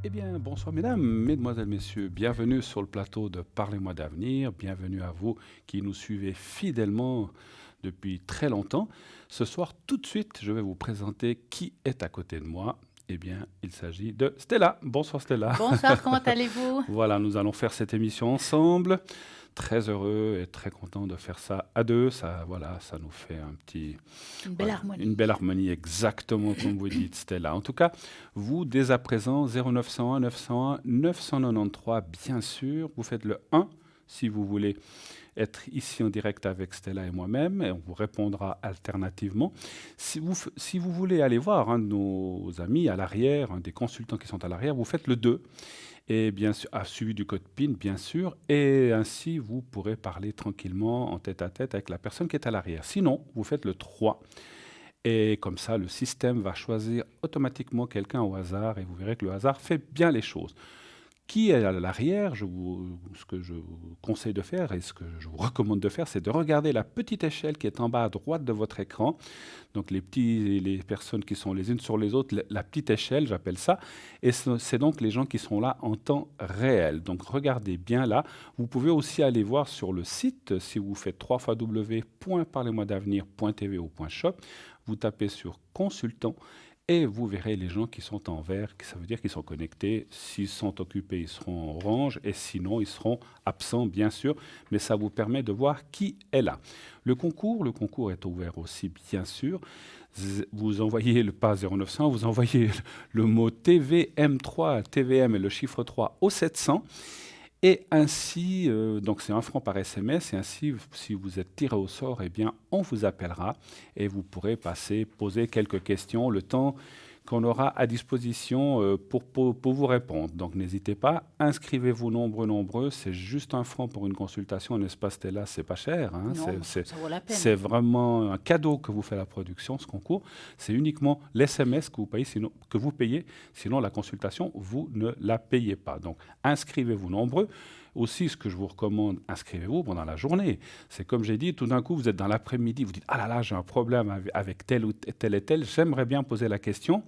Eh bien, bonsoir mesdames, mesdemoiselles, messieurs, bienvenue sur le plateau de Parlez-moi d'avenir, bienvenue à vous qui nous suivez fidèlement depuis très longtemps. Ce soir, tout de suite, je vais vous présenter qui est à côté de moi. Eh bien, il s'agit de Stella. Bonsoir Stella. Bonsoir, comment allez-vous? Voilà, nous allons faire cette émission ensemble. Très heureux et très content de faire ça à deux. Ça, voilà, ça nous fait un petit, Une belle voilà, une harmonie. belle harmonie, exactement comme vous dites, Stella. En tout cas, vous, dès à présent, 0901 901 993, bien sûr. Vous faites le 1 si vous voulez être ici en direct avec Stella et moi-même, et on vous répondra alternativement. Si vous voulez aller voir un de nos amis à l'arrière, un des consultants qui sont à l'arrière, vous faites le 2 et bien sûr, suivi du code PIN, bien sûr, et ainsi vous pourrez parler tranquillement en tête à tête avec la personne qui est à l'arrière. Sinon, vous faites le 3, et comme ça, le système va choisir automatiquement quelqu'un au hasard, et vous verrez que le hasard fait bien les choses. Qui est à l'arrière, ce que je vous conseille de faire et ce que je vous recommande de faire, c'est de regarder la petite échelle qui est en bas à droite de votre écran. Donc les personnes qui sont les unes sur les autres, la petite échelle, j'appelle ça. Et c'est donc les gens qui sont là en temps réel. Donc regardez bien là. Vous pouvez aussi aller voir sur le site, si vous faites www.parlez-moi-d'avenir.tv ou .shop, vous tapez sur consultant. Et vous verrez les gens qui sont en vert, ça veut dire qu'ils sont connectés. S'ils sont occupés, ils seront en orange, et sinon, ils seront absents, bien sûr. Mais ça vous permet de voir qui est là. Le concours est ouvert aussi, bien sûr. Vous envoyez le pas 0900, vous envoyez le mot TVM3, TVM et le chiffre 3 au 700. Et ainsi, donc c'est 1 franc par SMS, et ainsi, si vous êtes tiré au sort, eh bien, on vous appellera et vous pourrez poser quelques questions le temps qu'on aura à disposition pour vous répondre. Donc n'hésitez pas, inscrivez-vous nombreux, c'est juste 1 franc pour une consultation, n'est-ce pas Stella? C'est pas cher, hein, Non, ça vaut la c'est peine. vraiment un cadeau que vous fait la production, ce concours. C'est uniquement l'SMS que vous payez, sinon la consultation, vous ne la payez pas. Donc inscrivez-vous nombreux. Aussi, ce que je vous recommande, inscrivez-vous pendant la journée. C'est comme j'ai dit, tout d'un coup, vous êtes dans l'après-midi, vous dites « Ah là là, j'ai un problème avec tel ou tel et tel, j'aimerais bien poser la question ».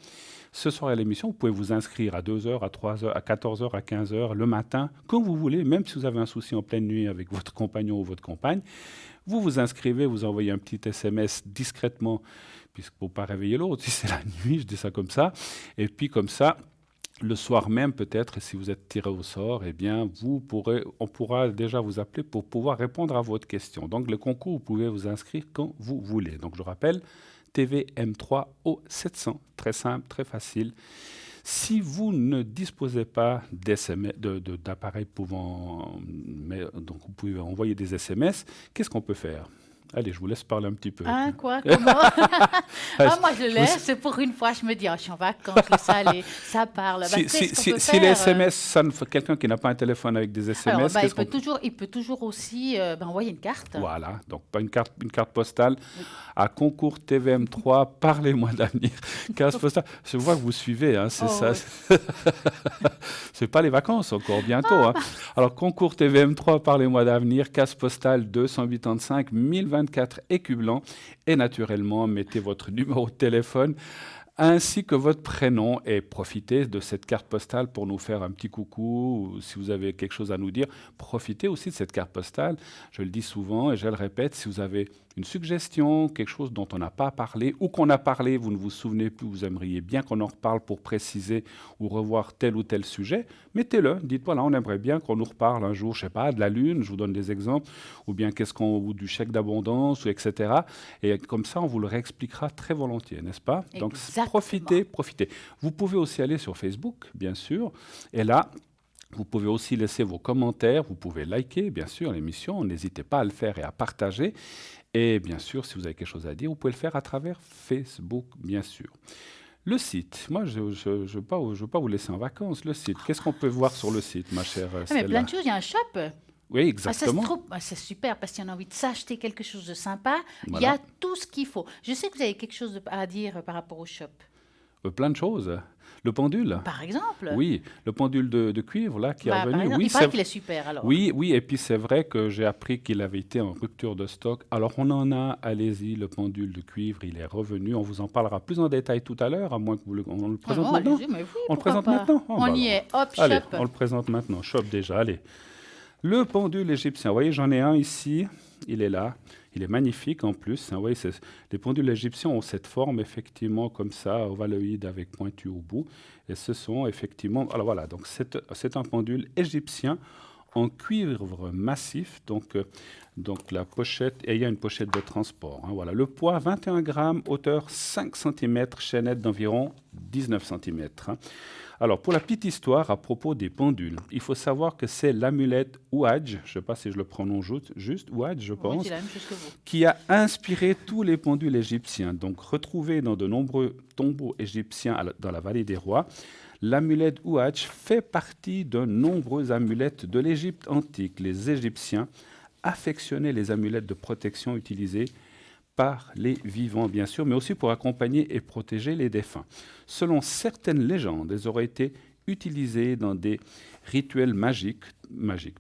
Ce soir à l'émission, vous pouvez vous inscrire à 2 heures, à 3 heures, à 14 heures, à 15 heures, le matin, comme vous voulez, même si vous avez un souci en pleine nuit avec votre compagnon ou votre compagne. Vous vous inscrivez, vous envoyez un petit SMS discrètement, puisqu'il ne faut pas réveiller l'autre, si c'est la nuit, je dis ça comme ça. Et puis comme ça, le soir même, peut-être, si vous êtes tiré au sort, eh bien, on pourra déjà vous appeler pour pouvoir répondre à votre question. Donc, le concours, vous pouvez vous inscrire quand vous voulez. Donc, je rappelle, TVM3 au 700. Très simple, très facile. Si vous ne disposez pas d'appareils donc vous pouvez envoyer des SMS, qu'est-ce qu'on peut faire? Allez, je vous laisse parler un petit peu. Hein, quoi, comment? Ah, moi je laisse, pour une fois, je me dis, ah, je suis en vacances, laisse aller, ça parle. Bah, qu'est-ce qu'on peut Si les faire? SMS, quelqu'un qui n'a pas un téléphone avec des Alors, SMS, bah, qu'est-ce qu'on peut... il peut toujours aussi envoyer une carte. Voilà, donc pas une carte postale Oui. à concours TVM3, parlez-moi d'avenir. Carte postale, je vois que vous suivez, hein, c'est Oh, ça. oui. C'est pas les vacances encore, bientôt. Hein. Alors, concours TVM3, parlez-moi d'avenir, case postale 285 1024 écus blancs. Et naturellement, mettez votre numéro de téléphone ainsi que votre prénom et profitez de cette carte postale pour nous faire un petit coucou ou si vous avez quelque chose à nous dire. Profitez aussi de cette carte postale. Je le dis souvent et je le répète, si vous avez une suggestion, quelque chose dont on n'a pas parlé ou qu'on a parlé, vous ne vous souvenez plus, vous aimeriez bien qu'on en reparle pour préciser ou revoir tel ou tel sujet, mettez-le. Dites voilà, on aimerait bien qu'on nous reparle un jour, je sais pas, de la Lune, je vous donne des exemples, ou bien ou du chèque d'abondance, ou etc. Et comme ça, on vous le réexpliquera très volontiers, n'est-ce pas? Donc Exactement. profitez. Vous pouvez aussi aller sur Facebook, bien sûr, et là, vous pouvez aussi laisser vos commentaires, vous pouvez liker, bien sûr, l'émission, n'hésitez pas à le faire et à partager. Et bien sûr, si vous avez quelque chose à dire, vous pouvez le faire à travers Facebook, bien sûr. Le site, moi, je ne veux pas vous laisser en vacances. Le site, qu'est-ce qu'on peut voir sur le site, ma chère Ah, mais plein Stella? de choses, il y a un shop. Oui, Ah, ça, c'est exactement. trop, ah, c'est super parce qu'il y en a envie de s'acheter quelque chose de sympa. Il y Voilà. a tout ce qu'il faut. Je sais que vous avez quelque chose à dire par rapport au shop. Plein de choses. Le pendule. Par exemple. Oui, le pendule de cuivre là qui est Par revenu. exemple. Oui, Il paraît qu'il est super alors. oui, oui, et puis c'est vrai que j'ai appris qu'il avait été en rupture de stock. Alors on en a, allez-y, le pendule de cuivre, il est revenu. On vous en parlera plus en détail tout à l'heure, à moins que on le présente Non, maintenant. allez-y, mais oui, On le pourquoi présente pas. maintenant. Oh, On bah y alors. est. Hop, Allez, shop. on le présente maintenant. Shop déjà, allez. Le pendule égyptien, vous voyez, j'en ai un ici, il est là, il est magnifique en plus. Vous voyez, les pendules égyptiens ont cette forme effectivement comme ça, ovaloïde avec pointu au bout. Et ce sont effectivement, alors voilà, donc c'est un pendule égyptien en cuivre massif, donc la pochette, et il y a une pochette de transport. Voilà. Le poids, 21 grammes, hauteur 5 cm, chaînette d'environ 19 cm. Alors, pour la petite histoire à propos des pendules, il faut savoir que c'est l'amulette Ouadj, je ne sais pas si je le prononce juste, Ouadj, je pense, c'est la même chose que vous. qui a inspiré tous les pendules égyptiens. Donc, retrouvés dans de nombreux tombeaux égyptiens dans la vallée des rois, l'amulette Ouadj fait partie de nombreuses amulettes de l'Égypte antique. Les Égyptiens affectionnaient les amulettes de protection utilisées par les vivants, bien sûr, mais aussi pour accompagner et protéger les défunts. Selon certaines légendes, elles auraient été utilisées dans des rituels magiques.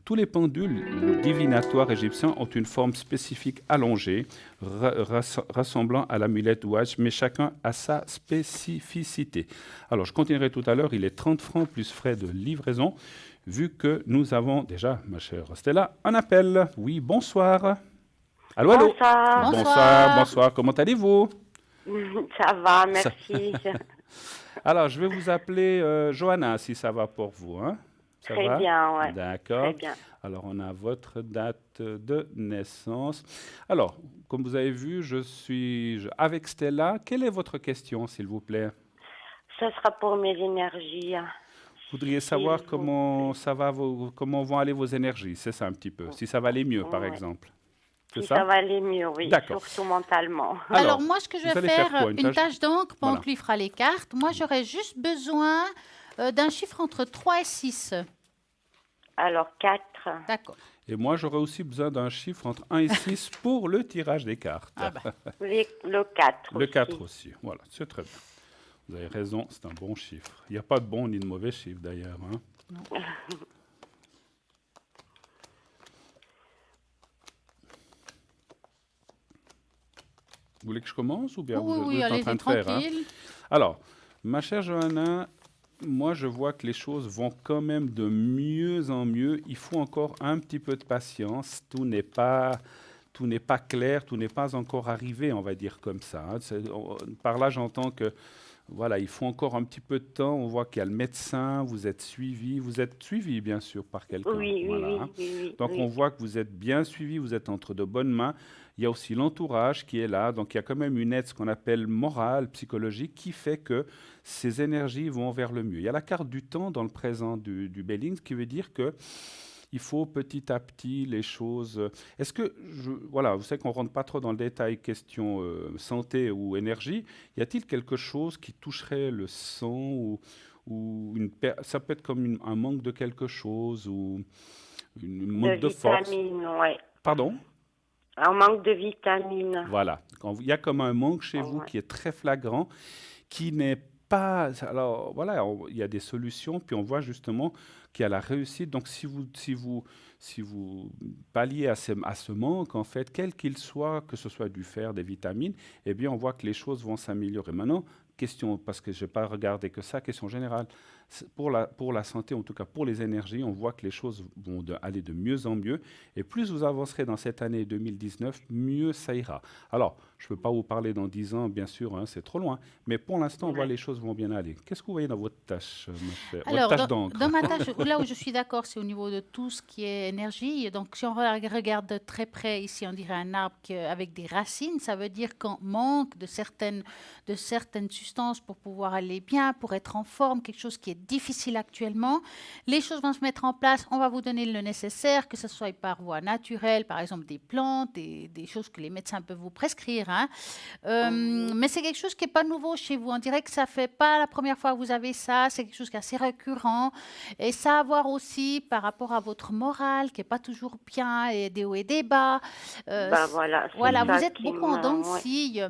Tous les pendules divinatoires égyptiens ont une forme spécifique allongée, ressemblant à l'amulette Ouadj, mais chacun a sa spécificité. Alors, je continuerai tout à l'heure, il est 30 francs plus frais de livraison, vu que nous avons déjà, ma chère Stella, un appel. Oui, bonsoir. Allô, allô. Bonsoir. Bonsoir. Comment allez-vous? Ça va, merci. Alors, je vais vous appeler Johanna, si ça va pour vous. Hein? Ça Très va? bien, ouais. D'accord. Très bien. Alors, on a votre date de naissance. Alors, comme vous avez vu, je suis avec Stella. Quelle est votre question, s'il vous plaît? Ça sera pour mes énergies. Vous voudriez savoir comment ça va, comment vont aller vos énergies, c'est ça un petit peu. Si ça va aller mieux, par exemple. Si ça va aller mieux, oui, surtout mentalement. Alors moi, ce que je vais faire, une tâche d'encre pendant que lui fera les cartes. Moi, Mhm. j'aurais juste besoin d'un chiffre entre 3 et 6. Alors, 4. D'accord. Et moi, j'aurais aussi besoin d'un chiffre entre 1 et 6 pour le tirage des cartes. Ah bah. Le 4 Le 4 aussi, voilà, c'est très bien. Vous avez raison, c'est un bon chiffre. Il n'y a pas de bon ni de mauvais chiffre d'ailleurs. Hein. Non. Vous voulez que je commence ou bien Oui, vous êtes en train de faire hein? Alors, ma chère Johanna, moi je vois que les choses vont quand même de mieux en mieux. Il faut encore un petit peu de patience. Tout n'est pas clair, tout n'est pas encore arrivé, on va dire comme ça. Hein. Par là, j'entends que voilà, il faut encore un petit peu de temps. On voit qu'il y a le médecin, vous êtes suivi bien sûr par quelqu'un. Oui, voilà, hein. Donc on voit que vous êtes bien suivi, vous êtes entre de bonnes mains. Il y a aussi l'entourage qui est là, donc il y a quand même une aide, ce qu'on appelle morale, psychologique, qui fait que ces énergies vont vers le mieux. Il y a la carte du temps dans le présent du Belling, ce qui veut dire que il faut petit à petit les choses. Est-ce que, voilà, vous savez qu'on ne rentre pas trop dans le détail, question santé ou énergie. Y a-t-il quelque chose qui toucherait le sang ou ça peut être comme un manque de quelque chose ou une manque de force. Ouais. Pardon? Un manque de vitamines. Voilà. Il y a comme un manque chez vous qui est très flagrant, qui n'est pas. Alors voilà, il y a des solutions, puis on voit justement qu'il y a la réussite. Donc si vous palliez à ce manque, en fait, quel qu'il soit, que ce soit du fer, des vitamines, eh bien on voit que les choses vont s'améliorer. Maintenant, question, parce que je n'ai pas regardé que ça, question générale. Pour la santé, en tout cas pour les énergies, on voit que les choses vont aller de mieux en mieux. Et plus vous avancerez dans cette année 2019, mieux ça ira. Alors, je ne peux pas vous parler dans 10 ans, bien sûr, hein, c'est trop loin. Mais pour l'instant, on voit les choses vont bien aller. Qu'est-ce que vous voyez dans votre tâche, ma chère? Alors, votre tâche d'encre. dans ma tâche, là où je suis d'accord, c'est au niveau de tout ce qui est énergie. Donc, si on regarde de très près, ici, on dirait un arbre avec des racines. Ça veut dire qu'on manque de certaines substances pour pouvoir aller bien, pour être en forme, quelque chose qui est difficile actuellement. Les choses vont se mettre en place. On va vous donner le nécessaire, que ce soit par voie naturelle, par exemple des plantes, des choses que les médecins peuvent vous prescrire. Hein. Mais c'est quelque chose qui n'est pas nouveau chez vous. On dirait que ça ne fait pas la première fois que vous avez ça. C'est quelque chose qui est assez récurrent. Et ça a à voir aussi par rapport à votre morale, mental qui n'est pas toujours bien, et des hauts et des bas. Voilà, c'est Voilà, vous ça êtes qui beaucoup en dents de ouais. scie.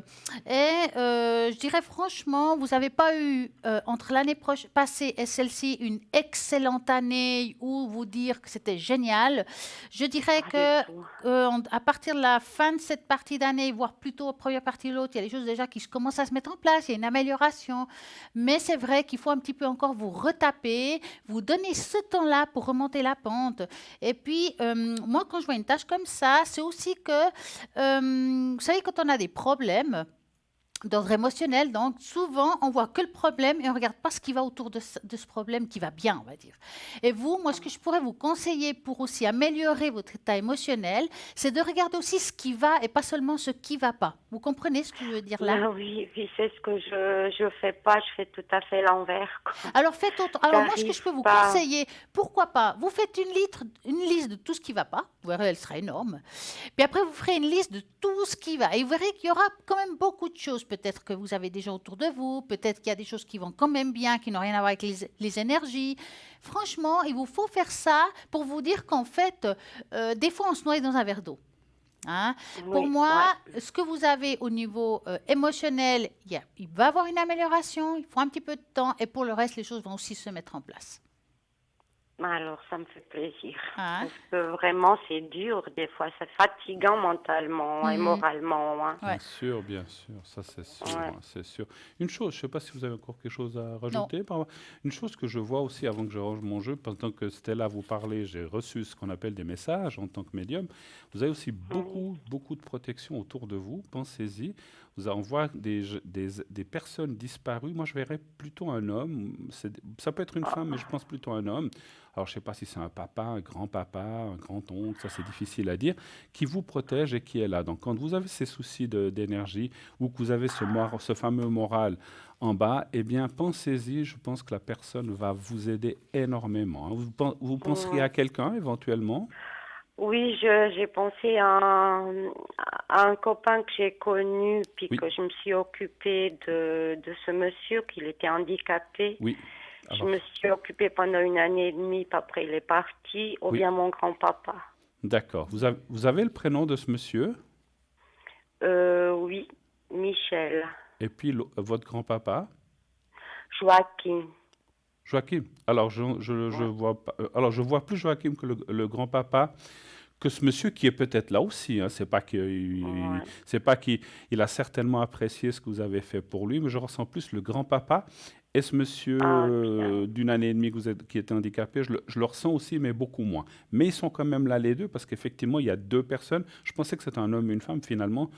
Et je dirais franchement, vous n'avez pas eu, entre l'année passée et celle-ci, une excellente année où vous dire que c'était génial. Je dirais Pas du que tout. à partir de la fin de cette partie d'année, voire plutôt première partie de l'autre, il y a des choses déjà qui commencent à se mettre en place, il y a une amélioration. Mais c'est vrai qu'il faut un petit peu encore vous retaper, vous donner ce temps-là pour remonter la pente. Et puis, moi, quand je vois une tâche comme ça, c'est aussi que, vous savez, quand on a des problèmes, d'ordre émotionnel, donc souvent on voit que le problème et on ne regarde pas ce qui va autour de ce problème qui va bien, on va dire. Et vous, moi, ce que je pourrais vous conseiller pour aussi améliorer votre état émotionnel, c'est de regarder aussi ce qui va et pas seulement ce qui ne va pas. Vous comprenez ce que je veux dire là? Oui, oui, c'est ce que je fais pas, je fais tout à fait l'envers, quoi. Alors faites autre. Alors moi, ce que J'arrive je peux vous pas. conseiller, pourquoi pas, vous faites une liste de tout ce qui ne va pas. Vous verrez, elle sera énorme. Puis après, vous ferez une liste de tout ce qui va. Et vous verrez qu'il y aura quand même beaucoup de choses. Peut-être que vous avez des gens autour de vous. Peut-être qu'il y a des choses qui vont quand même bien, qui n'ont rien à voir avec les énergies. Franchement, il vous faut faire ça pour vous dire qu'en fait, des fois, on se noie dans un verre d'eau. Hein? Pour Oui, moi, ouais. ce que vous avez au niveau émotionnel, il va y avoir une amélioration, il faut un petit peu de temps, et pour le reste, les choses vont aussi se mettre en place. Alors, ça me fait plaisir. Hein? Parce que vraiment, c'est dur des fois. C'est fatigant mentalement et Mhm. moralement, hein. Ouais. Bien sûr, ça c'est sûr, Ouais. hein, c'est sûr. Une chose, je ne sais pas si vous avez encore quelque chose à Non. rajouter. Une chose que je vois aussi avant que je range mon jeu, pendant que Stella vous parlait, j'ai reçu ce qu'on appelle des messages en tant que médium. Vous avez aussi Oui. beaucoup de protection autour de vous. Pensez-y. On voit des personnes disparues. Moi, je verrais plutôt un homme. Ça peut être une femme, mais je pense plutôt un homme. Alors, je ne sais pas si c'est un papa, un grand-oncle, ça c'est difficile à dire, qui vous protège et qui est là. Donc, quand vous avez ces soucis d'énergie ou que vous avez ce fameux moral en bas, eh bien, pensez-y. Je pense que la personne va vous aider énormément, hein. Vous penserez à Ouais. quelqu'un éventuellement? Oui, j'ai pensé à un copain que j'ai connu, puis Oui, que je me suis occupée de ce monsieur, qu'il était handicapé. oui. Je Alors, me suis occupée pendant 1 année et demie, puis après il est parti, ou oui, bien mon grand-papa. d'accord. Vous avez le prénom de ce monsieur Oui, Michel, et puis votre grand-papa? Joachim. Joachim. Alors, je Ouais. vois pas, alors, je vois plus Joachim que le grand-papa, que ce monsieur qui est peut-être là aussi, hein. Ouais. C'est pas qu'il il a certainement apprécié ce que vous avez fait pour lui, mais je ressens plus le grand-papa et ce monsieur Ah, bien. d'une année et demie qui était handicapé, je le ressens aussi, mais beaucoup moins. Mais ils sont quand même là les deux, parce qu'effectivement, il y a deux personnes. Je pensais que c'était un homme et une femme, finalement,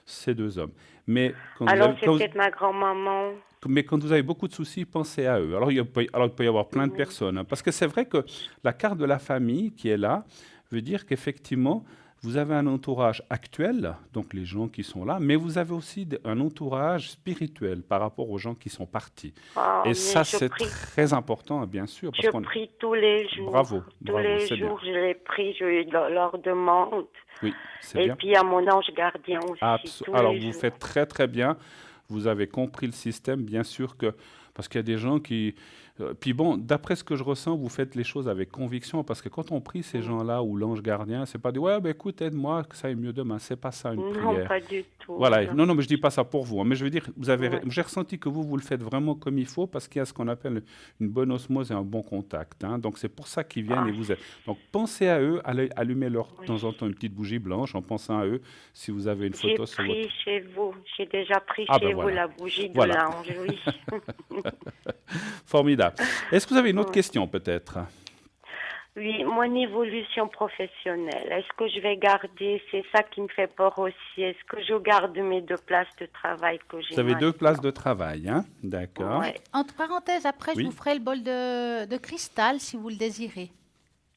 c'est deux hommes. Mais quand vous Alors avez, c'est peut-être ma grand-maman. mais quand vous avez beaucoup de soucis, pensez à eux. Alors, il peut y avoir plein de Oui. personnes, hein, parce que c'est vrai que la carte de la famille qui est là veut dire qu'effectivement, vous avez un entourage actuel, donc les gens qui sont là, mais vous avez aussi un entourage spirituel par rapport aux gens qui sont partis. Oh, Et mais ça, c'est très important, bien sûr, parce je qu'on... prie tous les jours. Bravo, Tous bravo, les c'est bien. jours, je les prie, je leur demande. Oui, c'est Et bien. puis à mon ange gardien aussi, tous Alors, les vous jours. faites très bien. Vous avez compris le système, bien sûr que... Parce qu'il y a des gens qui... puis bon, d'après ce que je ressens, vous faites les choses avec conviction, parce que quand on prie ces Mm. gens-là, ou l'ange gardien, c'est pas de ouais, ben écoute, aide-moi, que ça aille mieux demain. C'est pas ça une Non, prière. pas du tout. Voilà, Non. non, mais je dis pas ça pour vous, hein, mais je veux dire, Ouais. j'ai ressenti que vous le faites vraiment comme il faut, parce qu'il y a ce qu'on appelle une bonne osmose et un bon contact, hein. Donc c'est pour ça qu'ils viennent Ah, et vous aident. Donc pensez à eux, allumez-leur de oui. temps en temps une petite bougie blanche en pensant à eux, si vous avez une J'ai photo sur votre... pris chez vous. J'ai déjà pris Ah ben chez vous voilà, la bougie de voilà, l'ange, oui. formidable. Est-ce que vous avez une autre Ouais. question peut-être? Oui, mon évolution professionnelle, est-ce que je vais garder, c'est ça qui me fait peur aussi, est-ce que je garde mes 2 places de travail que j'ai Vous avez 2 places maintenant? de travail, hein? D'accord. Ouais. Entre parenthèses, après, je vous Oui. ferai le bol de cristal si vous le désirez.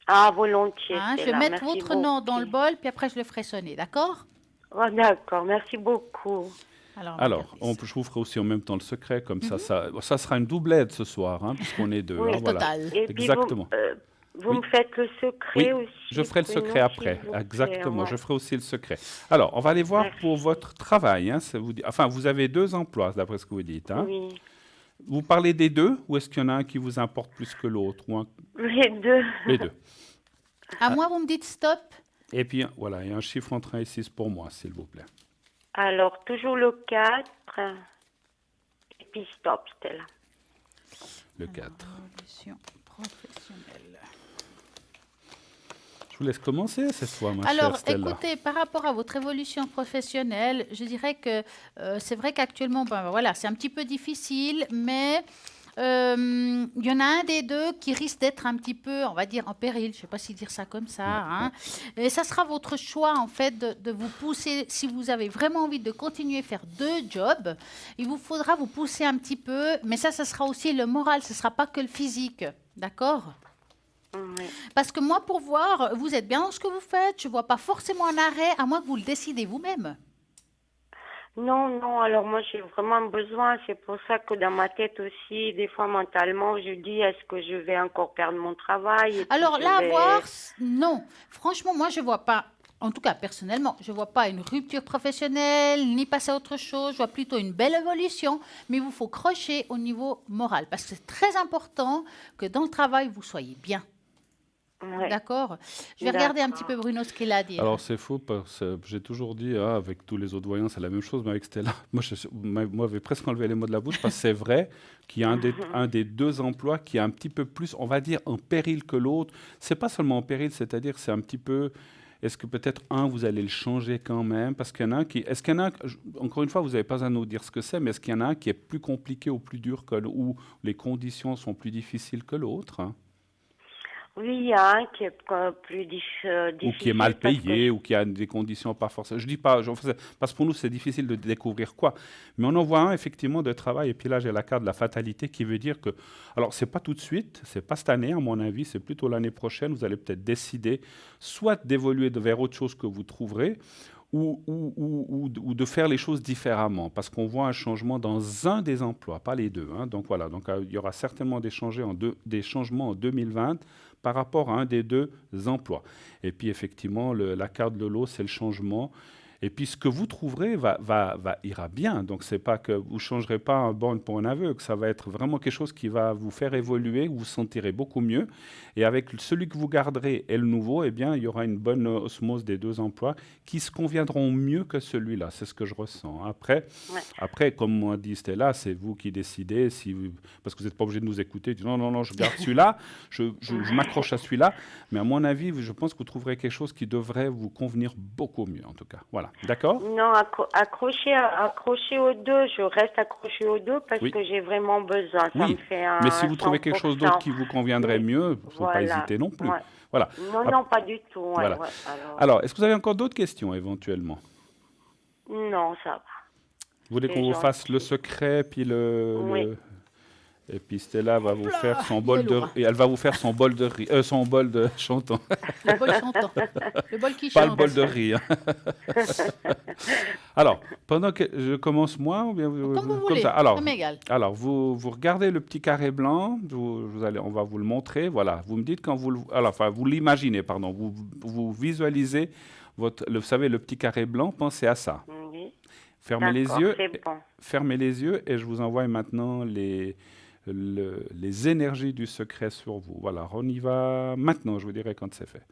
Ah, volontiers, Hein, je c'est vais là, mettre merci votre nom dans le beaucoup. bol, puis après, je le ferai sonner, d'accord? Oh, d'accord, merci beaucoup. Alors, on va Alors, regarder ça. je vous ferai aussi en même temps le secret, comme ça sera une doublette ce soir, hein, puisqu'on est deux, Oui, hein, Le voilà. total. et puis Exactement. vous Oui, me faites le secret oui, je aussi, ferai le secret prénom, s'il après. vous plaît. Exactement, je Ouais, ferai aussi le secret. Alors, on va aller voir pour merci. votre travail, hein, enfin, vous avez 2 emplois, d'après ce que vous dites, hein. Oui, Vous parlez des deux, ou est-ce qu'il y en a un qui vous importe plus que l'autre, les deux. Les deux. À moi, vous me dites stop. Et puis, voilà, et un chiffre entre 1 et 6 pour moi, s'il vous plaît. Alors, toujours le 4. Et puis stop, Stella. Le 4. Évolution professionnelle. Je vous laisse commencer cette fois, ma Alors, chère Stella. écoutez, par rapport à votre évolution professionnelle, je dirais que c'est vrai qu'actuellement, voilà, c'est un petit peu difficile, mais il y en a un des deux qui risque d'être un petit peu, on va dire, en péril. Je ne sais pas si dire ça comme ça. Hein. Et ça sera votre choix, en fait, de vous pousser. Si vous avez vraiment envie de continuer à faire 2 jobs, il vous faudra vous pousser un petit peu. Mais ça sera aussi le moral. Ce ne sera pas que le physique. D'accord ? Oui. Parce que moi, pour voir, vous êtes bien dans ce que vous faites. Je ne vois pas forcément un arrêt, à moins que vous le décidez vous-même. Non, non, alors moi j'ai vraiment besoin, c'est pour ça que dans ma tête aussi, des fois mentalement, je dis est-ce que je vais encore perdre mon travail et puis Alors je là, vais... voir, non. Franchement, moi, je ne vois pas, en tout cas personnellement, je ne vois pas une rupture professionnelle, ni passer à autre chose. Je vois plutôt une belle évolution, mais il vous faut crocher au niveau moral. Parce que c'est très important que dans le travail, vous soyez bien. Ouais. D'accord ? Je vais regarder un petit D'accord. peu Bruno ce qu'il a à dire. Alors c'est faux parce que j'ai toujours dit, avec tous les autres voyants, c'est la même chose, mais avec Stella, moi j'avais presque enlevé les mots de la bouche parce que c'est vrai qu'il y a un des 2 emplois qui est un petit peu plus, on va dire, en péril que l'autre. C'est pas seulement en péril, c'est-à-dire c'est un petit peu. Est-ce que peut-être vous allez le changer quand même? Parce qu'il y en a un qui. Est-ce qu'il y en a encore une fois, vous n'avez pas à nous dire ce que c'est, mais est-ce qu'il y en a un qui est plus compliqué ou plus dur où les conditions sont plus difficiles que l'autre, hein? Oui, il y a un qui est plus Ou qui est difficile mal parce que payé, ou qui a des conditions pas forcément. Je dis pas, parce que pour nous c'est difficile de découvrir quoi. Mais on en voit un effectivement de travail. Et puis là j'ai la carte de la fatalité qui veut dire que, alors c'est pas tout de suite, c'est pas cette année à mon avis, c'est plutôt l'année prochaine. Vous allez peut-être décider soit d'évoluer vers autre chose que vous trouverez, ou de faire les choses différemment, parce qu'on voit un changement dans un des emplois, pas les deux, hein. Donc voilà, donc, il y aura certainement des changements en 2020 par rapport à un des 2 emplois. Et puis effectivement, la carte de l'eau, c'est le changement. Et puis ce que vous trouverez ira bien. Donc c'est pas que vous ne changerez pas un borne pour un aveugle, ça va être vraiment quelque chose qui va vous faire évoluer, vous vous sentirez beaucoup mieux. Et avec celui que vous garderez et le nouveau, eh bien, il y aura une bonne osmose des 2 emplois qui se conviendront mieux que celui-là. C'est ce que je ressens. Après, comme on dit Stella, c'est vous qui décidez, parce que vous n'êtes pas obligé de nous écouter. Dites, non, non, non, je garde celui-là, je m'accroche à celui-là. Mais à mon avis, je pense que vous trouverez quelque chose qui devrait vous convenir beaucoup mieux, en tout cas. Voilà. D'accord? non, accroché aux 2, je reste accroché aux 2 parce Oui. que j'ai vraiment besoin. Ça Oui. me fait Mais si un vous trouvez quelque chose d'autre 100%. qui vous conviendrait Mais mieux, il ne faut pas voilà. hésiter non plus. Ouais. Voilà. Non, non, pas du tout. Ouais, Voilà. ouais. Alors, est-ce que vous avez encore d'autres questions éventuellement? Non, ça va. Vous voulez C'est qu'on vous fasse le gentil. secret, puis Oui. Et puis Stella va vous faire son il bol est de lourd, hein. et elle va vous faire son bol de riz, son bol de chantant, Le bol chantant. Le bol qui pas le chante. bol de riz, hein. Alors, pendant que je commence moi, ou bien Comme vous comme voulez, ça. ça m'égale. Alors vous regardez le petit carré blanc, on va vous le montrer. Voilà, vous me dites quand vous l'imaginez, pardon, vous visualisez vous savez le petit carré blanc, pensez à ça. Oui. Fermez les D'accord, yeux, c'est bon. fermez les yeux et je vous envoie maintenant les énergies du secret sur vous. Voilà, on y va maintenant, je vous dirai quand c'est fait.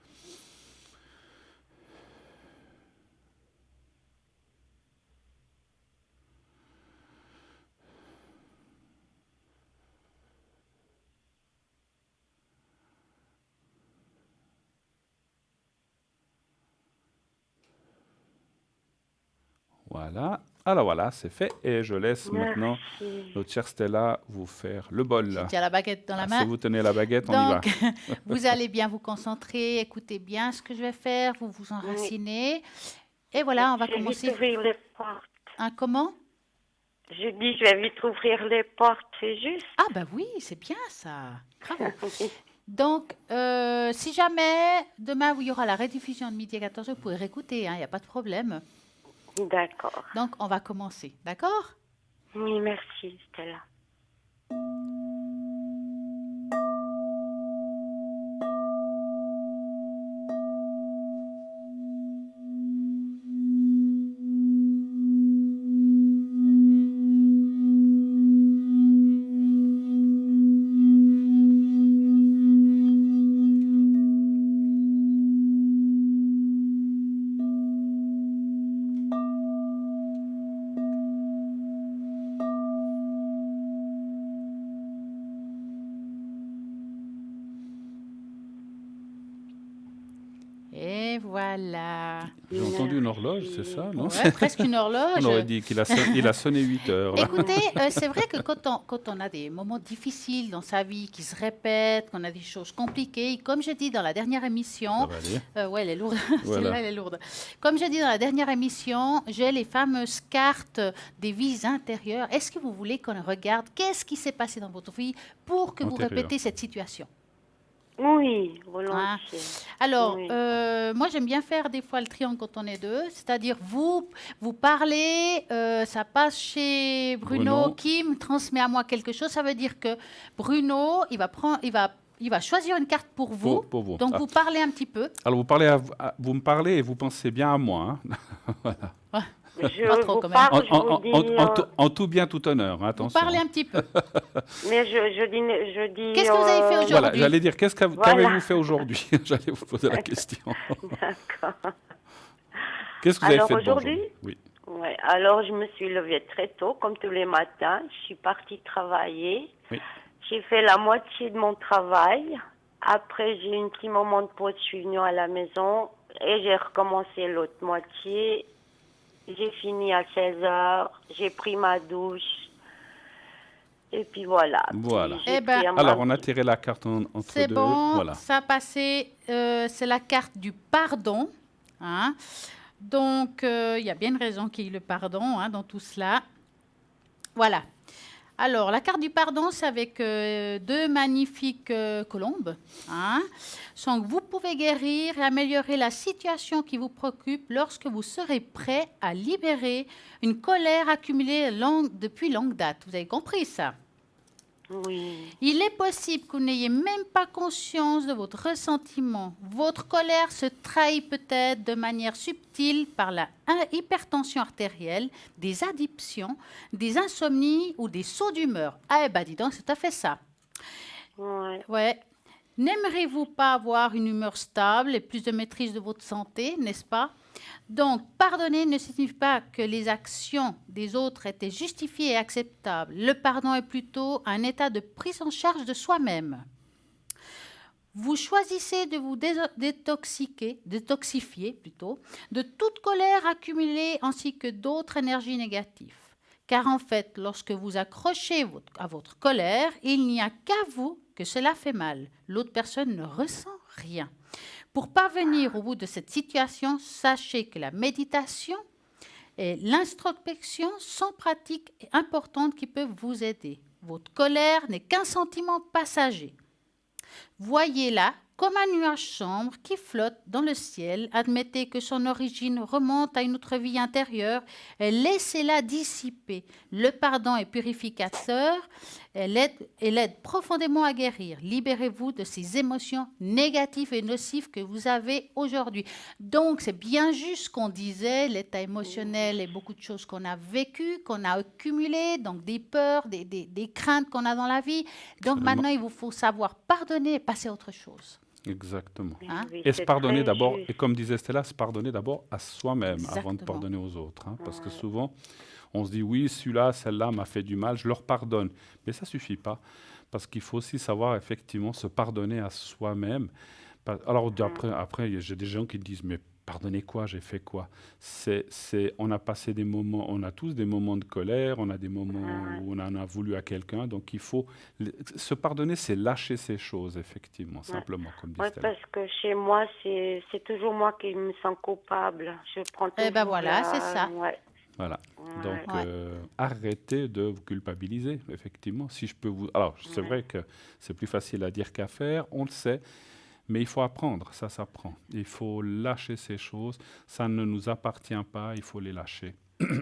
Voilà. Alors voilà, c'est fait. Et je laisse maintenant Merci. notre chère Stella vous faire le bol. Je tiens la baguette dans la Si main. vous tenez la baguette, on y va. Donc, vous allez bien vous concentrer, écoutez bien ce que je vais faire, vous vous Oui. enracinez. Et voilà, on va Je vais vite commencer. ouvrir les portes. Comment? Je dis, je vais vite ouvrir les portes, c'est juste. Ah ben oui, c'est bien ça. Bravo. Donc, si jamais demain il y aura la rediffusion de midi à 14h, vous pouvez réécouter, il n'y a pas de problème. D'accord. Donc, on va commencer, d'accord? Oui, merci, Stella. journée. Voilà. J'ai entendu une horloge, c'est ça, non? Ouais, presque une horloge. On aurait dit qu'il a sonné 8 heures. Là. Écoutez, c'est vrai que quand on a des moments difficiles dans sa vie qui se répètent, qu'on a des choses compliquées, comme je dis dans la dernière Ça émission, va aller. ouais, elle est lourde. Voilà. Celle-là, elle est lourde. Comme je dis dans la dernière émission, j'ai les fameuses cartes des vies intérieures. Est-ce que vous voulez qu'on regarde qu'est-ce qui s'est passé dans votre vie pour que vous Antérieure. répétez cette situation? Oui, Ah. volontiers. Alors, Oui. moi, j'aime bien faire des fois le triangle quand on est deux, c'est-à-dire vous parlez, ça passe chez Bruno, Bruno. qui me transmet à moi quelque chose. Ça veut dire que Bruno, il va choisir une carte pour vous. Pour vous. Donc, Ah. vous parlez un petit peu. Alors, vous me parlez et vous pensez bien à moi. Hein. Je Pas trop, vous quand même. parle, En, je en- vous dis, en- en tout bien, tout honneur. Hein, Vous attention. parlez un petit peu. mais je dis. Qu'est-ce que vous avez fait aujourd'hui? Voilà, j'allais dire, Voilà. qu'avez-vous fait aujourd'hui? J'allais vous poser la question. D'accord. Qu'est-ce que vous avez Alors, fait de bon aujourd'hui Oui. Ouais, alors je me suis levée très tôt, comme tous les matins. Je suis partie travailler. Oui. J'ai fait la moitié de mon travail. Après, j'ai eu un petit moment de pause. Je suis venue à la maison et j'ai recommencé l'autre moitié. J'ai fini à 16 heures. J'ai pris ma douche. Et puis voilà. Voilà. Puis j'ai Eh ben, pris un Alors, bain. on a tiré la carte entre C'est deux. bon, Voilà. ça a passé, c'est la carte du pardon. Hein. Donc, il y a bien une raison qu'il y ait le pardon hein, dans tout cela. Voilà. Alors, la carte du pardon, c'est avec deux magnifiques colombes. Hein. Donc, vous pouvez guérir et améliorer la situation qui vous préoccupe lorsque vous serez prêt à libérer une colère accumulée depuis longue date. Vous avez compris ça? Oui. Il est possible que vous n'ayez même pas conscience de votre ressentiment. Votre colère se trahit peut-être de manière subtile par la hypertension artérielle, des addictions, des insomnies ou des sauts d'humeur. Ah, ben dis donc, c'est tout à fait ça. Ouais. Ouais. N'aimerez-vous pas avoir une humeur stable et plus de maîtrise de votre santé, n'est-ce pas? Donc, pardonner ne signifie pas que les actions des autres étaient justifiées et acceptables. Le pardon est plutôt un état de prise en charge de soi-même. Vous choisissez de vous détoxifier plutôt, de toute colère accumulée ainsi que d'autres énergies négatives. Car en fait, lorsque vous accrochez à votre colère, il n'y a qu'à vous que cela fait mal. L'autre personne ne ressent rien. Pour parvenir au bout de cette situation, sachez que la méditation et l'introspection sont pratiques et importantes qui peuvent vous aider. Votre colère n'est qu'un sentiment passager. Voyez-la comme un nuage sombre qui flotte dans le ciel. Admettez que son origine remonte à une autre vie intérieure et laissez-la dissiper. Le pardon est purificateur et l'aide profondément à guérir. Libérez-vous de ces émotions négatives et nocives que vous avez aujourd'hui. Donc, c'est bien juste ce qu'on disait, l'état émotionnel et beaucoup de choses qu'on a vécues, qu'on a accumulées, donc des peurs, des craintes qu'on a dans la vie. Donc, Absolument. maintenant, il vous faut savoir pardonner et passer à autre chose. Exactement. Hein? Oui, Et se c'est pardonner très d'abord, juste. et comme disait Stella, se pardonner d'abord à soi-même avant de Exactement. pardonner aux autres. Hein, parce que Ouais. souvent, on se dit oui, celui-là, celle-là m'a fait du mal, je leur pardonne. Mais ça ne suffit pas. Parce qu'il faut aussi savoir effectivement se pardonner à soi-même. Alors après, j'ai des gens qui disent mais pardonnez quoi, j'ai fait quoi? On a passé des moments, on a tous des moments de colère, on a des moments où on en a voulu à quelqu'un. Donc il faut se pardonner, c'est lâcher ces choses effectivement, simplement comme dit Ouais, Stella. parce que chez moi, c'est toujours moi qui me sens coupable. Je prends toujours Eh ben voilà, la- c'est ça. Ouais. Voilà. Ouais. Donc, Ouais. arrêtez de vous culpabiliser, effectivement. Si je peux vous... Alors, c'est vrai que c'est plus facile à dire qu'à faire, on le sait, mais il faut apprendre, ça s'apprend. Il faut lâcher ces choses, ça ne nous appartient pas, il faut les lâcher.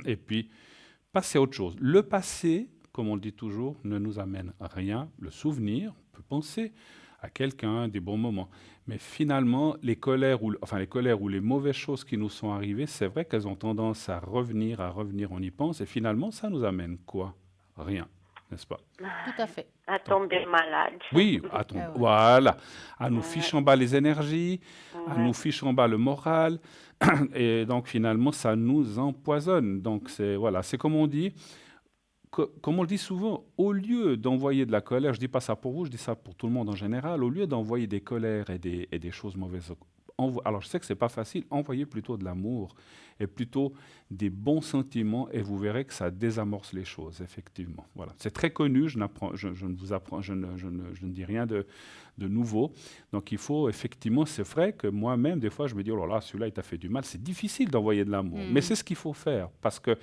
Et puis, passer à autre chose. Le passé, comme on le dit toujours, ne nous amène à rien. Le souvenir, on peut penser à quelqu'un, des bons moments. Mais finalement, les colères ou les mauvaises choses qui nous sont arrivées, c'est vrai qu'elles ont tendance à revenir, on y pense, et finalement, ça nous amène quoi? Rien, n'est-ce pas? Tout à fait. À tomber malade. Oui, Ah ouais. voilà, à nous fiche en bas les énergies, à nous fiche en bas le moral, et donc finalement, ça nous empoisonne. Donc c'est comme on dit, comme on le dit souvent, au lieu d'envoyer de la colère, je ne dis pas ça pour vous, je dis ça pour tout le monde en général, au lieu d'envoyer des colères et des choses mauvaises Alors, je sais que ce n'est pas facile, envoyez plutôt de l'amour et plutôt des bons sentiments et vous verrez que ça désamorce les choses, effectivement. Voilà. C'est très connu, je ne vous apprends, je ne dis rien de nouveau. Donc, il faut effectivement, c'est vrai que moi-même, des fois, je me dis, oh là là, celui-là, il t'a fait du mal. C'est difficile d'envoyer de l'amour, mais c'est ce qu'il faut faire parce que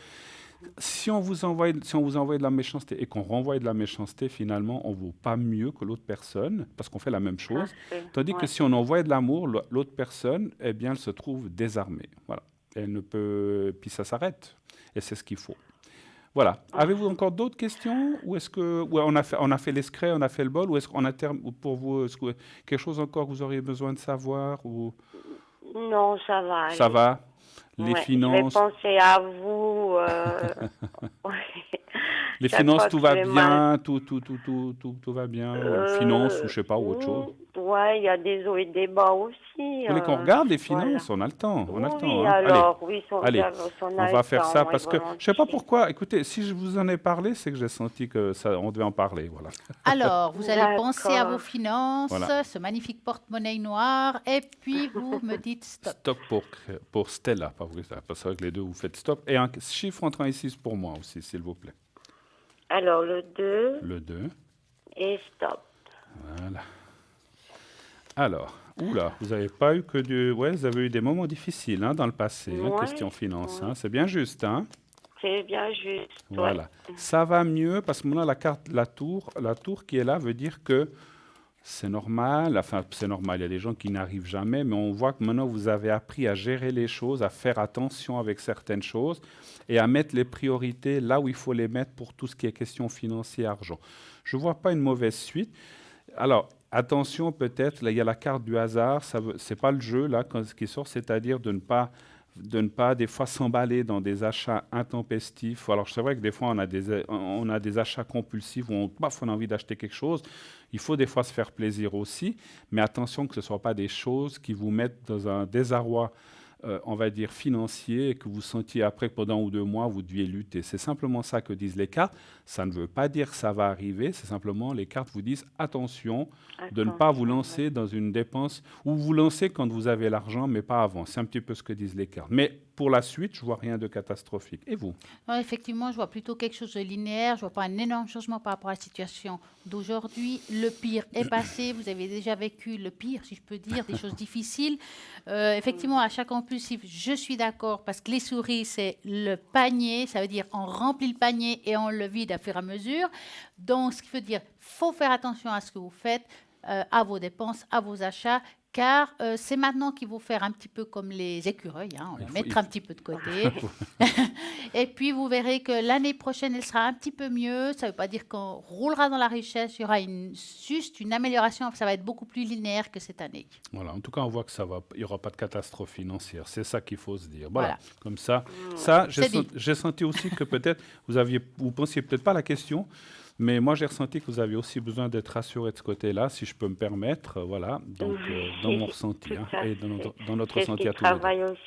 si on vous envoie de la méchanceté et qu'on renvoie de la méchanceté, finalement, on ne vaut pas mieux que l'autre personne parce qu'on fait la même chose. Tandis que si on envoie de l'amour, l'autre personne, eh bien, elle se trouve désarmée. Voilà. Elle ne peut... Puis ça s'arrête. Et c'est ce qu'il faut. Voilà. Avez-vous encore d'autres questions? Ou est-ce que on a fait l'escret, on a fait le bol? Ou est-ce qu'on a pour vous, est-ce que quelque chose encore que vous auriez besoin de savoir ou... Non, ça va. Ça va? Les Ouais, finances. je vais penser à vous. Les Chaque finances, fois tout que va je vais mal. bien, tout va bien, ou finances, ou je sais pas, ou autre chose. Ouais, il y a des hauts et des bas aussi. Vous voulez qu'on regarde les Voilà. finances? On a le temps, on a le temps, Oui, hein. Allez, alors, oui, si on allez, regarde, si on on a va le faire ça temps, oui, parce que je sais pas volontiers. pourquoi. Écoutez, si je vous en ai parlé, c'est que j'ai senti que ça, on devait en parler, voilà. Alors, vous allez penser à vos D'accord. finances, Voilà. ce magnifique porte-monnaie noir, et puis vous me dites stop. Stop pour Stella, pas pour Stella, parce que c'est vrai que les deux vous faites stop. Et un chiffre entre 1 et 6 pour moi aussi, s'il vous plaît. Alors, le 2 Le 2, et stop. voilà. Alors, oula, vous n'avez pas eu que du... Ouais, vous avez eu des moments difficiles hein, dans le passé, hein, Ouais, question finance. ouais. Hein, c'est bien juste, hein? C'est bien juste. Ouais. Voilà. Ça va mieux parce que maintenant, la tour qui est là veut dire que c'est normal. Enfin, c'est normal, il y a des gens qui n'arrivent jamais, mais on voit que maintenant, vous avez appris à gérer les choses, à faire attention avec certaines choses et à mettre les priorités là où il faut les mettre pour tout ce qui est question financière, argent. Je ne vois pas une mauvaise suite. Alors, attention peut-être, là, il y a la carte du hasard, ce n'est pas le jeu là, ce qui sort, c'est-à-dire de ne pas des fois s'emballer dans des achats intempestifs. Alors c'est vrai que des fois on a des achats compulsifs où on a envie d'acheter quelque chose. Il faut des fois se faire plaisir aussi, mais attention que ce ne soit pas des choses qui vous mettent dans un désarroi, on va dire financier, et que vous sentiez après que pendant 1 ou 2 mois vous deviez lutter. C'est simplement ça que disent les cartes. Ça ne veut pas dire que ça va arriver, c'est simplement les cartes vous disent attention de ne pas vous lancer dans une dépense, ou vous lancez quand vous avez l'argent, mais pas avant. C'est un petit peu ce que disent les cartes. Mais pour la suite, je ne vois rien de catastrophique. Et vous? Non, effectivement, je vois plutôt quelque chose de linéaire. Je vois pas un énorme changement par rapport à la situation d'aujourd'hui. Le pire est passé. Vous avez déjà vécu le pire, si je peux dire, des choses difficiles. Effectivement, à chaque compulsif, je suis d'accord parce que les souris, c'est le panier. Ça veut dire on remplit le panier et on le vide à fur et à mesure. Donc, ce qui veut dire faut faire attention à ce que vous faites, à vos dépenses, à vos achats. Car c'est maintenant qu'il faut faire un petit peu comme les écureuils, hein, on va mettre un petit peu de côté. Et puis vous verrez que l'année prochaine, elle sera un petit peu mieux. Ça ne veut pas dire qu'on roulera dans la richesse, il y aura juste une amélioration, ça va être beaucoup plus linéaire que cette année. Voilà, en tout cas, on voit que il n'y aura pas de catastrophe financière. C'est ça qu'il faut se dire. Voilà. Comme ça, j'ai senti aussi que peut-être vous pensiez peut-être pas à la question, mais moi j'ai ressenti que vous aviez aussi besoin d'être rassuré de ce côté-là, si je peux me permettre. Voilà, donc dans mon ressenti et dans notre ressenti à tous les deux. Aussi.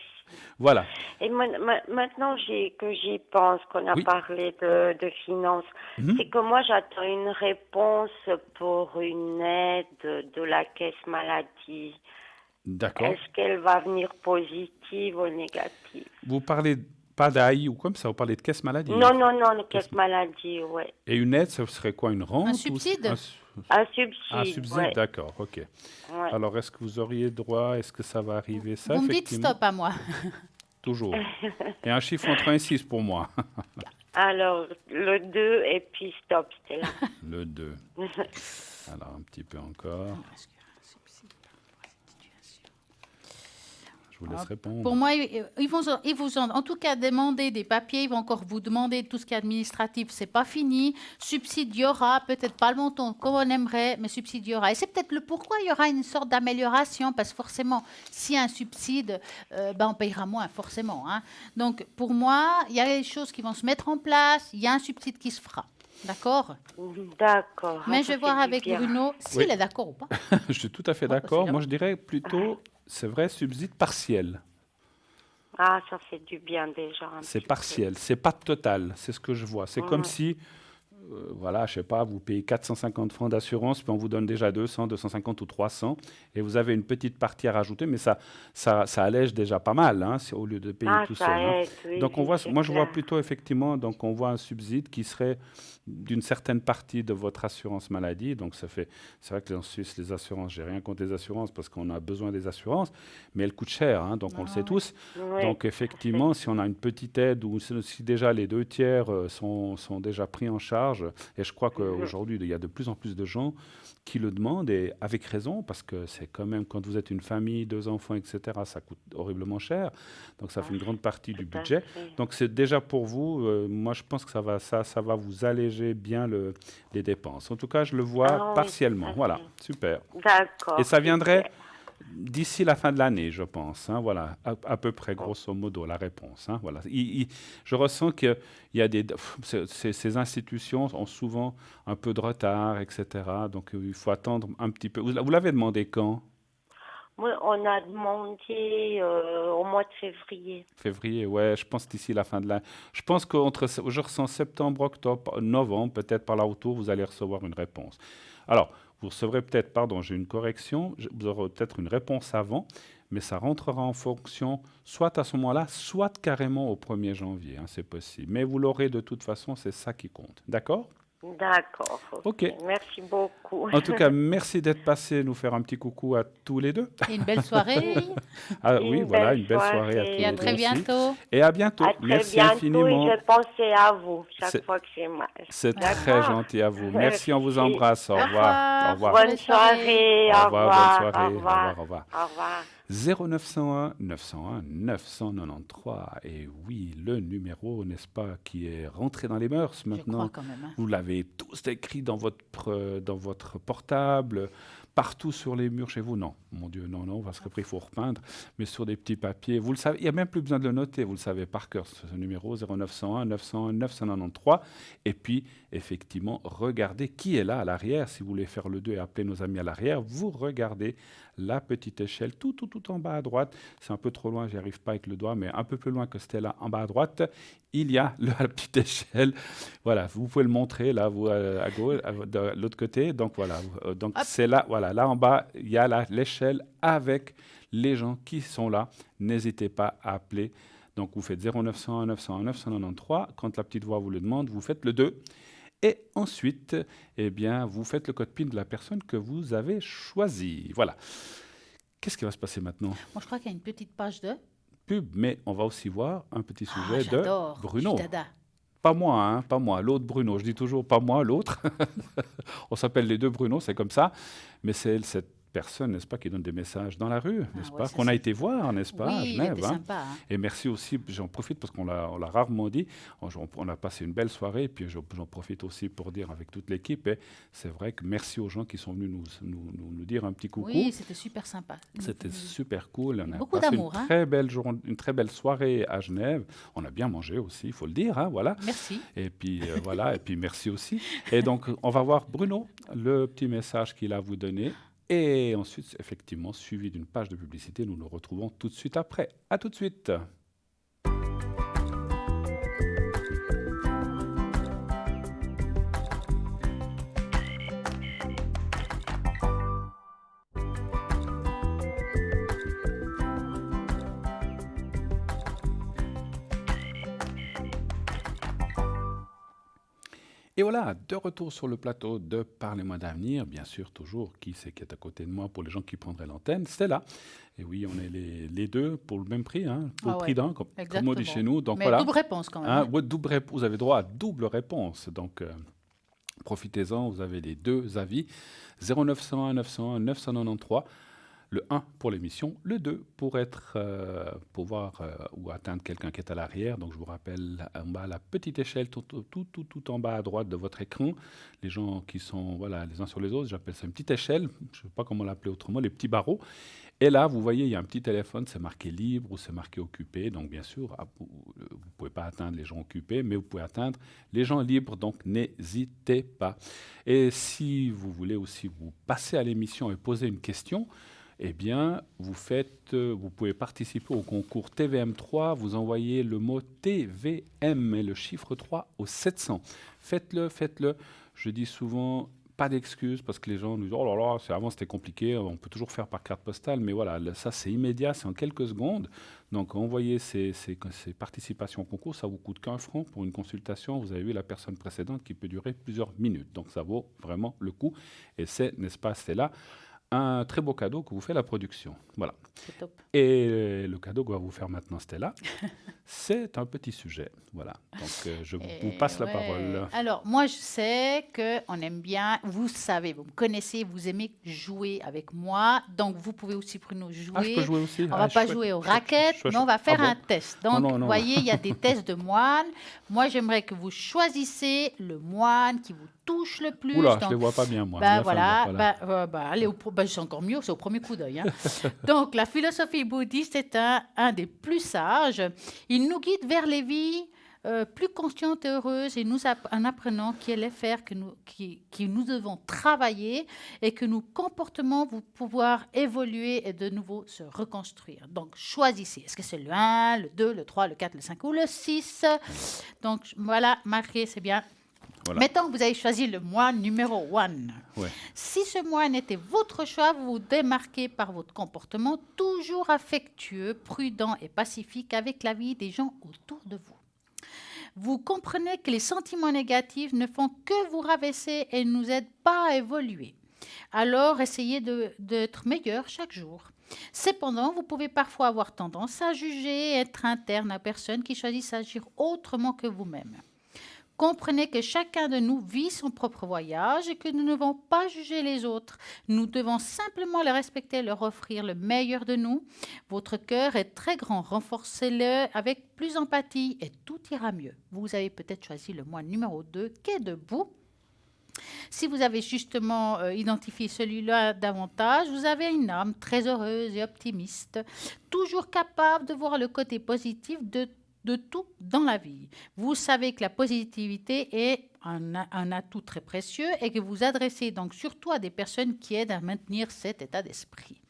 Voilà. Et maintenant que j'y pense, qu'on a parlé de finances, c'est que moi j'attends une réponse pour une aide de la caisse maladie. D'accord. Est-ce qu'elle va venir positive ou négative? Vous parlez pas d'AI ou comme ça, vous parlez de caisse maladie? Non, caisse maladie, oui. Et une aide, ce serait quoi, une rente? Un subside? Un subside. Un subside, ouais. d'accord, ok. Ouais. Alors, est-ce que vous auriez droit, est-ce que ça va arriver ça? Vous me dites stop à moi. Toujours. Et un chiffre entre 1 et 6 pour moi. Alors, le 2 et puis stop, c'était là. Le 2. Alors, un petit peu encore. Je vous laisse répondre. Pour moi, ils vous ont en tout cas demandé des papiers, ils vont encore vous demander tout ce qui est administratif, c'est pas fini. Subside, il y aura, peut-être pas le montant comme on aimerait, mais subside, il y aura. Et c'est peut-être le pourquoi il y aura une sorte d'amélioration, parce que forcément, s'il y a un subside, on payera moins, forcément. Hein. Donc, pour moi, il y a des choses qui vont se mettre en place, il y a un subside qui se fera. D'accord? D'accord. Mais je vais voir avec Bruno s'il est d'accord ou pas. Je suis tout à fait d'accord. Moi, je dirais plutôt, c'est vrai, subside partiel. Ah, ça fait du bien déjà. C'est partiel, c'est pas total, c'est ce que je vois. C'est comme si voilà, je sais pas, vous payez 450 francs d'assurance, puis on vous donne déjà 200, 250 ou 300, et vous avez une petite partie à rajouter, mais ça allège déjà pas mal, hein, au lieu de payer Ah, tout seul, ça hein. aide, oui, Donc oui, c'est moi je vois clair. plutôt effectivement, donc on voit un subside qui serait d'une certaine partie de votre assurance maladie. Donc c'est vrai que en Suisse les assurances, j'ai rien contre les assurances parce qu'on a besoin des assurances, mais elles coûtent cher, hein, donc on le Ah sait oui. tous. Oui, Donc tout à fait. effectivement, si on a une petite aide ou si déjà les 2 tiers sont déjà pris en charge, et je crois Mhm. qu'aujourd'hui il y a de plus en plus de gens qui le demandent et avec raison parce que c'est quand même quand vous êtes une famille, 2 enfants, etc. Ça coûte horriblement cher, donc ça Ah, fait une grande partie tout du à budget. fait. Donc c'est déjà pour vous. Moi, je pense que ça va vous alléger bien les dépenses. En tout cas, je le vois Ah oui, tout partiellement. à Voilà, fait. super. Et D'accord, ça viendrait super. d'ici la fin de l'année, je pense, hein. Voilà, à peu près, grosso modo, la réponse, hein. Voilà. Je ressens qu'il y a ces institutions ont souvent un peu de retard, etc. Donc il faut attendre un petit peu. Vous l'avez demandé quand? Oui, on a demandé au mois de février. Février, ouais, je pense d'ici la fin de l'année. Je pense je ressens septembre, octobre, novembre, peut-être par là autour, vous allez recevoir une réponse. Alors, vous recevrez peut-être, pardon, j'ai une correction, vous aurez peut-être une réponse avant, mais ça rentrera en fonction soit à ce moment-là, soit carrément au 1er janvier, hein, c'est possible. Mais vous l'aurez de toute façon, c'est ça qui compte. D'accord? D'accord, Ok. ok. Merci beaucoup. En tout cas, merci d'être passé nous faire un petit coucou à tous les deux. Et une belle soirée. Ah oui, Une voilà, belle une belle soirée à tous Et à les soirée, deux très oui. aussi. bientôt. Et à bientôt. À très Merci bientôt et infiniment. je pensais à vous chaque C'est fois que j'ai mal. c'est très D'accord? gentil à vous. Merci, on vous Merci. embrasse. Au Au revoir. Au revoir. revoir. Belle Bonne soirée. soirée, Au au revoir, bonne revoir, au soirée. Au revoir, revoir, au revoir. au revoir. 0901 901 993. Et oui, le numéro, n'est-ce pas, qui est rentré dans les mœurs Je crois maintenant. quand même, hein. Vous l'avez tous écrit dans votre portable, partout sur les murs chez vous. Non, mon Dieu, non, non, parce qu'après il faut repeindre, mais sur des petits papiers. Vous le savez, il n'y a même plus besoin de le noter, vous le savez par cœur, ce numéro 0901 901 993. Et puis, effectivement, regardez qui est là à l'arrière. Si vous voulez faire le 2 et appeler nos amis à l'arrière, vous regardez la petite échelle tout en bas à droite. C'est un peu trop loin, j'y arrive pas avec le doigt, mais un peu plus loin que c'était là en bas à droite. Il y a la petite échelle. Voilà, vous pouvez le montrer là, vous à gauche, de l'autre côté. Donc voilà, donc Hop. c'est là, voilà, là en bas, il y a l'échelle avec les gens qui sont là. N'hésitez pas à appeler. Donc vous faites 0901 901 993. Quand la petite voix vous le demande, vous faites le 2. Et ensuite, eh bien, vous faites le code PIN de la personne que vous avez choisie. Voilà. Qu'est-ce qui va se passer maintenant? Moi, je crois qu'il y a une petite page de. Pub, mais on va aussi voir un petit Ah, sujet de j'adore. Bruno. Je suis dada. Pas moi, hein, pas moi, l'autre Bruno. Je dis toujours pas moi, l'autre. On s'appelle les deux Bruno, c'est comme ça. Mais c'est cette personne, n'est-ce pas, qui donne des messages dans la rue, n'est-ce ouais, pas, ça, qu'on a c'est- été voir, n'est-ce pas, à Oui, il Genève, était hein. sympa, hein. Et merci aussi, j'en profite parce on l'a rarement dit, on a passé une belle soirée, et puis j'en profite aussi pour dire avec toute l'équipe, et c'est vrai que merci aux gens qui sont venus nous dire un petit coucou. Oui, c'était super sympa. C'était super cool. On a Beaucoup passé d'amour, hein. une très belle soirée à Genève. On a bien mangé aussi, il faut le dire, hein, voilà. Merci. Et puis voilà, et puis merci aussi. Et donc on va voir Bruno, le petit message qu'il a à vous donner. Et ensuite, effectivement, suivi d'une page de publicité, nous nous retrouvons tout de suite après. À tout de suite. Et voilà, de retour sur le plateau de Parlez-moi d'avenir. Bien sûr, toujours, qui c'est qui est à côté de moi pour les gens qui prendraient l'antenne? C'est là. Et oui, on est les deux pour le même prix, hein, pour Ah le ouais, prix d'un, comme on dit exactement. chez nous. Donc Mais voilà. double réponse quand même, Hein, hein. ouais, vous avez droit à double réponse. Donc profitez-en, vous avez les deux avis. 0901 901 993. Le 1 pour l'émission, le 2 pour voir ou atteindre quelqu'un qui est à l'arrière. Donc je vous rappelle en bas la petite échelle tout en bas à droite de votre écran. Les gens qui sont voilà, les uns sur les autres, j'appelle ça une petite échelle. Je ne sais pas comment l'appeler autrement, les petits barreaux. Et là, vous voyez, il y a un petit téléphone, c'est marqué libre ou c'est marqué occupé. Donc bien sûr, vous ne pouvez pas atteindre les gens occupés, mais vous pouvez atteindre les gens libres. Donc n'hésitez pas. Et si vous voulez aussi vous passer à l'émission et poser une question, eh bien, vous pouvez participer au concours TVM3. Vous envoyez le mot TVM et le chiffre 3 au 700. Faites-le, faites-le. Je dis souvent, pas d'excuses parce que les gens nous disent « Oh là là, avant c'était compliqué, on peut toujours faire par carte postale. » Mais voilà, ça c'est immédiat, c'est en quelques secondes. Donc envoyez ces participations au concours, ça vous coûte qu'1 franc pour une consultation. Vous avez vu la personne précédente qui peut durer plusieurs minutes. Donc ça vaut vraiment le coup. Et c'est, n'est-ce pas, c'est là un très beau cadeau que vous fait la production. Voilà. C'est top. Et le cadeau que va vous faire maintenant Stella, c'est un petit sujet. Voilà. Donc je vous passe la parole. Alors moi je sais qu'on aime bien, vous savez, vous me connaissez, vous aimez jouer avec moi, donc vous pouvez aussi Bruno jouer. Ah, je peux jouer aussi. On va pas jouer aux raquettes, mais on va faire un test. Donc non. vous voyez, il y a des tests de moine. Moi j'aimerais que vous choisissez le moine qui vous touche le plus. Oula, donc, je les vois pas bien moi. Allez, c'est encore mieux, c'est au premier coup d'œil. Hein. Donc la philosophie bouddhiste est un des plus sages. Il nous guide vers les vies plus conscientes et heureuses et nous en apprenant quel est faire que nous devons travailler et que nos comportements vont pouvoir évoluer et de nouveau se reconstruire. Donc choisissez. Est-ce que c'est le 1, le 2, le 3, le 4, le 5 ou le 6? Donc voilà, marquez, c'est bien. Voilà. Mettons que vous avez choisi le moine numéro 1. Ouais. Si ce moine était votre choix, vous vous démarquez par votre comportement toujours affectueux, prudent et pacifique avec la vie des gens autour de vous. Vous comprenez que les sentiments négatifs ne font que vous rabaisser et ne nous aident pas à évoluer. Alors, essayez d'être meilleur chaque jour. Cependant, vous pouvez parfois avoir tendance à juger et être interne à personnes qui choisissent d'agir autrement que vous-même. Comprenez que chacun de nous vit son propre voyage et que nous ne devons pas juger les autres. Nous devons simplement les respecter et leur offrir le meilleur de nous. Votre cœur est très grand, renforcez-le avec plus d'empathie et tout ira mieux. Vous avez peut-être choisi le moine numéro 2 qui est debout. Si vous avez justement identifié celui-là davantage, vous avez une âme très heureuse et optimiste, toujours capable de voir le côté positif de tout dans la vie. Vous savez que la positivité est un atout très précieux et que vous adressez donc surtout à des personnes qui aident à maintenir cet état d'esprit.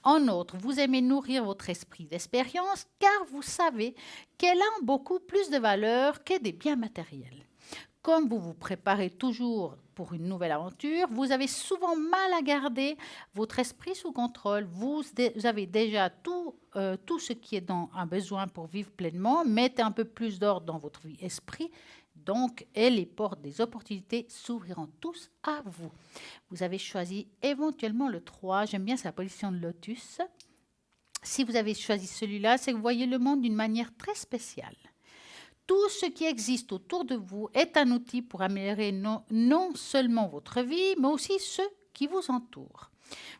En outre, vous aimez nourrir votre esprit d'expérience car vous savez qu'elle a beaucoup plus de valeur que des biens matériels. Comme vous vous préparez toujours pour une nouvelle aventure, vous avez souvent mal à garder votre esprit sous contrôle. Vous avez déjà tout ce qui est dans un besoin pour vivre pleinement. Mettez un peu plus d'ordre dans votre vie esprit. Donc, et les portes des opportunités s'ouvriront tous à vous. Vous avez choisi éventuellement le 3. J'aime bien sa position de lotus. Si vous avez choisi celui-là, c'est que vous voyez le monde d'une manière très spéciale. Tout ce qui existe autour de vous est un outil pour améliorer non seulement votre vie, mais aussi ceux qui vous entourent.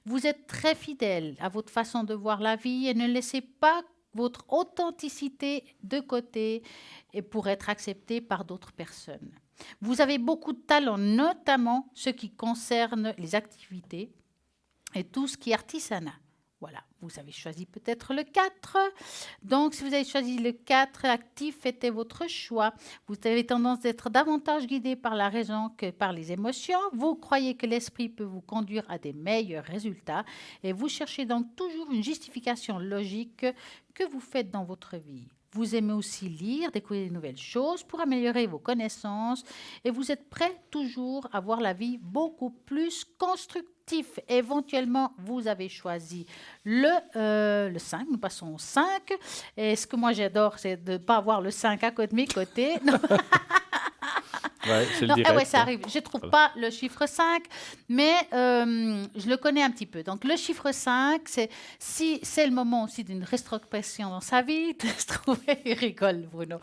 Vous êtes très fidèle à votre façon de voir la vie et ne laissez pas votre authenticité de côté et pour être accepté par d'autres personnes. Vous avez beaucoup de talent, notamment ce qui concerne les activités et tout ce qui est artisanat. Voilà, vous avez choisi peut-être le 4. Donc, si vous avez choisi le 4, actif était votre choix. Vous avez tendance d'être davantage guidé par la raison que par les émotions. Vous croyez que l'esprit peut vous conduire à des meilleurs résultats et vous cherchez donc toujours une justification logique que vous faites dans votre vie. Vous aimez aussi lire, découvrir de nouvelles choses pour améliorer vos connaissances et vous êtes prêt toujours à voir la vie beaucoup plus constructive. Éventuellement, vous avez choisi le 5. Nous passons au 5. Et ce que moi j'adore, c'est de ne pas avoir le 5 à côté de mes côtés. Ouais, c'est le direct, ouais, ça arrive. Je ne trouve pas le chiffre 5, mais je le connais un petit peu. Donc, le chiffre 5, c'est le moment aussi d'une rétrospection dans sa vie, de se trouver, il rigole Bruno,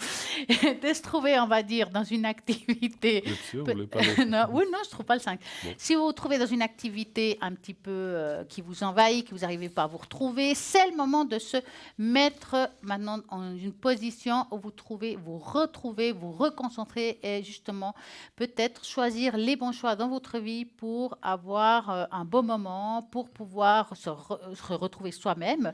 de se trouver, on va dire, dans une activité... Vous êtes sûr, vous voulez pas le... non, oui, non, je ne trouve pas le 5. Bon. Si vous vous trouvez dans une activité un petit peu qui vous envahit, que vous n'arrivez pas à vous retrouver, c'est le moment de se mettre maintenant en une position où vous retrouvez, vous reconcentrer et justement également peut-être choisir les bons choix dans votre vie pour avoir un bon moment, pour pouvoir se retrouver soi-même.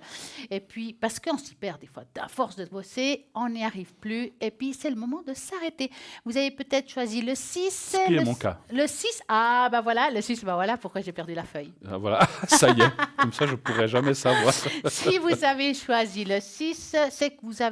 Et puis, parce qu'on s'y perd des fois, à force de bosser, on n'y arrive plus. Et puis, c'est le moment de s'arrêter. Vous avez peut-être choisi le 6. Ce qui est mon cas. Le 6, ah, bah voilà, le 6, bah voilà pourquoi j'ai perdu la feuille. Ah, voilà, ça y est. Comme ça, je ne pourrai jamais savoir. Si vous avez choisi le 6, c'est que vous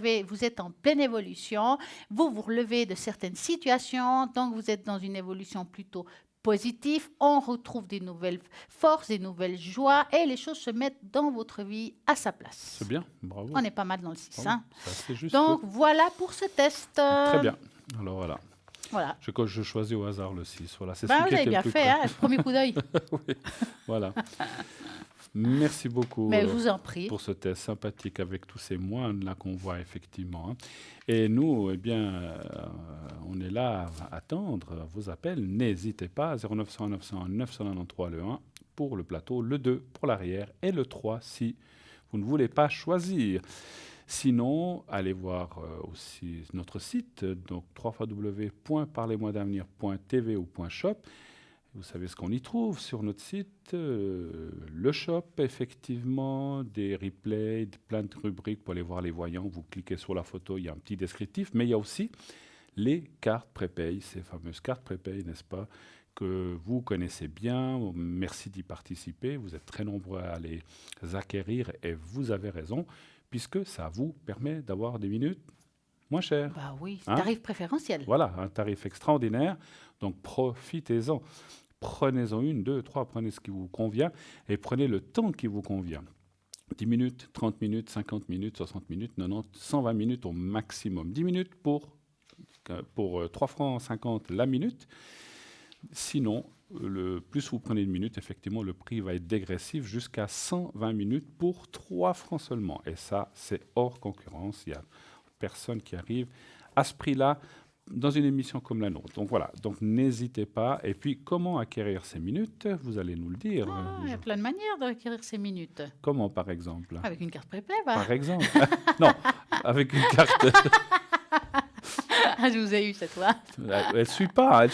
êtes en pleine évolution. Vous vous relevez de certaines situations, donc vous êtes dans une évolution plutôt positive. On retrouve des nouvelles forces, des nouvelles joies et les choses se mettent dans votre vie à sa place. C'est bien, bravo. On est pas mal dans le 6. Bravo. C'est juste. Donc voilà pour ce test. Très bien. Alors voilà. Voilà. Je choisis au hasard le 6. Voilà, c'est Bah, celui vous qui avez était bien le plus fait, près. hein, le premier coup d'œil. Oui, voilà. Merci beaucoup Mais je vous en prie. pour ce test sympathique avec tous ces moines là qu'on voit effectivement. Hein. Et nous, eh bien, on est là à attendre vos appels. N'hésitez pas, 0900 900 993 le 1 pour le plateau, le 2 pour l'arrière et le 3 si vous ne voulez pas choisir. Sinon, allez voir aussi notre site, donc www.parlez-moi-d'avenir.tv ou .shop. Vous savez ce qu'on y trouve sur notre site, le shop, effectivement, des replays, plein de rubriques pour aller voir les voyants. Vous cliquez sur la photo, il y a un petit descriptif, mais il y a aussi les cartes prépay, ces fameuses cartes prépay, n'est-ce pas, que vous connaissez bien. Merci d'y participer. Vous êtes très nombreux à les acquérir et vous avez raison, puisque ça vous permet d'avoir des minutes moins chères. Bah oui, Hein? tarif préférentiel. Voilà, un tarif extraordinaire. Donc profitez-en. Prenez-en une, deux, trois, prenez ce qui vous convient et prenez le temps qui vous convient. 10 minutes, 30 minutes, 50 minutes, 60 minutes, 90, 120 minutes au maximum. 10 minutes pour 3 francs 50 la minute. Sinon, le plus vous prenez une minute, effectivement, le prix va être dégressif jusqu'à 120 minutes pour 3 francs seulement. Et ça, c'est hors concurrence. Il n'y a personne qui arrive à ce prix-là dans une émission comme la nôtre. Donc voilà, donc n'hésitez pas. Et puis, comment acquérir ces minutes? Vous allez nous le dire. Il y a plein de manières d'acquérir ces minutes. Comment, par exemple? Avec une carte prépay, bah. Par exemple. Non, avec une carte. Ah, je vous ai eu cette fois. Elle ne suit pas,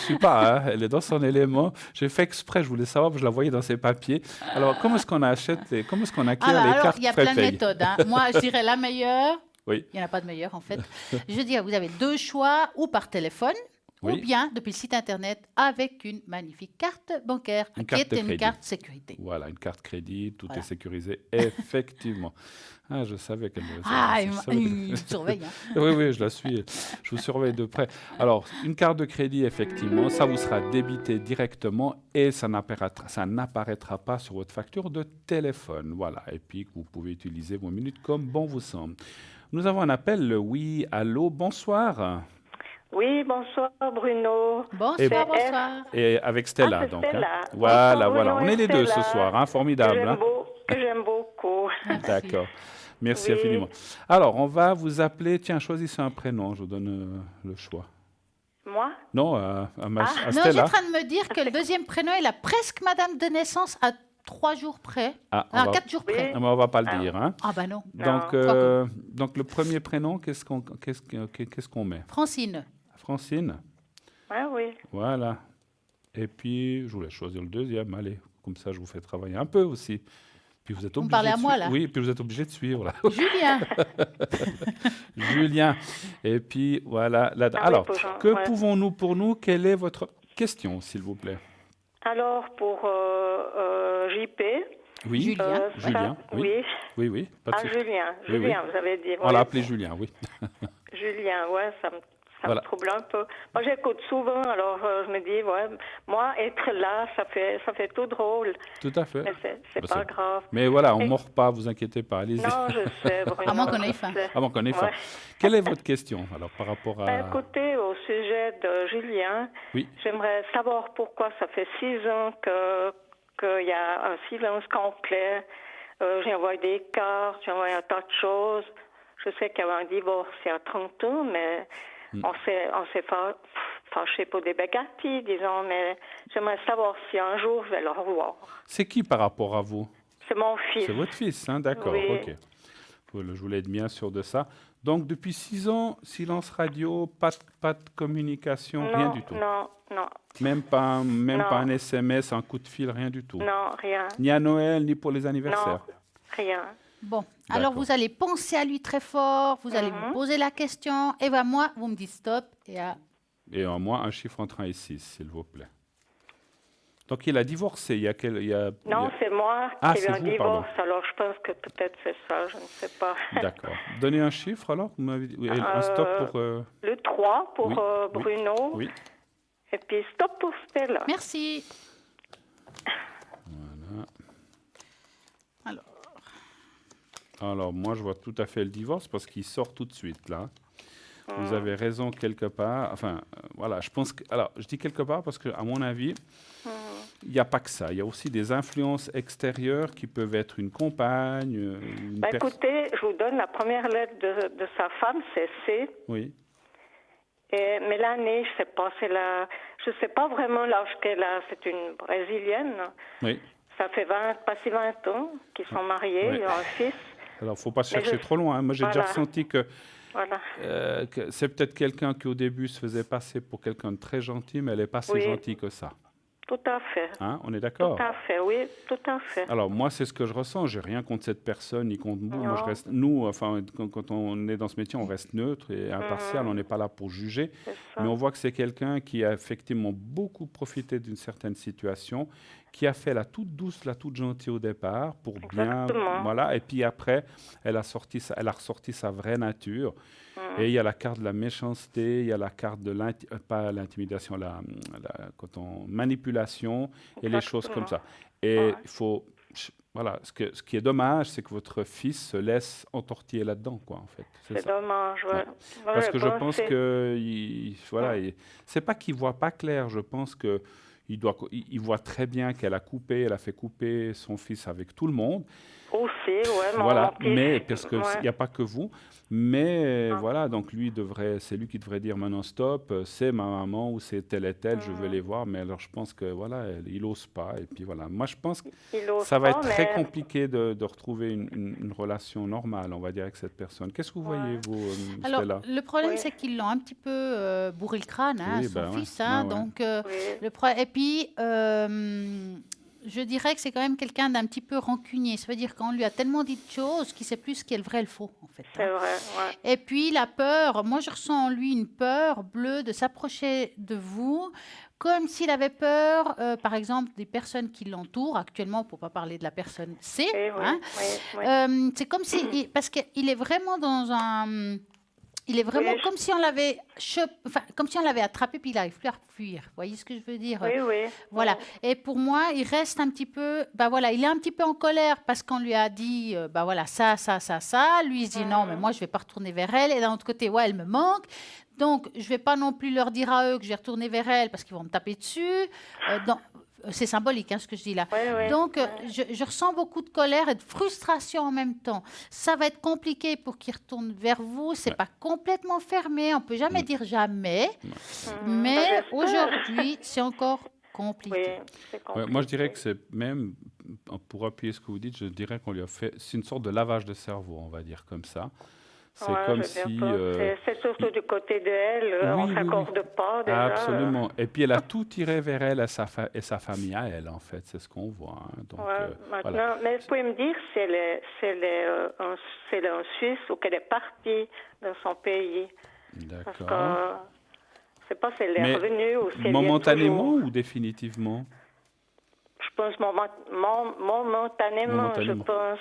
hein. Elle est dans son élément. J'ai fait exprès, je voulais savoir, je la voyais dans ses papiers. Alors, comment est-ce qu'on comment est-ce qu'on acquiert les Alors, cartes il y a plein de prépay? méthodes. Hein. Moi, je dirais la meilleure. Oui. Il n'y en a pas de meilleure, en fait. Je veux dire, vous avez 2 choix, ou par téléphone, Oui. ou bien depuis le site Internet, avec une magnifique carte bancaire, Une qui carte est de une crédit. carte sécurité. Voilà, une carte crédit, tout Voilà. est sécurisé, effectivement. Ah, je savais qu'elle devait Ah, je savais il surveille. Hein. Oui, oui, je la suis. Je vous surveille de près. Alors, une carte de crédit, effectivement, ça vous sera débité directement et ça n'apparaîtra pas sur votre facture de téléphone. Voilà. Et puis, vous pouvez utiliser vos minutes comme bon vous semble. Nous avons un appel. Oui, allô, bonsoir. Oui, bonsoir Bruno. Bonsoir, bonsoir. Et avec Stella, c'est donc. Stella. Voilà, Bonsoir, voilà. Bruno On et est les deux ce Stella. soir, hein, formidable. Hein. Que j'aime beaucoup. Merci. D'accord. Merci Oui. infiniment. Alors, on va vous appeler. Tiens, choisissez un prénom. Je vous donne le choix. Moi? Non, à Non, j'ai Stella. en train de me dire que le deuxième prénom, il a presque Madame de naissance à 3 jours près. Ah, À on va- 4 jours près. Oui. Ah, mais on va pas le Ah. dire. Hein. Ah bah non. Donc, Non. donc, le premier prénom, qu'est-ce qu'on met? Francine. Francine. Ah oui. Voilà. Et puis, je voulais choisir le deuxième. Allez, comme ça, je vous fais travailler un peu aussi. Puis vous êtes Vous me obligé parlez de à moi, suivre. là. Oui, puis vous êtes obligé de suivre. Là. Julien. Julien. Et puis, voilà. Là, Ah oui, alors, pour Jean, que ouais. pouvons-nous pour nous? Quelle est votre question, s'il vous plaît? Alors, pour JP. Oui, Julien. Julien, oui. Oui. Oui, pas de Ah, souci. Julien. Oui, oui. Julien, vous avez dit. On l'a appelé Julien, oui. Julien, ouais, ça Voilà. me trouble un peu. Moi, j'écoute souvent, alors je me dis, ouais, moi, être là, ça fait tout drôle. Tout à fait. Mais c'est Bah, pas c'est- grave. Mais voilà, on ne Et- mord pas, vous inquiétez pas, allez-y. Non, je sais, Bruno. À moins qu'on ait faim. je sais. Avant qu'on ait faim. Ouais. Quelle est votre question, alors, par rapport à... Écoutez, au sujet de Julien, Oui. j'aimerais savoir pourquoi ça fait 6 ans qu'il y a un silence complet. J'ai envoyé des cartes, j'ai envoyé un tas de choses. Je sais qu'il y avait un divorce il y a 30 ans, mais on s'est fâché pour des bagatilles, disons, mais j'aimerais savoir si un jour je vais le revoir. C'est qui par rapport à vous? C'est mon fils. C'est votre fils, hein? D'accord, Oui. ok. Voilà, je voulais être bien sûr de ça. Donc, depuis 6 ans, silence radio, pas de communication, rien du tout. Non. Même pas Non. un SMS, un coup de fil, rien du tout. Non, rien. Ni à Noël, ni pour les anniversaires. Non, rien. Bon, alors D'accord. vous allez penser à lui très fort, vous allez vous poser la question, et ben moi, vous me dites stop, Et en moi, un chiffre entre 1 et 6, s'il vous plaît. Donc, il a divorcé. Non, c'est moi Ah, qui ai eu c'est un vous, divorce, pardon. alors je pense que peut-être c'est ça, je ne sais pas. D'accord. Donnez un chiffre alors. Vous m'avez dit. Oui, un stop pour. Le 3 pour oui, Bruno, Oui. et puis stop pour Stella. merci. Voilà. Alors, moi, je vois tout à fait le divorce parce qu'il sort tout de suite là. Vous avez raison quelque part. Enfin, voilà, je pense que. Alors, je dis quelque part parce qu'à mon avis, il n'y a pas que ça. Il y a aussi des influences extérieures qui peuvent être une compagne. Écoutez, je vous donne la première lettre de sa femme, c'est C. Oui. Et Mélanie, je sais pas vraiment l'âge qu'elle a. C'est une Brésilienne. Oui. Ça fait passé 20 ans qu'ils sont mariés, Ouais. ils ont un fils. Alors, il ne faut pas chercher trop loin. Hein. Moi, j'ai déjà ressenti que. Voilà. Que c'est peut-être quelqu'un qui au début se faisait passer pour quelqu'un de très gentil, mais elle n'est pas si gentille que ça. Tout à fait. Hein, on est d'accord? Tout à fait, oui, tout à fait. Alors moi, c'est ce que je ressens. J'ai rien contre cette personne ni contre vous. Moi, nous, enfin, quand on est dans ce métier, on reste neutre et impartial. On n'est pas là pour juger, mais on voit que c'est quelqu'un qui a effectivement beaucoup profité d'une certaine situation, qui a fait la toute douce, la toute gentille au départ pour bien, voilà. Et puis après, elle a ressorti sa vraie nature. Et il y a la carte de la méchanceté, il y a la carte de pas l'intimidation, manipulation et les choses comme ça. Et il faut, voilà, ce qui est dommage, c'est que votre fils se laisse entortiller là-dedans, quoi, en fait. C'est dommage, ouais. Parce que je pense que, voilà, c'est pas qu'il voit pas clair. Je pense que il voit très bien qu'elle a fait couper son fils avec tout le monde. Aussi, ouais. Voilà, mais parce qu'il n'y a pas que vous. Mais voilà, donc c'est lui qui devrait dire maintenant stop, c'est ma maman ou c'est tel et tel, je veux les voir. Mais alors je pense que voilà, il n'ose pas. Et puis voilà, moi je pense que ça va être très compliqué de retrouver une relation normale, on va dire, avec cette personne. Qu'est-ce que vous voyez, vous, Alors, Stella? le problème, c'est qu'ils l'ont un petit peu bourré le crâne, hein, son fils. Hein, donc, et puis, je dirais que c'est quand même quelqu'un d'un petit peu rancunier. Ça veut dire qu'on lui a tellement dit de choses qu'il ne sait plus ce qui est le vrai et le faux, en fait. C'est vrai, ouais. Et puis, la peur, moi, je ressens en lui une peur bleue de s'approcher de vous, comme s'il avait peur, par exemple, des personnes qui l'entourent, actuellement, pour ne pas parler de la personne C. C'est comme si... parce qu'il est vraiment dans un... Il est vraiment comme si on l'avait attrapé puis il n'arrive plus à fuir. Vous voyez ce que je veux dire? Oui. Voilà. Et pour moi, il reste un petit peu... il est un petit peu en colère parce qu'on lui a dit ça. Lui, il se dit non, mais moi, je ne vais pas retourner vers elle. Et d'un autre côté, elle me manque. Donc, je ne vais pas non plus leur dire à eux que je vais retourner vers elle parce qu'ils vont me taper dessus. C'est symbolique, ce que je dis là. Donc, je ressens beaucoup de colère et de frustration en même temps. Ça va être compliqué pour qu'il retourne vers vous. C'est pas complètement fermé. On peut jamais dire jamais. Mais aujourd'hui, c'est encore compliqué. Moi, je dirais que c'est même, pour appuyer ce que vous dites, je dirais qu'on lui a fait... C'est une sorte de lavage de cerveau, on va dire comme ça. C'est comme si... c'est surtout du côté d'elle, on ne s'accorde pas déjà. Absolument. Et puis elle a tout tiré vers elle et sa famille à elle, en fait. C'est ce qu'on voit. Hein. Donc, maintenant, voilà. mais vous pouvez me dire si elle est en Suisse ou qu'elle est partie dans son pays. D'accord. Parce que je ne sais pas si elle est revenue ou si elle momentanément ou définitivement? Je pense momentanément, je pense.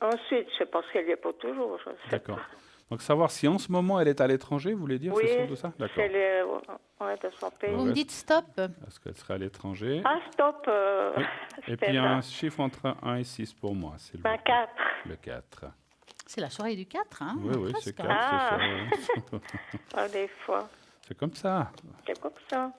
Ensuite, je ne sais pas si elle y est pas toujours. D'accord. Donc, savoir si en ce moment elle est à l'étranger, vous voulez dire, c'est sûr de ça? D'accord. Si elle est de son pays. Vous me dites stop? Est-ce qu'elle serait à l'étranger? Ah, stop. Oui. Et puis, un chiffre entre 1 et 6 pour moi. C'est le 4. Le 4. C'est la soirée du 4, hein? Oui, c'est 4. Des fois. C'est comme ça. C'est comme ça.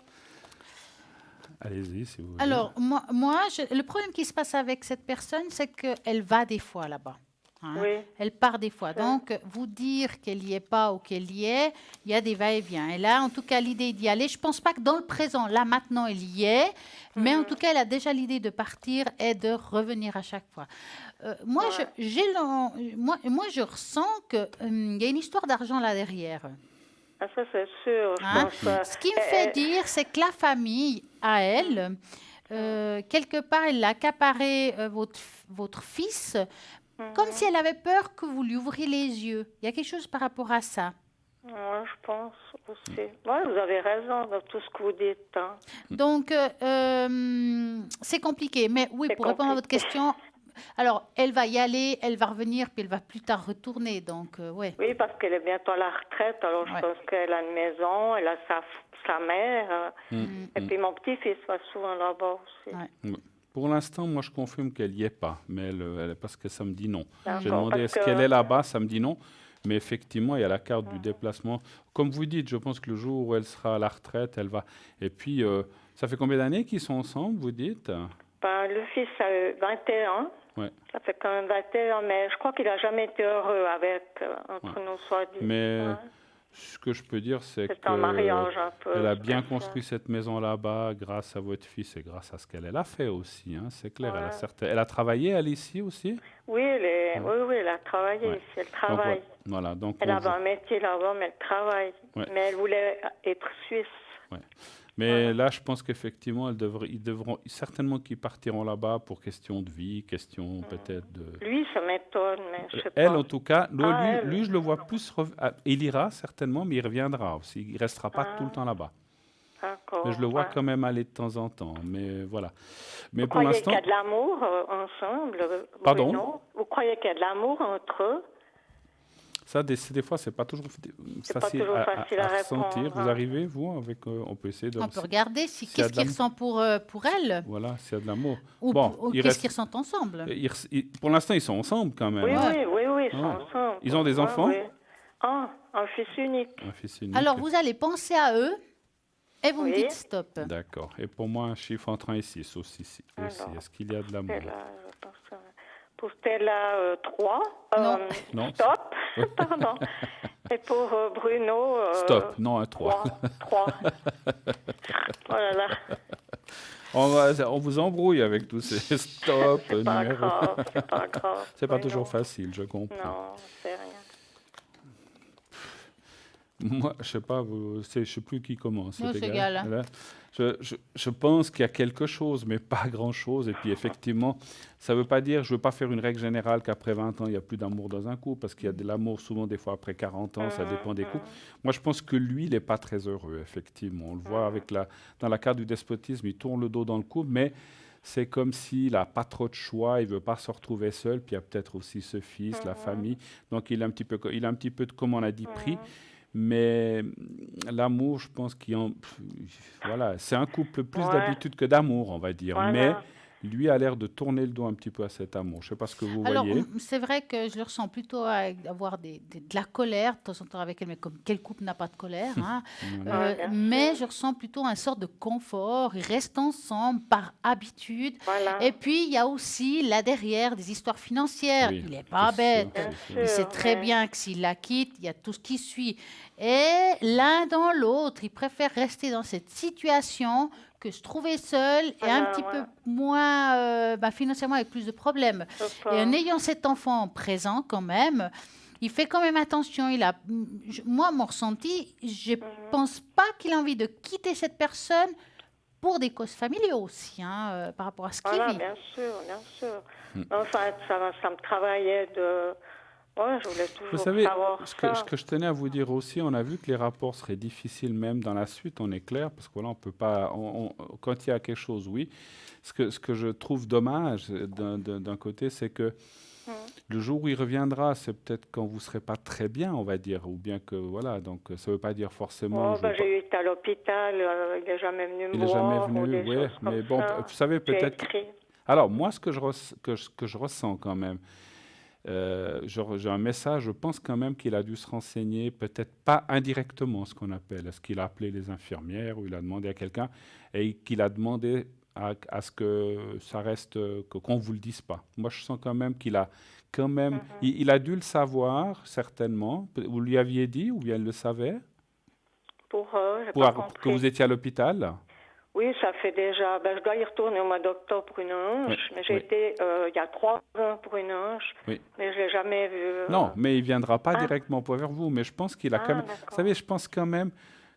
Allez-y, si vous voulez. Alors, moi le problème qui se passe avec cette personne, c'est qu'elle va des fois là-bas. hein. Oui. Elle part des fois. Ça. Donc, vous dire qu'elle n'y est pas ou qu'elle y est, il y a des va-et-vient. Et là, en tout cas, l'idée d'y aller, je ne pense pas que dans le présent, là, maintenant, elle y est, mais en tout cas, elle a déjà l'idée de partir et de revenir à chaque fois. Moi, moi, je ressens qu'il y a une histoire d'argent là derrière. Ah, ça, c'est sûr. Je Hein. pense, Ce qui me fait dire, c'est que la famille, à elle, quelque part, elle a accaparé votre fils, comme si elle avait peur que vous lui ouvriez les yeux. Il y a quelque chose par rapport à ça. ouais, je pense aussi. Ouais, vous avez raison dans tout ce que vous dites. Hein. Donc, c'est compliqué. Mais oui, C'est pour répondre à votre compliqué. question, alors, elle va y aller, elle va revenir, puis elle va plus tard retourner. Donc, ouais. Oui, parce qu'elle est bientôt à la retraite, alors je Ouais. pense qu'elle a une maison, elle a sa mère, et puis mon petit-fils va souvent là-bas aussi. Ouais. Pour l'instant, moi, je confirme qu'elle n'y est pas, mais parce que ça me dit non. D'accord, J'ai demandé parce est-ce que- qu'elle est là-bas, ça me dit non. Mais effectivement, il y a la carte du déplacement. Comme vous dites, je pense que le jour où elle sera à la retraite, elle va. Et puis, ça fait combien d'années qu'ils sont ensemble, vous dites? Ben, le fils a 21. Ouais. Ça fait quand même 21, mais je crois qu'il n'a jamais été heureux avec, entre nous soit dit. Mais Ouais. ce que je peux dire, c'est C'est un mariage un peu. elle a bien spécial. construit cette maison là-bas grâce à votre fils et grâce à ce qu'elle a fait aussi. Hein, c'est clair. Ouais. Elle a travaillé, elle, ici aussi? Oui, oui, elle a travaillé Ouais. ici, elle Donc, travaille. voilà. Donc, Elle avait un métier là-bas, mais elle travaille. Ouais. Mais elle voulait être suisse. Mais là, je pense qu'effectivement, ils devront certainement qu'ils partiront là-bas pour question de vie, question peut-être de. Lui, ça m'étonne, mais je sais Elle, pas. en tout cas, Ah, lui, elle. je le vois plus. Il ira certainement, mais il reviendra aussi. Il restera pas tout le temps là-bas. D'accord. Mais je le vois ouais. quand même aller de temps en temps. Mais voilà. Mais Vous pour croyez l'instant, qu'il y a de l'amour ensemble, Pardon? Bruno? Vous croyez qu'il y a de l'amour entre eux? ça, des fois, c'est pas toujours C'est pas facile, toujours facile à ressentir. répondre, Vous hein. arrivez, vous, avec. On peut essayer de. On peut regarder s'il y a qu'est-ce de qu'il l'amour. ressent pour elle, Voilà, s'il y a de l'amour. ou, Bon, ou il qu'est-ce reste- qu'ils ressentent ensemble. Pour l'instant, ils sont ensemble quand même. Oui, hein. ils sont Ouais. ensemble. Ils ont des Ouais, enfants? oui. Ah, un fils unique. Un fils unique. Alors, vous allez penser à eux et vous me Oui. dites stop. D'accord. Et pour moi, un chiffre entre 1 et 6 aussi. Alors, Est-ce qu'il y a de l'amour? Stella, je pense que- Pour Stella, 3. Non. Non. Stop, pardon. Et pour Bruno... Stop. Non, un 3. 3. Oh là là, On vous embrouille avec tous ces stop c'est pas numéros. grave, c'est pas grave. C'est pas Oui, toujours non. facile, je comprends. Non, c'est rien. Moi, je sais pas, je sais plus qui commence. Non, c'est égal, hein. Là, je pense qu'il y a quelque chose, mais pas grand-chose. Et puis effectivement, ça ne veut pas dire, je ne veux pas faire une règle générale qu'après 20 ans, il n'y a plus d'amour dans un couple, parce qu'il y a de l'amour souvent des fois après 40 ans, ça dépend des couples. Moi, je pense que lui, il n'est pas très heureux, effectivement. On le voit avec dans la carte du despotisme, il tourne le dos dans le couple, mais c'est comme s'il n'a pas trop de choix, il ne veut pas se retrouver seul, puis il y a peut-être aussi ce fils, la famille. Donc il a un petit peu de, comme on a dit, pris. Mais l'amour, je pense voilà, c'est un couple plus Ouais. d'habitude que d'amour, on va dire. Voilà. Mais lui a l'air de tourner le dos un petit peu à cet amour. Je ne sais pas ce que vous Alors, voyez. c'est vrai que je le ressens plutôt avoir de la colère de temps en temps avec elle, mais comme quel couple n'a pas de colère, hein. Ouais, bien Mais je ressens plutôt un sort de confort. Ils restent ensemble par habitude. Voilà. Et puis, il y a aussi là derrière des histoires financières. Oui, Il n'est pas c'est sûr, bête. c'est Bien sûr. Il sait sûr, très mais- bien que s'il la quitte, il y a tout ce qui suit. Et l'un dans l'autre, ils préfèrent rester dans cette situation que se trouver seul et un Voilà, petit ouais. peu moins financièrement avec plus de problèmes. Je Et en pense. ayant cet enfant présent quand même, il fait quand même attention. Moi, mon ressenti, je pense pas qu'il a envie de quitter cette personne pour des causes familiales aussi, hein, par rapport à ce qu'il Voilà, vit. bien sûr, bien sûr. Enfin, ça me travaillait de... Ouais, je voulais toujours Vous savez, savoir ce ça. que je tenais à vous dire aussi, on a vu que les rapports seraient difficiles même dans la suite, on est clair, parce que voilà, on peut pas. Quand il y a quelque chose, oui. Ce que je trouve dommage d'un côté, c'est que le jour où il reviendra, c'est peut-être quand vous serez pas très bien, on va dire, ou bien que voilà. Donc ça veut pas dire forcément. Oh, je ben, veux pas- j'ai été à l'hôpital, il n'est jamais venu me Il n'est voir. jamais ou venu, des oui. choses Mais comme bon, ça. vous savez J'ai peut-être. écrit. Alors moi, ce que je ressens quand même. J'ai un message, je pense quand même qu'il a dû se renseigner, peut-être pas indirectement, ce qu'on appelle. Est-ce qu'il a appelé les infirmières ou il a demandé à quelqu'un et qu'il a demandé à ce que ça reste, qu'on ne vous le dise pas. Moi, je sens quand même qu'il a quand même, il a dû le savoir, certainement. Vous lui aviez dit ou bien il le savait J'ai pas que compris. vous étiez à l'hôpital? Oui, ça fait déjà. Je dois y retourner au mois d'octobre pour une hanche, Oui, mais j'ai oui. été il y a 3 ans pour une hanche, Oui. mais je l'ai jamais vu. Non, mais il ne viendra pas Ah. directement vers vous. Mais je pense qu'il a quand même. Vous D'accord. savez, je pense quand même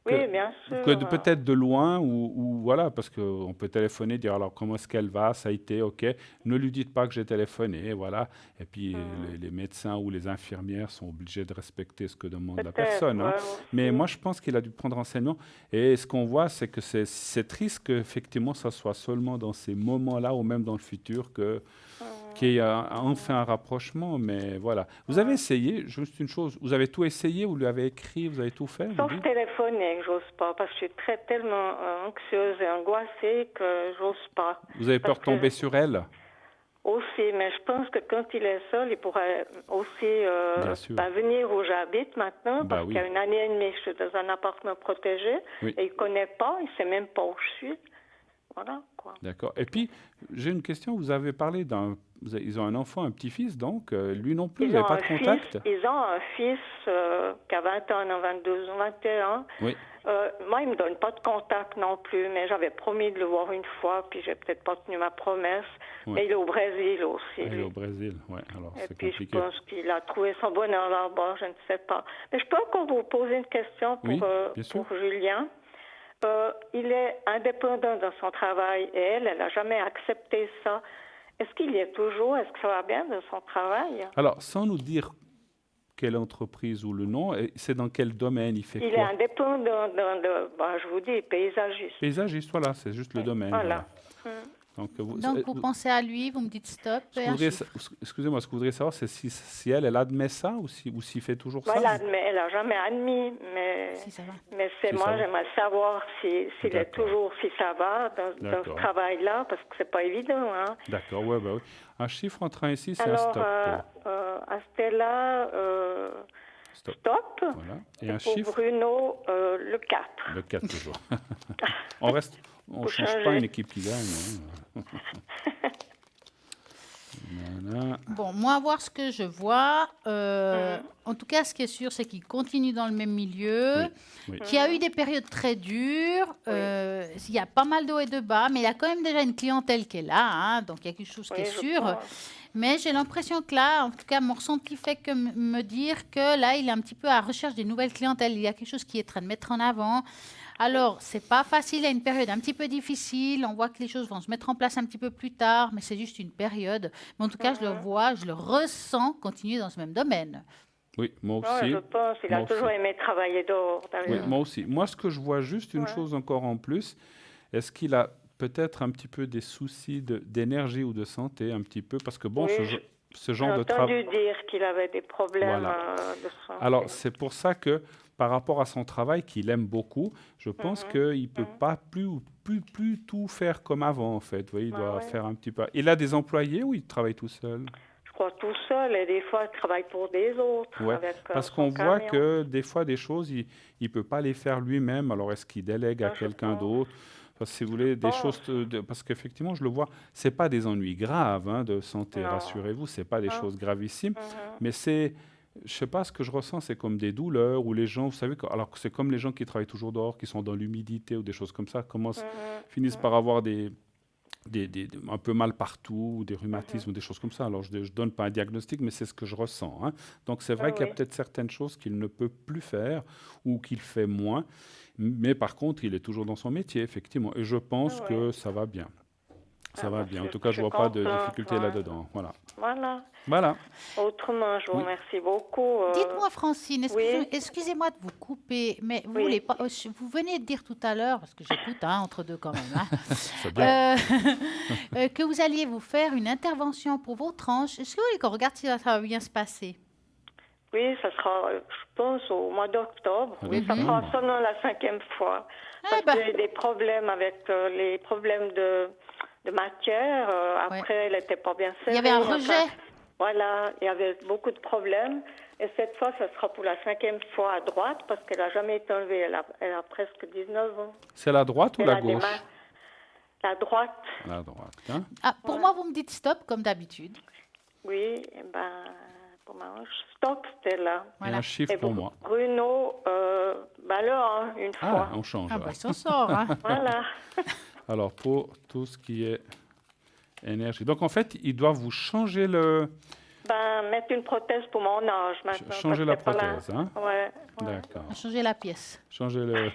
Oui, bien sûr. que peut-être de loin, ou voilà, parce qu'on peut téléphoner, dire alors comment est-ce qu'elle va, ça a été, ok. Ne lui dites pas que j'ai téléphoné, voilà. Et puis les médecins ou les infirmières sont obligés de respecter ce que demande la Peut-être, personne, hein. ouais, aussi. Mais moi, je pense qu'il a dû prendre renseignement. Et ce qu'on voit, c'est que c'est triste qu'effectivement, ça soit seulement dans ces moments-là ou même dans le futur qu'il y ait enfin un rapprochement. Mais voilà. Vous avez essayé, juste une chose, vous avez tout essayé, vous lui avez écrit, vous avez tout fait? vous Sauf dites téléphoner, j'ose pas, parce que je suis tellement anxieuse et angoissée que j'ose pas. Vous avez peur de tomber sur elle? Aussi, mais je pense que quand il est seul, il pourrait aussi Bien sûr. venir où j'habite maintenant, Bah parce oui. qu'il y a une année et demie, je suis dans un appartement protégé, Oui. et il connaît pas, il sait même pas où je suis. Voilà, quoi. D'accord. Et puis, j'ai une question. Vous avez parlé ils ont un enfant, un petit-fils, donc lui non plus, vous n'avez pas de contact? Ils ont un fils qui a 20 ans, non, 22 ans, 21 ans. Oui. Moi, il ne me donne pas de contact non plus, mais j'avais promis de le voir une fois, puis j'ai peut-être pas tenu ma promesse. Oui. Mais il est au Brésil aussi. Il est lui. au Brésil, ouais. Alors, Et c'est puis, compliqué. je pense qu'il a trouvé son bonheur là-bas, je ne sais pas. Mais je peux encore vous poser une question Oui, bien sûr. pour Julien. Il est indépendant dans son travail et elle n'a jamais accepté ça. Est-ce qu'il y est toujours? Est-ce que ça va bien dans son travail? Alors, sans nous dire quelle entreprise ou le nom, c'est dans quel domaine il fait Il est quoi? indépendant je vous dis, paysagiste. Paysagiste, voilà, c'est juste le domaine. Voilà. Donc, Donc, vous pensez à lui, vous me dites stop. ce et que un vous voudriez chiffre. excusez-moi, ce que vous voudriez savoir, c'est si elle admet ça ou s'il fait toujours ça? Elle n'a jamais admis, mais, Si ça va. mais c'est Si ça moi, va. j'aimerais savoir s'il est D'accord. toujours, si ça va dans ce D'accord. travail-là, parce que c'est pas évident. Hein. D'accord, ouais, bah oui. Un chiffre entre 1 et 6, c'est un Alors, stop. à Stella, Stop. stop. Voilà. Et un Pour chiffre? Bruno, le 4. Le 4 toujours. On ne change pas changer. une équipe qui gagne. Hein. Voilà. Bon, moi, voir ce que je vois, en tout cas, ce qui est sûr, c'est qu'il continue dans le même milieu, Oui, oui. qu'il y a eu des périodes très dures, il y a pas mal de hauts et de bas, mais il y a quand même déjà une clientèle qui est là, hein, donc il y a quelque chose qui est je sûr. pense. Mais j'ai l'impression que là, en tout cas, mon ressenti fait que me dire que là, il est un petit peu à la recherche des nouvelles clientèles. Il y a quelque chose qui est en train de mettre en avant. Alors, c'est pas facile, il y a une période un petit peu difficile. On voit que les choses vont se mettre en place un petit peu plus tard, mais c'est juste une période. Mais en tout cas, je le vois, je le ressens continuer dans ce même domaine. Oui, moi Ouais, aussi. je pense. Il a Moi toujours aussi. aimé travailler dehors, Oui, d'ailleurs. moi aussi. Moi, ce que je vois juste une chose encore en plus, est-ce qu'il a peut-être un petit peu des soucis d'énergie ou de santé, un petit peu, parce que bon, Oui, ce genre de J'ai travail. entendu dire qu'il avait des problèmes Voilà. de santé. Alors, c'est pour ça que, par rapport à son travail, qu'il aime beaucoup, je pense qu'il ne peut pas plus tout faire comme avant, en fait. Vous voyez, il doit faire un petit peu. Il a des employés ou il travaille tout seul? Je crois tout seul, et des fois, il travaille pour des autres. Ouais, avec, parce son qu'on voit camion. que des fois, des choses, il ne peut pas les faire lui-même. Alors, est-ce qu'il délègue à je quelqu'un pense. d'autre? Parce que, si vous voulez, des choses... parce qu'effectivement, je le vois, ce n'est pas des ennuis graves hein, de santé, Non. rassurez-vous, ce n'est pas des choses gravissimes, mais c'est... Je ne sais pas, ce que je ressens, c'est comme des douleurs ou les gens, vous savez, alors que c'est comme les gens qui travaillent toujours dehors, qui sont dans l'humidité ou des choses comme ça, finissent par avoir un peu mal partout, ou des rhumatismes, ou des choses comme ça. Alors, je ne donne pas un diagnostic, mais c'est ce que je ressens. Hein. Donc, c'est vrai qu'il y a peut-être certaines choses qu'il ne peut plus faire ou qu'il fait moins. Mais par contre, il est toujours dans son métier, effectivement. Et je pense que ça va bien. Ça va bien. En tout cas, je ne vois pas de difficulté là-dedans. Voilà. Autrement, je vous remercie beaucoup. Dites-moi, Francine, excusez-moi de vous couper, mais vous venez de dire tout à l'heure, parce que j'écoute entre deux quand même, C'est bien. que vous alliez vous faire une intervention pour vos tranches. Est-ce que vous voulez qu'on regarde si ça va bien se passer? Oui, ça sera, je pense, au mois d'octobre. Oui, ça sera seulement la 5e fois. Parce que j'ai des problèmes avec les problèmes de matière. Après, elle n'était pas bien serrée. Il y avait un rejet. Voilà, il y avait beaucoup de problèmes. Et cette fois, ça sera pour la 5e fois à droite, parce qu'elle n'a jamais été enlevée. Elle a presque 19 ans. C'est la droite ou la gauche? La droite, La droite. Hein. Ah, pour moi, vous me dites stop, comme d'habitude. oui, eh ben, pour moi, stop, c'était là. Et Voilà. un chiffre Et pour moi. Bruno, bah là, hein, une Ah, fois. on change. Ah, là. bah, il s'en sort. Hein. Voilà. Alors, pour tout ce qui est énergie. Donc, en fait, ils doivent vous changer le... Ben, mettre une prothèse pour mon âge maintenant. changer parce la que c'est pas prothèse. Hein. Ouais. D'accord. On va changer la pièce. Changer le...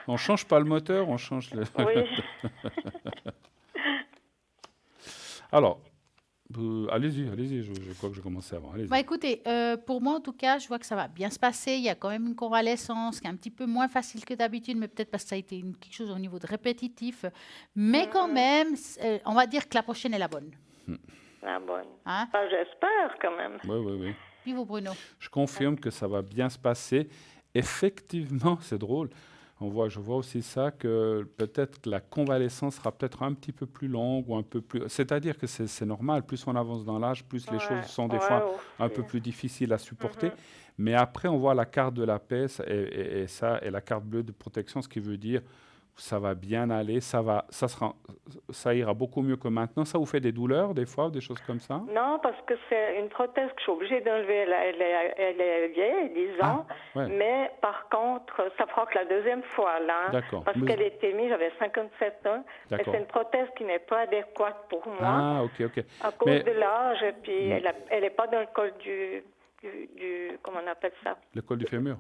on change pas le moteur, on change le... Oui. Alors, allez-y, je crois que j'ai commencé avant. Allez-y. Bah, écoutez, pour moi, en tout cas, je vois que ça va bien se passer. Il y a quand même une convalescence qui est un petit peu moins facile que d'habitude, mais peut-être parce que ça a été quelque chose au niveau de répétitif. Mais quand même, on va dire que la prochaine est la bonne. La bonne. Hein? Ben, j'espère quand même. Oui. Puis vous, Bruno. Je confirme que ça va bien se passer. Effectivement, c'est drôle. Je vois aussi ça, que peut-être que la convalescence sera peut-être un petit peu plus longue ou un peu plus... C'est-à-dire que c'est normal, plus on avance dans l'âge, plus les choses sont des fois un peu plus difficiles à supporter. Mais après, on voit la carte de la paix et la carte bleue de protection, ce qui veut dire ça va bien aller, ça ira beaucoup mieux que maintenant. Ça vous fait des douleurs des fois, des choses comme ça? Non, parce que c'est une prothèse que je suis obligée d'enlever. Elle est vieille, 10 ans. Ouais. Mais par contre, ça fera que la deuxième fois, là. D'accord. Parce Mais- qu'elle était mise, j'avais 57 ans. Et D'accord. c'est une prothèse qui n'est pas adéquate pour moi. Ah, ok. À cause Mais- de l'âge, et puis elle n'est pas dans le col du comment on appelle ça? Le col du fémur?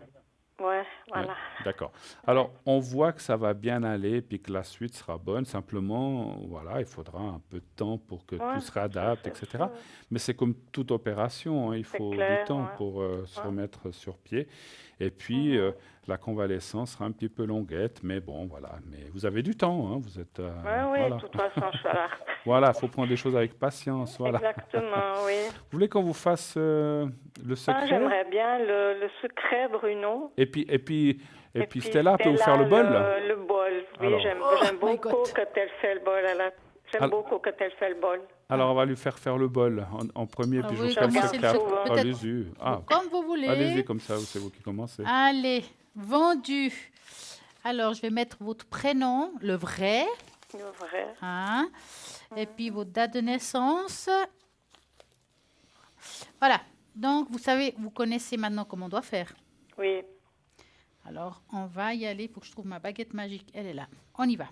Ouais, voilà. Ouais, d'accord. Alors, on voit que ça va bien aller, puis que la suite sera bonne. Simplement, voilà, il faudra un peu de temps pour que tout se réadapte, etc. Mais c'est comme toute opération, hein, il faut clair, du temps ouais. pour se remettre sur pied. Et puis, la convalescence sera un petit peu longuette, mais bon, voilà. Mais vous avez du temps, hein, vous êtes... Oui, voilà. de toute façon, je suis à la Voilà, il faut prendre les choses avec patience, voilà. Exactement, oui. Vous voulez qu'on vous fasse le secret? J'aimerais bien le secret, Bruno. Et puis Stella peut vous faire le bol? Le bol, oui, Alors. j'aime my beaucoup God. quand elle fait le bol. J'aime beaucoup quand elle fait le bol. Alors, on va lui faire le bol en premier, Ah puis oui, je vous ferai le commencez secret. le secret, après. peut-être. Allez-y. Ah, Comme vous voulez. allez-y, comme ça, c'est vous qui commencez. Allez, vendu. Alors, je vais mettre votre prénom, le vrai. Le vrai. Hein, et puis votre date de naissance. Voilà. Donc, vous savez, vous connaissez maintenant comment on doit faire. Oui. Alors, on va y aller. Il faut que je trouve ma baguette magique. Elle est là. On y va.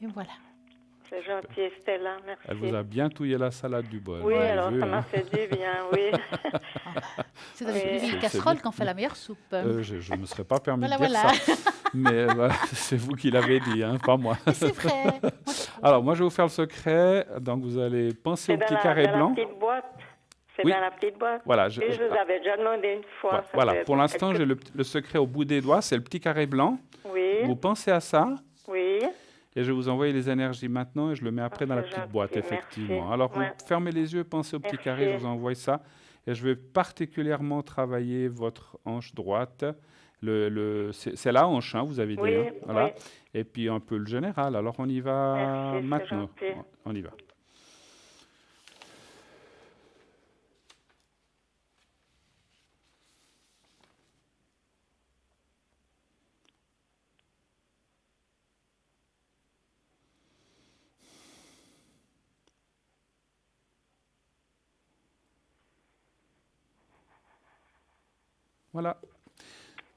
Et voilà. C'est gentil, Stella, merci. Elle vous a bien touillé la salade du bol. Oui, vous avez alors vu, ça hein. m'a fait du bien, oui. C'est avec Oui. une C'est casserole bien. qu'on fait la meilleure soupe. Je ne me serais pas permis Voilà, de dire voilà. ça. Mais voilà, c'est vous qui l'avez dit, hein, pas moi. C'est vrai. Alors, moi, je vais vous faire le secret. Donc, vous allez penser au petit carré dans blanc. la petite boîte. C'est Oui. dans la petite boîte. Voilà, Oui, je vous avais déjà demandé une fois. ça voilà. fait Pour l'instant, quelques- j'ai le secret au bout des doigts. C'est le petit carré blanc. Oui, Vous pensez à ça. oui. Et je vais vous envoyer les énergies maintenant et je le mets après dans la c'est petite gentil, boîte, merci. effectivement. Alors, Ouais. vous fermez les yeux, pensez au petit Merci. carré, je vous envoie ça. Et je vais particulièrement travailler votre hanche droite. C'est la hanche, hein, vous avez dit. Oui, hein, voilà. oui. Et puis un peu le général. Alors, on y va Merci, c'est maintenant. gentil. On y va. Voilà.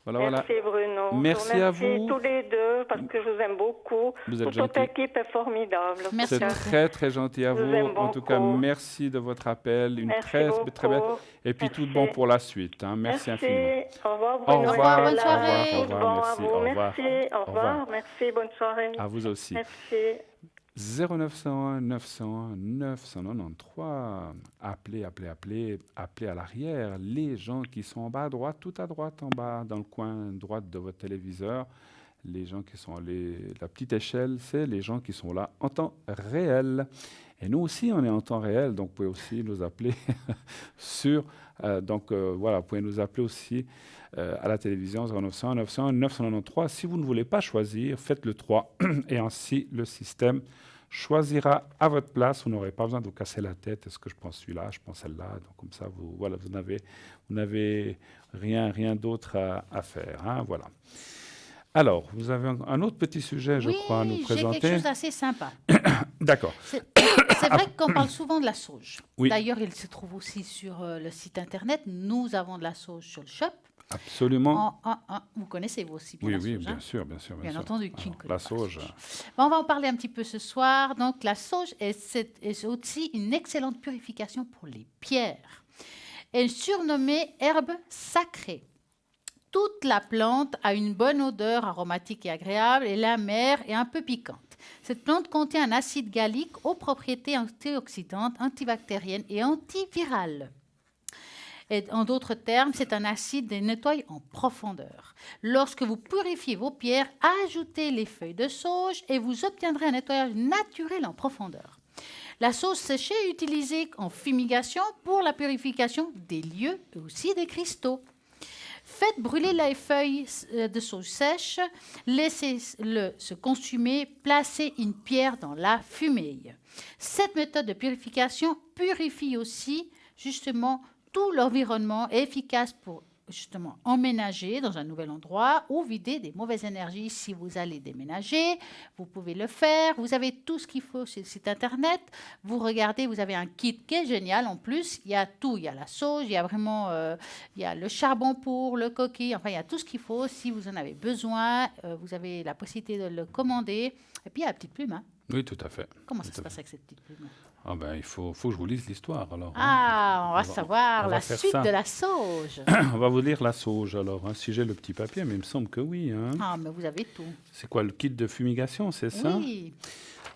Voilà. Merci Bruno. Merci Je vous à remercie vous. tous les deux parce que je vous aime beaucoup. Vous êtes Toute votre gentil. équipe est formidable. Merci. C'est très, très gentil à Je vous. vous aime En tout cas, beaucoup. merci de votre appel. Une Merci très, beaucoup. très belle. Et puis, tout de bon Merci. pour la suite. Hein. Merci infiniment. Au revoir Au Bruno. revoir. bonne soirée. Au revoir. Bon à Merci. vous. Au revoir. Merci. Au Au revoir. revoir. Merci. Bonne soirée. À vous aussi. Merci. 0901 901 993. Appelez à l'arrière. Les gens qui sont en bas à droite, tout à droite, en bas, dans le coin droite de votre téléviseur. Les gens qui sont la petite échelle, c'est les gens qui sont là en temps réel. Et nous aussi, on est en temps réel, donc vous pouvez aussi nous appeler voilà, vous pouvez nous appeler aussi à la télévision 0901 901 993. Si vous ne voulez pas choisir, faites le 3 et ainsi le système choisira à votre place. Vous n'aurez pas besoin de vous casser la tête. Est-ce que je pense celui-là, je pense celle-là. Donc comme ça, vous n'avez rien d'autre à faire. Hein, voilà. Alors, vous avez un autre petit sujet, je crois, à nous présenter. Oui, j'ai quelque chose d'assez sympa. D'accord. C'est vrai qu'on parle souvent de la sauge. Oui. D'ailleurs, il se trouve aussi sur le site Internet. Nous avons de la sauge sur le shop. Absolument. Vous connaissez vous aussi bien Oui, la sauge, bien sûr. Bien entendu, qui ne connaît la pas sauge. Bon, on va en parler un petit peu ce soir. Donc, la sauge est aussi une excellente purification pour les pierres. Elle est surnommée herbe sacrée. Toute la plante a une bonne odeur aromatique et agréable, et amère et un peu piquante. Cette plante contient un acide gallique aux propriétés antioxydantes, antibactériennes et antivirales. Et en d'autres termes, c'est un acide qui nettoie en profondeur. Lorsque vous purifiez vos pierres, ajoutez les feuilles de sauge et vous obtiendrez un nettoyage naturel en profondeur. La sauge séchée est utilisée en fumigation pour la purification des lieux et aussi des cristaux. Faites brûler les feuilles de sauge sèche, laissez-le se consumer, placez une pierre dans la fumée. Cette méthode de purification purifie aussi justement tout l'environnement, est efficace pour justement emménager dans un nouvel endroit ou vider des mauvaises énergies. Si vous allez déménager, vous pouvez le faire. Vous avez tout ce qu'il faut sur le site Internet. Vous regardez, vous avez un kit qui est génial en plus. Il y a tout. Il y a la sauge, il y a vraiment il y a le charbon pour le coquille. Enfin, il y a tout ce qu'il faut. Si vous en avez besoin, vous avez la possibilité de le commander. Et puis, il y a la petite plume. Hein. Oui, tout à fait. Comment ça se passe avec cette petite plume? Il faut que je vous lise l'histoire alors. On va savoir la suite ça. de la sauge. On va vous lire la sauge alors, si j'ai le petit papier, mais il me semble que oui. Hein. Mais vous avez tout. C'est quoi, le kit de fumigation, c'est ça? Oui.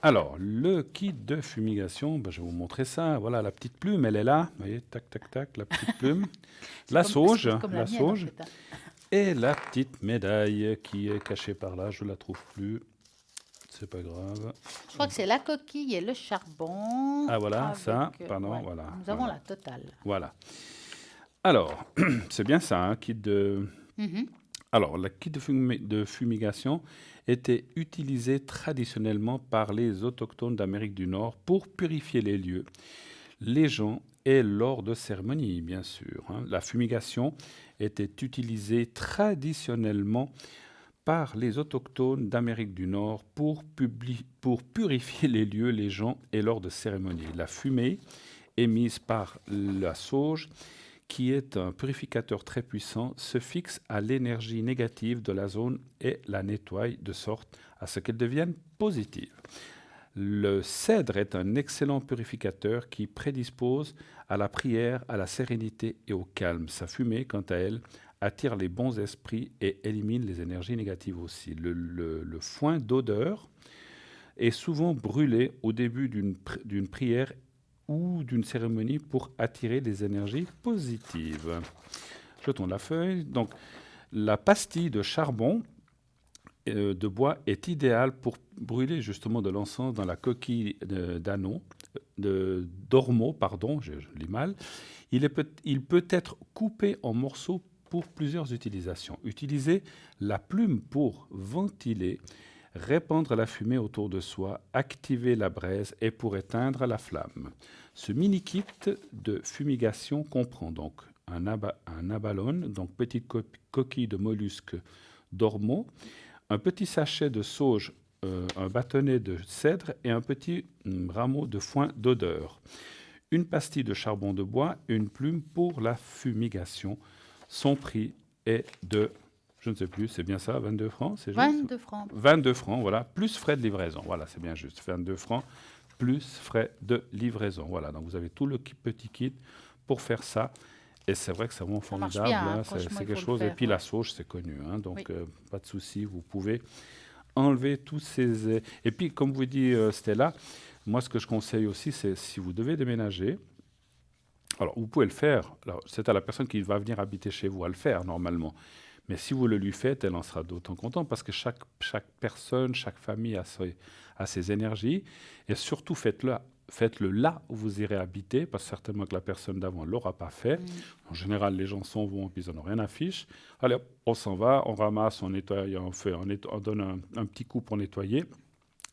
Alors, le kit de fumigation, je vais vous montrer ça. Voilà, la petite plume, elle est là. Vous voyez, tac, tac, tac, la petite plume. la sauge, la mienne, sauge. En fait, hein. Et la petite médaille qui est cachée par là, je ne la trouve plus. C'est pas grave. Je crois que c'est la coquille et le charbon. Ah voilà, avec, ça, pardon, ouais, voilà. Nous avons la totale. Voilà. Alors, c'est bien ça, un kit de... Alors, le kit de fumigation était utilisé traditionnellement par les autochtones d'Amérique du Nord pour purifier les lieux, les gens et lors de cérémonies, bien sûr. Hein. La fumigation était utilisée traditionnellement par les autochtones d'Amérique du Nord pour purifier les lieux, les gens et lors de cérémonies. La fumée émise par la sauge, qui est un purificateur très puissant, se fixe à l'énergie négative de la zone et la nettoie de sorte à ce qu'elle devienne positive. Le cèdre est un excellent purificateur qui prédispose à la prière, à la sérénité et au calme. Sa fumée, quant à elle, attire les bons esprits et élimine les énergies négatives aussi. Le foin d'odeur est souvent brûlé au début d'une prière ou d'une cérémonie pour attirer les énergies positives. Je tourne la feuille. Donc, la pastille de charbon de bois est idéale pour brûler justement de l'encens dans la coquille d'ormeau, je lis mal. Il peut être coupé en morceaux pour plusieurs utilisations. Utiliser la plume pour ventiler, répandre la fumée autour de soi, activer la braise et pour éteindre la flamme. Ce mini-kit de fumigation comprend donc un abalone, donc petite coquille de mollusque d'ormeau, un petit sachet de sauge, un bâtonnet de cèdre et un petit rameau de foin d'odeur. Une pastille de charbon de bois, une plume pour la fumigation. Son prix est de, je ne sais plus, c'est bien ça, 22 francs, c'est juste 22 francs. 22 francs, voilà, plus frais de livraison. Voilà, c'est bien juste, 22 francs, plus frais de livraison. Voilà, donc vous avez tout le petit kit pour faire ça. Et c'est vrai que c'est vraiment formidable, bien, hein, c'est quelque chose. Et puis la sauge, c'est connu, hein, donc pas de souci, vous pouvez enlever tous ces... Et puis, comme vous dit Stella, moi, ce que je conseille aussi, c'est si vous devez déménager, alors vous pouvez le faire, alors, c'est à la personne qui va venir habiter chez vous à le faire normalement. Mais si vous le lui faites, elle en sera d'autant contente parce que chaque personne, chaque famille a ses énergies. Et surtout, faites-le là où vous irez habiter, parce que certainement que la personne d'avant ne l'aura pas fait. En général, les gens s'en vont, puis ils n'en ont rien à fiche. Allez, hop, on s'en va, on ramasse, on nettoie, on donne un petit coup pour nettoyer.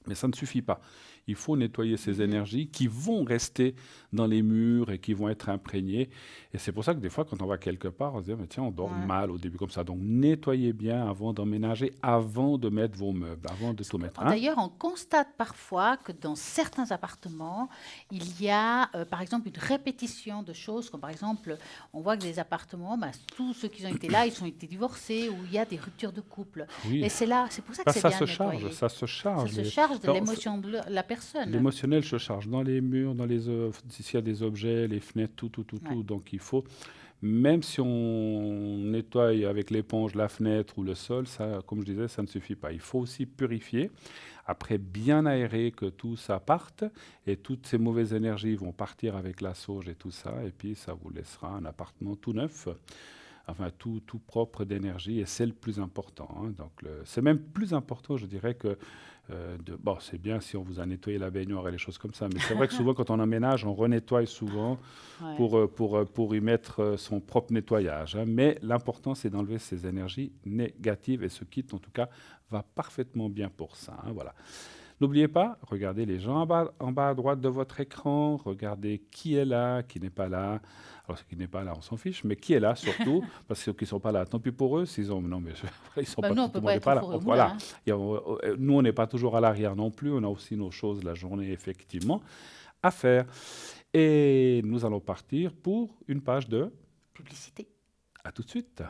Mais ça ne suffit pas. Il faut nettoyer ces énergies qui vont rester dans les murs et qui vont être imprégnées. Et c'est pour ça que des fois, quand on va quelque part, on se dit, mais tiens, on dort mal au début comme ça. Donc, nettoyez bien avant d'emménager, avant de mettre vos meubles, avant de tout mettre. D'ailleurs, on constate parfois que dans certains appartements, il y a, par exemple, une répétition de choses. Comme par exemple, on voit que des appartements, tous ceux qui ont été là, ils ont été divorcés, ou il y a des ruptures de couple. Oui. Et c'est pour ça que c'est bien nettoyé. Ça se charge. Ça se charge de l'émotion de la personne. L'émotionnel se charge dans les murs, s'il y a des objets, les fenêtres, tout. Donc il faut, même si on nettoie avec l'éponge la fenêtre ou le sol, ça, comme je disais, ça ne suffit pas. Il faut aussi purifier, après bien aérer, que tout ça parte, et toutes ces mauvaises énergies vont partir avec la sauge et tout ça, et puis ça vous laissera un appartement tout neuf. Enfin, tout propre d'énergie, et c'est le plus important. Donc, c'est même plus important, je dirais, que... bon, c'est bien si on vous a nettoyé la baignoire et les choses comme ça, mais c'est vrai que souvent, quand on emménage, on renettoie souvent pour y mettre son propre nettoyage. Mais l'important, c'est d'enlever ces énergies négatives, et ce kit, en tout cas, va parfaitement bien pour ça. Voilà. N'oubliez pas, regardez les gens en bas à droite de votre écran, regardez qui est là, qui n'est pas là. Alors, ceux qui n'est pas là, on s'en fiche, mais qui est là surtout, parce que ceux qui ne sont pas là, tant pis pour eux, s'ils ont... Non, mais ils sont pas, nous, tout le monde n'est pas là. Donc, voilà. Nous, on n'est pas toujours à l'arrière non plus, on a aussi nos choses la journée, effectivement, à faire. Et nous allons partir pour une page de... publicité. À tout de suite.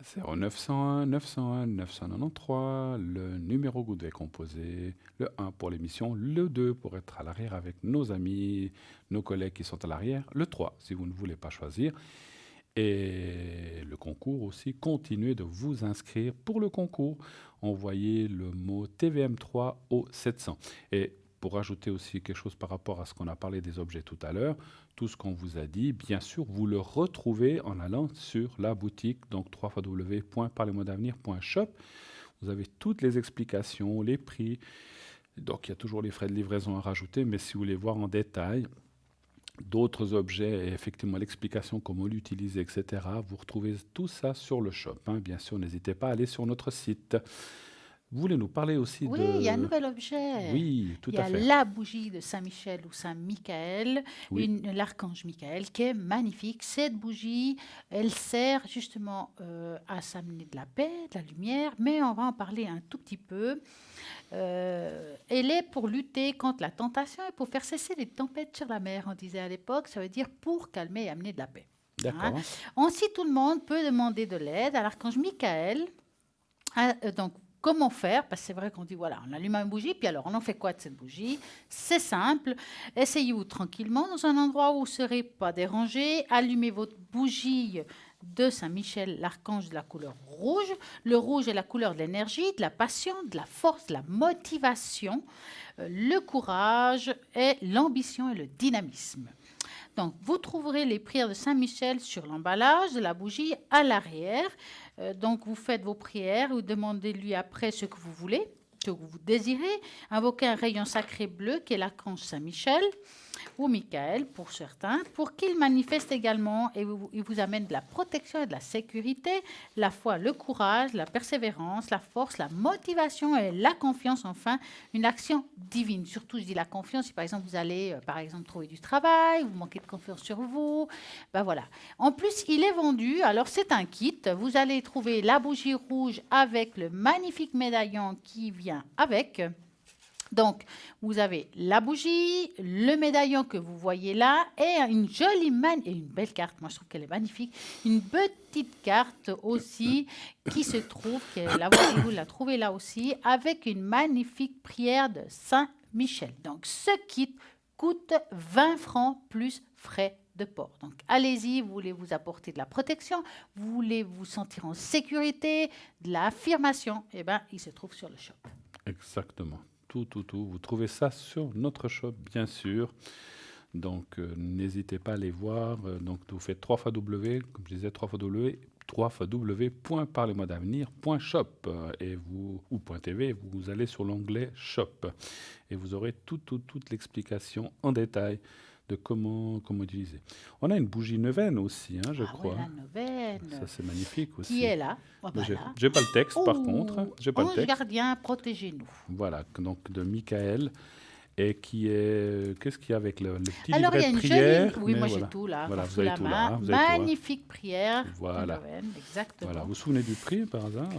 C'est 901 901 993, le numéro que vous devez composer, le 1 pour l'émission, le 2 pour être à l'arrière avec nos amis, nos collègues qui sont à l'arrière, le 3 si vous ne voulez pas choisir. Et le concours aussi, continuez de vous inscrire pour le concours. Envoyez le mot TVM3 au 700. Et pour ajouter aussi quelque chose par rapport à ce qu'on a parlé des objets tout à l'heure, tout ce qu'on vous a dit, bien sûr, vous le retrouvez en allant sur la boutique, donc www.parlez-moi-d'avenir.shop. Vous avez toutes les explications, les prix. Donc, il y a toujours les frais de livraison à rajouter, mais si vous voulez voir en détail d'autres objets et effectivement l'explication, comment l'utiliser, etc., vous retrouvez tout ça sur le shop. Bien sûr, n'hésitez pas à aller sur notre site. Vous voulez nous parler aussi de... Oui, il y a un nouvel objet. Oui, tout à fait. Il y a la bougie de Saint-Michel ou Saint-Michael, l'archange Michael, qui est magnifique. Cette bougie, elle sert justement à s'amener de la paix, de la lumière, mais on va en parler un tout petit peu. Elle est pour lutter contre la tentation et pour faire cesser les tempêtes sur la mer, on disait à l'époque. Ça veut dire pour calmer et amener de la paix. D'accord. Ainsi, tout le monde peut demander de l'aide à l'archange Michael. Donc, comment faire? Parce que c'est vrai qu'on dit, voilà, on allume une bougie, puis alors on en fait quoi de cette bougie? C'est simple. Asseyez-vous tranquillement dans un endroit où vous ne serez pas dérangé. Allumez votre bougie de Saint-Michel, l'archange de la couleur rouge. Le rouge est la couleur de l'énergie, de la passion, de la force, de la motivation, le courage et l'ambition et le dynamisme. Donc, vous trouverez les prières de Saint-Michel sur l'emballage de la bougie à l'arrière. Donc, vous faites vos prières, vous demandez-lui après ce que vous voulez, ce que vous désirez. Invoquez un rayon sacré bleu qui est l'archange Saint-Michel ou Michael pour certains, pour qu'il manifeste également et il vous amène de la protection et de la sécurité, la foi, le courage, la persévérance, la force, la motivation et la confiance, enfin, une action divine. Surtout, je dis la confiance, si par exemple vous allez trouver du travail, vous manquez de confiance sur vous, ben voilà. En plus, il est vendu, alors c'est un kit, vous allez trouver la bougie rouge avec le magnifique médaillon qui vient avec. Donc, vous avez la bougie, le médaillon que vous voyez là, et une jolie et une belle carte. Moi, je trouve qu'elle est magnifique. Une petite carte aussi qui se trouve, vous la trouvez là aussi, avec une magnifique prière de Saint-Michel. Donc, ce kit coûte 20 francs plus frais de port. Donc, allez-y, vous voulez vous apporter de la protection, vous voulez vous sentir en sécurité, de l'affirmation, eh bien, il se trouve sur le shop. Exactement. Tout. Vous trouvez ça sur notre shop, bien sûr. Donc, n'hésitez pas à aller voir. Donc, vous faites 3 fois W, comme je disais, 3 fois www.parlez-moi-d'avenir.shop et vous ou .tv, vous allez sur l'onglet Shop et vous aurez toute l'explication en détail de comment utiliser. On a une bougie neuvaine aussi, hein, je crois. Oui, la neuvaine. Ça, c'est magnifique aussi. Qui est là. Voilà. J'ai pas le texte, par contre. J'ai pas le Ange texte. gardien, protégez-nous. Voilà, donc de Michael. Et qui est... Qu'est-ce qu'il y a avec le petit Alors, livret il y a de une prière? jolie... Oui, moi, voilà. j'ai tout là. Voilà, sous vous avez la tout main. là. Vous avez tout, Magnifique prière. Voilà. Neuvaine, exactement. Voilà. Vous vous souvenez du prix, par hasard?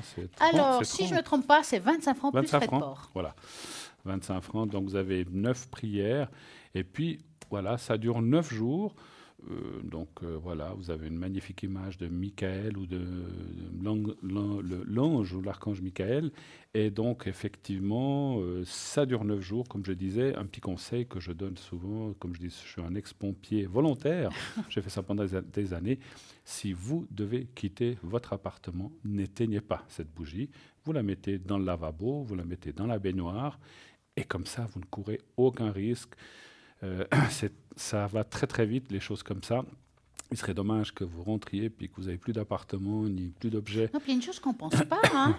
Alors, si je ne me trompe pas, c'est 25 francs plus frais de port. Voilà, 25 francs. Donc, vous avez 9 prières. Et puis, voilà, ça dure 9 jours. Voilà, vous avez une magnifique image de Michael ou de l'ange ou l'archange Michael. Et donc, effectivement, ça dure 9 jours. Comme je disais, un petit conseil que je donne souvent, comme je dis, je suis un ex-pompier volontaire, j'ai fait ça pendant des années. Si vous devez quitter votre appartement, n'éteignez pas cette bougie. Vous la mettez dans le lavabo, vous la mettez dans la baignoire. Et comme ça, vous ne courez aucun risque. Ça va très très vite, les choses comme ça. Il serait dommage que vous rentriez puis que vous n'avez plus d'appartement ni plus d'objets. Non, puis il y a une chose qu'on ne pense pas. Hein.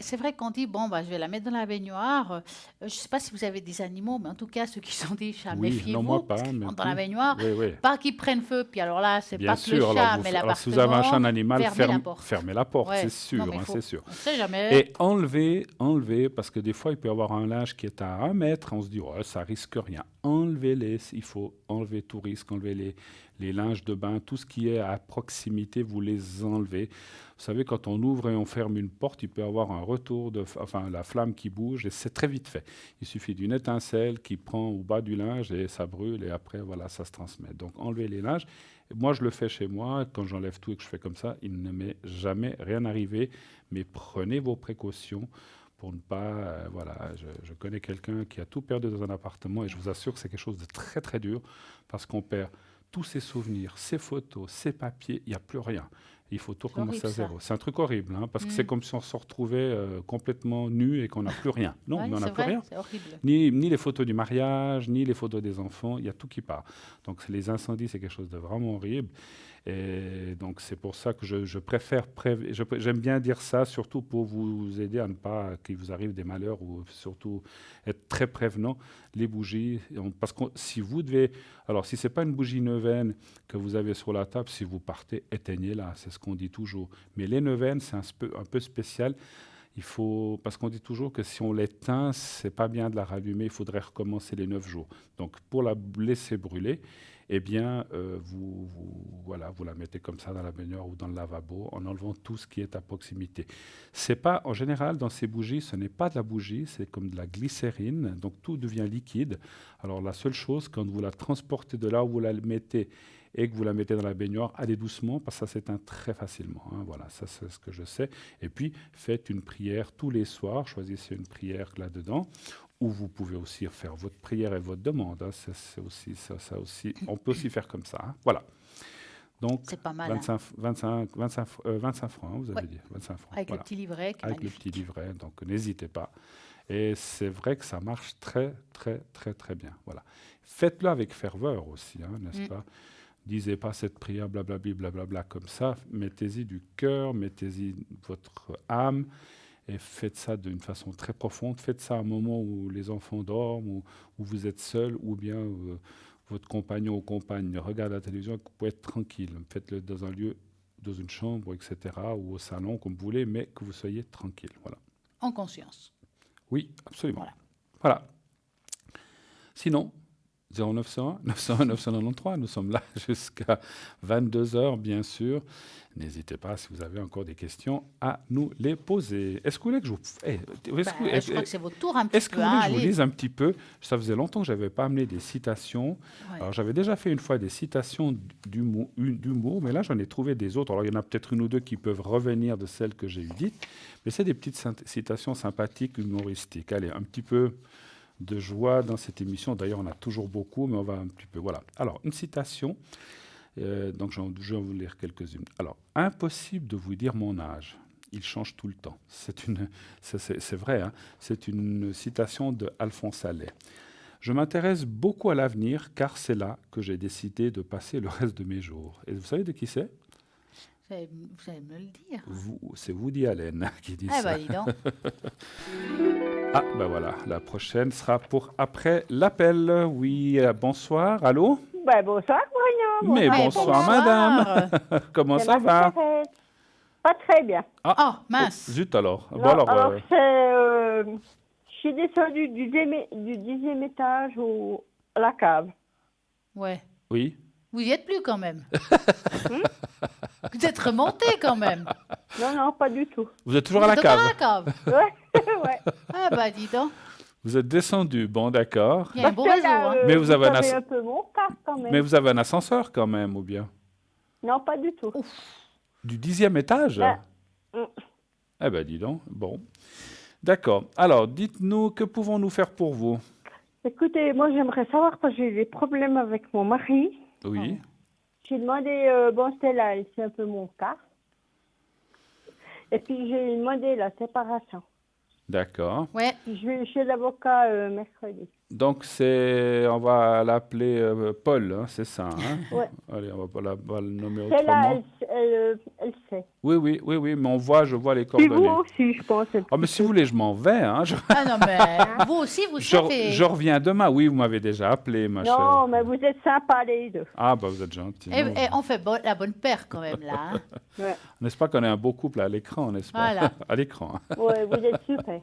c'est vrai qu'on dit, bon, je vais la mettre dans la baignoire. Je ne sais pas si vous avez des animaux, mais en tout cas, ceux qui sont des chats, méfiez-vous. Non, moi pas. Mais dans la baignoire, pas qu'ils prennent feu. Puis alors là, c'est pas que le chat, mais l'appartement. Si vous avez un chat, un animal, fermez la porte, ouais. c'est sûr. Non, c'est sûr. On ne sait jamais. Et enlevez, parce que des fois, il peut y avoir un linge qui est à 1 mètre. On se dit, ça risque rien. Enlevez-les. Il faut enlever tout risque, enlever les linges de bain, tout ce qui est à proximité, vous les enlevez. Vous savez, quand on ouvre et on ferme une porte, il peut y avoir un retour, la flamme qui bouge, et c'est très vite fait. Il suffit d'une étincelle qui prend au bas du linge et ça brûle, et après, voilà, ça se transmet. Donc, enlevez les linges. Et moi, je le fais chez moi. Quand j'enlève tout et que je fais comme ça, il ne m'est jamais rien arrivé. Mais prenez vos précautions pour ne pas... je connais quelqu'un qui a tout perdu dans un appartement, et je vous assure que c'est quelque chose de très, très dur, parce qu'on perd tous ses souvenirs, ses photos, ses papiers, il n'y a plus rien. Il faut tout recommencer à zéro. C'est un truc horrible, hein, parce que c'est comme si on se retrouvait complètement nu et qu'on n'a plus rien. Non, on n'a plus rien. C'est horrible. Ni les photos du mariage, ni les photos des enfants, il y a tout qui part. Donc les incendies, c'est quelque chose de vraiment horrible. Et donc c'est pour ça que je préfère, j'aime bien dire ça, surtout pour vous aider à ne pas qu'il vous arrive des malheurs, ou surtout être très prévenant. Les bougies, parce que si vous devez, alors si c'est pas une bougie neuvaine que vous avez sur la table, si vous partez, éteignez-la, c'est ce qu'on dit toujours. Mais les neuvaines, c'est un peu spécial. Parce qu'on dit toujours que si on l'éteint, c'est pas bien de la rallumer, il faudrait recommencer les 9 jours. Donc pour la laisser brûler, eh bien, vous la mettez comme ça dans la baignoire ou dans le lavabo en enlevant tout ce qui est à proximité. C'est pas, en général, dans ces bougies, ce n'est pas de la bougie, c'est comme de la glycérine, donc tout devient liquide. Alors la seule chose, quand vous la transportez de là où vous la mettez et que vous la mettez dans la baignoire, allez doucement, parce que ça s'éteint très facilement. Hein. Voilà, ça c'est ce que je sais. Et puis, faites une prière tous les soirs, choisissez une prière là-dedans, ou vous pouvez aussi faire votre prière et votre demande. Hein. C'est aussi, ça aussi, on peut aussi faire comme ça. Hein. Voilà. Donc, c'est pas mal, 25 francs, hein, vous avez dit. 25 francs. Avec le petit livret. Avec le petit livret, donc n'hésitez pas. Et c'est vrai que ça marche très, très, très, très bien. Voilà. Faites-le avec ferveur aussi, hein, n'est-ce pas? Disez pas cette prière blablabla comme ça. Mettez-y du cœur, mettez-y votre âme. Et faites ça d'une façon très profonde. Faites ça à un moment où les enfants dorment, où vous êtes seul, ou bien votre compagnon ou compagne regarde la télévision, que vous pouvez être tranquille. Faites-le dans un lieu, dans une chambre, etc., ou au salon, comme vous voulez, mais que vous soyez tranquille. Voilà. En conscience. Oui, absolument. Voilà. Sinon, 0901 901 993. Nous sommes là jusqu'à 22 heures, bien sûr. N'hésitez pas, si vous avez encore des questions, à nous les poser. Est-ce que vous voulez que je vous... Je crois que c'est votre tour un petit Est-ce que peu. vous voulez que je vous Allez. lise un petit peu? Ça faisait longtemps que je n'avais pas amené des citations. Ouais. Alors, j'avais déjà fait une fois des citations d'humour, mais là, j'en ai trouvé des autres. Alors, il y en a peut-être une ou deux qui peuvent revenir de celles que j'ai eues dites, mais c'est des petites citations sympathiques, humoristiques. Allez, un petit peu de joie dans cette émission. D'ailleurs, on a toujours beaucoup, mais on va un petit peu... Voilà. Alors, une citation. Donc, je vais vous lire quelques-unes. Alors, impossible de vous dire mon âge. Il change tout le temps. C'est vrai, hein, c'est une citation de Alphonse Allais. Je m'intéresse beaucoup à l'avenir car c'est là que j'ai décidé de passer le reste de mes jours. Et vous savez de qui c'est? Vous allez me le dire. C'est Woody Allen qui dit Eh ça. ben, dis donc. Ah, ben voilà, la prochaine sera pour après l'appel. Oui, bonsoir, allô? Ben, bonsoir, Bruno. Mais Ouais, bonsoir, madame. Comment ça va? Pas très bien. Oh, mince. Zut alors. Non, Bon, alors, je suis descendue du 10e étage à la cave. Ouais. oui. Vous y êtes plus quand même. Vous êtes remonté quand même. Non, pas du tout. Vous êtes toujours à la Vous êtes cave. encore à la cave. Ouais, ouais. Ah bah dis donc. Vous êtes descendu, bon d'accord. Il y a un beau Parce réseau. que là, Hein. Mais vous avez savez un un peu mon cas quand même. Mais vous avez un ascenseur quand même, ou bien? Non, pas du tout. Du 10e étage? Ben, Eh ben, dis donc. Bon. D'accord. Alors, dites-nous, que pouvons-nous faire pour vous? Écoutez, moi j'aimerais savoir parce que j'ai des problèmes avec mon mari. Oui. J'ai demandé, c'était là, c'est un peu mon cas. Et puis j'ai demandé la séparation. D'accord. Ouais. Puis je vais chez l'avocat mercredi. Donc, on va l'appeler Paul, hein, c'est ça, hein? Ouais. Allez, on va le nommer C'est là, autrement. elle sait. Oui, mais je vois les Puis vous coordonnées. aussi, je pense. Oh, mais si vous voulez, je m'en vais, hein. Ah non, mais vous aussi, vous savez. Je reviens demain. Oui, vous m'avez déjà appelé, ma chère. Non, mais vous êtes sympas les deux. Ah, bah, vous êtes gentil. Et on fait la bonne paire quand même là. Hein. Ouais, N'est-ce pas qu'on est un beau couple à l'écran, n'est-ce pas? Voilà. À l'écran. Hein. ouais, vous êtes super.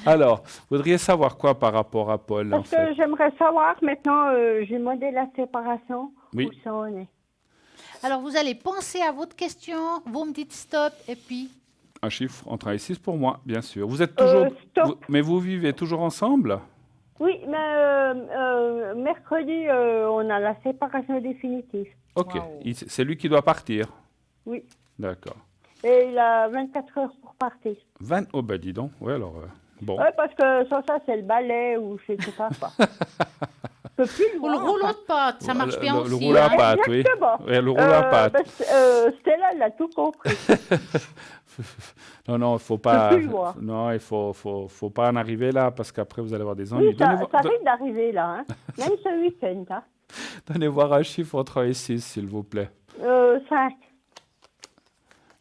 Alors, vous voudriez savoir quoi par rapport à Paul, en Parce fait? que j'aimerais savoir maintenant, j'ai demandé la séparation. Oui. Où ça en est. Alors vous allez penser à votre question, vous me dites stop et puis. Un chiffre entre 1 et 6 pour moi, bien sûr. Vous êtes toujours... Stop. mais vous vivez toujours ensemble? Oui, mais mercredi, on a la séparation définitive. Ok. Wow. C'est lui qui doit partir. Oui. D'accord. Et il a 24 heures pour partir. Oh, ben dis donc. Oui, alors... bon. Oui, parce que sans ça, c'est le balai ou je sais pas quoi. Je peux plus Ou le rouleau de pâte, ça marche bien le aussi. rouleau à hein. pâte, oui. Exactement. Oui, le rouleau à pâte. Stella, elle a tout compris. Non, il faut pas... peux plus le voir. Non, il faut pas en arriver là, parce qu'après, vous allez avoir des ennuis. Oui, ça arrive d'arriver là, hein. Même ce week-end. Hein. Donnez voir un chiffre entre 1 et 6, s'il vous plaît. 5.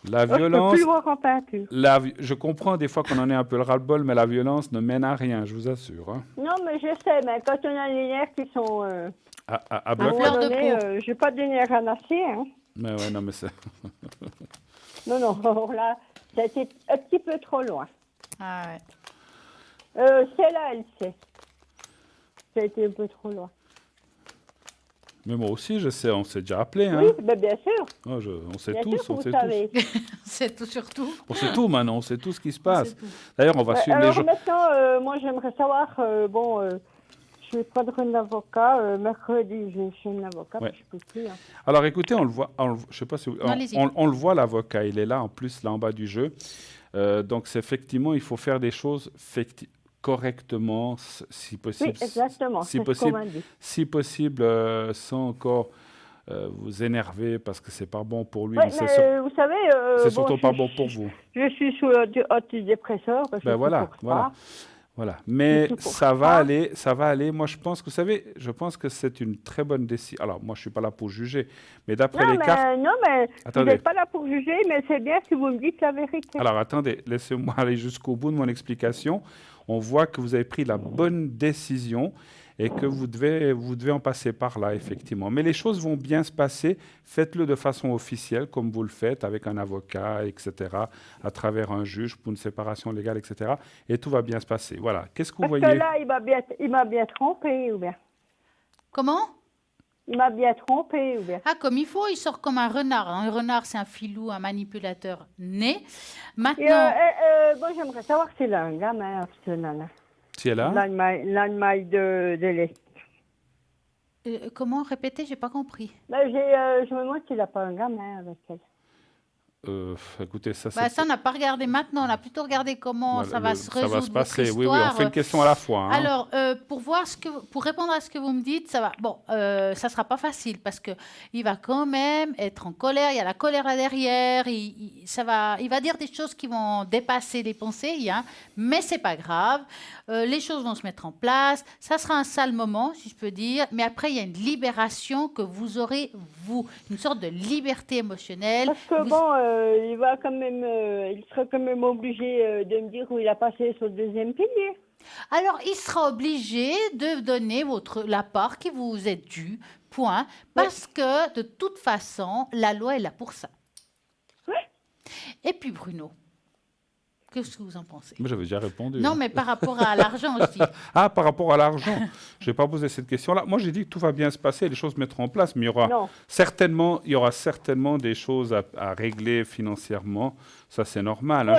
La Je peux violence... plus le voir en peinture. Je comprends des fois qu'on en est un peu le ras-le-bol, mais la violence ne mène à rien, je vous assure. Hein. Non, mais je sais, mais quand on a les nerfs qui sont... À à bloc. un fleur moment de donné, peau. j'ai pas de nerfs à nasser, hein. Mais ouais, non, mais c'est... Non, là, ça a été un petit peu trop loin. Ah ouais. Celle-là, elle sait. Ça a été un peu trop loin. Mais moi aussi, je sais, on s'est déjà appelé. Hein. Oui, ben bien sûr. Oh, on sait Bien tous, sûr que on vous sait savez. tous. C'est tout surtout. On sait tout maintenant, on sait tout ce qui se passe. sait tout. D'ailleurs, on va suivre les Alors gens. maintenant, moi j'aimerais savoir, je vais prendre un avocat. Mercredi, je vais chez un avocat, Ouais. puis je peux plus. Hein. Alors écoutez, on le voit, je sais pas si allez-y. on le voit, l'avocat, il est là en plus, là en bas du jeu. Donc c'est effectivement, il faut faire des choses correctement, si possible. Oui, exactement. Si c'est ce qu'on possible, m'a dit. si possible sans encore vous énerver parce que c'est pas bon pour lui. Ouais, mais c'est mais vous savez, c'est surtout pas bon pour vous. Je suis sous antidépresseur. Parce Ben que voilà, c'est pour voilà. ça. Voilà, mais tout pour ça va ça. aller, ça va aller. Moi, je pense que, vous savez, je pense que c'est une très bonne décision. Alors, moi, je suis pas là pour juger, mais d'après Non, les cartes... mais vous Attendez. n'êtes pas là pour juger, mais c'est bien si vous me dites la vérité. Alors, attendez, laissez-moi aller jusqu'au bout de mon explication. On voit que vous avez pris la bonne décision et que vous devez en passer par là, effectivement. Mais les choses vont bien se passer. Faites-le de façon officielle, comme vous le faites, avec un avocat, etc., à travers un juge pour une séparation légale, etc. Et tout va bien se passer. Voilà. Qu'est-ce que vous Parce voyez? que là, il m'a bien trompé, ou bien. Comment? Il m'a bien trompé. Ou bien. Ah, comme il faut, il sort comme un renard. Un renard, c'est un filou, un manipulateur né. Maintenant, Bon, j'aimerais savoir si elle a un gamin, ce nana. Si elle a L'Allemagne de l'Est. comment répéter? J'ai pas compris. Ben, je me demande s'il n'a pas un gamin avec elle. Écoutez, ça Bah, c'est... ça, on n'a pas regardé maintenant. On a plutôt regardé comment voilà, ça va se résoudre. ça va se passer. votre Oui, oui, on histoire. fait une question à la fois. Hein. Alors, pour répondre à ce que vous me dites, ça va. Bon, ça sera pas facile parce que il va quand même être en colère. Il y a la colère là derrière. Il va dire des choses qui vont dépasser les pensées, hein, mais c'est pas grave. Les choses vont se mettre en place. Ça sera un sale moment, si je peux dire. Mais après, il y a une libération que vous aurez, vous, une sorte de liberté émotionnelle. Parce que il va quand même, il sera quand même obligé de me dire où il a passé sur le deuxième pilier. Alors, il sera obligé de donner la part qui vous est due, point, parce que de toute façon, la loi est là pour ça. Oui. Et puis, Bruno, qu'est-ce que vous en pensez? Mais j'avais déjà répondu. Non, hein. mais par rapport à l'argent aussi. Ah, par rapport à l'argent, je n'ai pas posé cette question-là. Moi, j'ai dit que tout va bien se passer, les choses se mettront en place, mais il y aura certainement des choses à régler financièrement. Ça, c'est normal. Hein.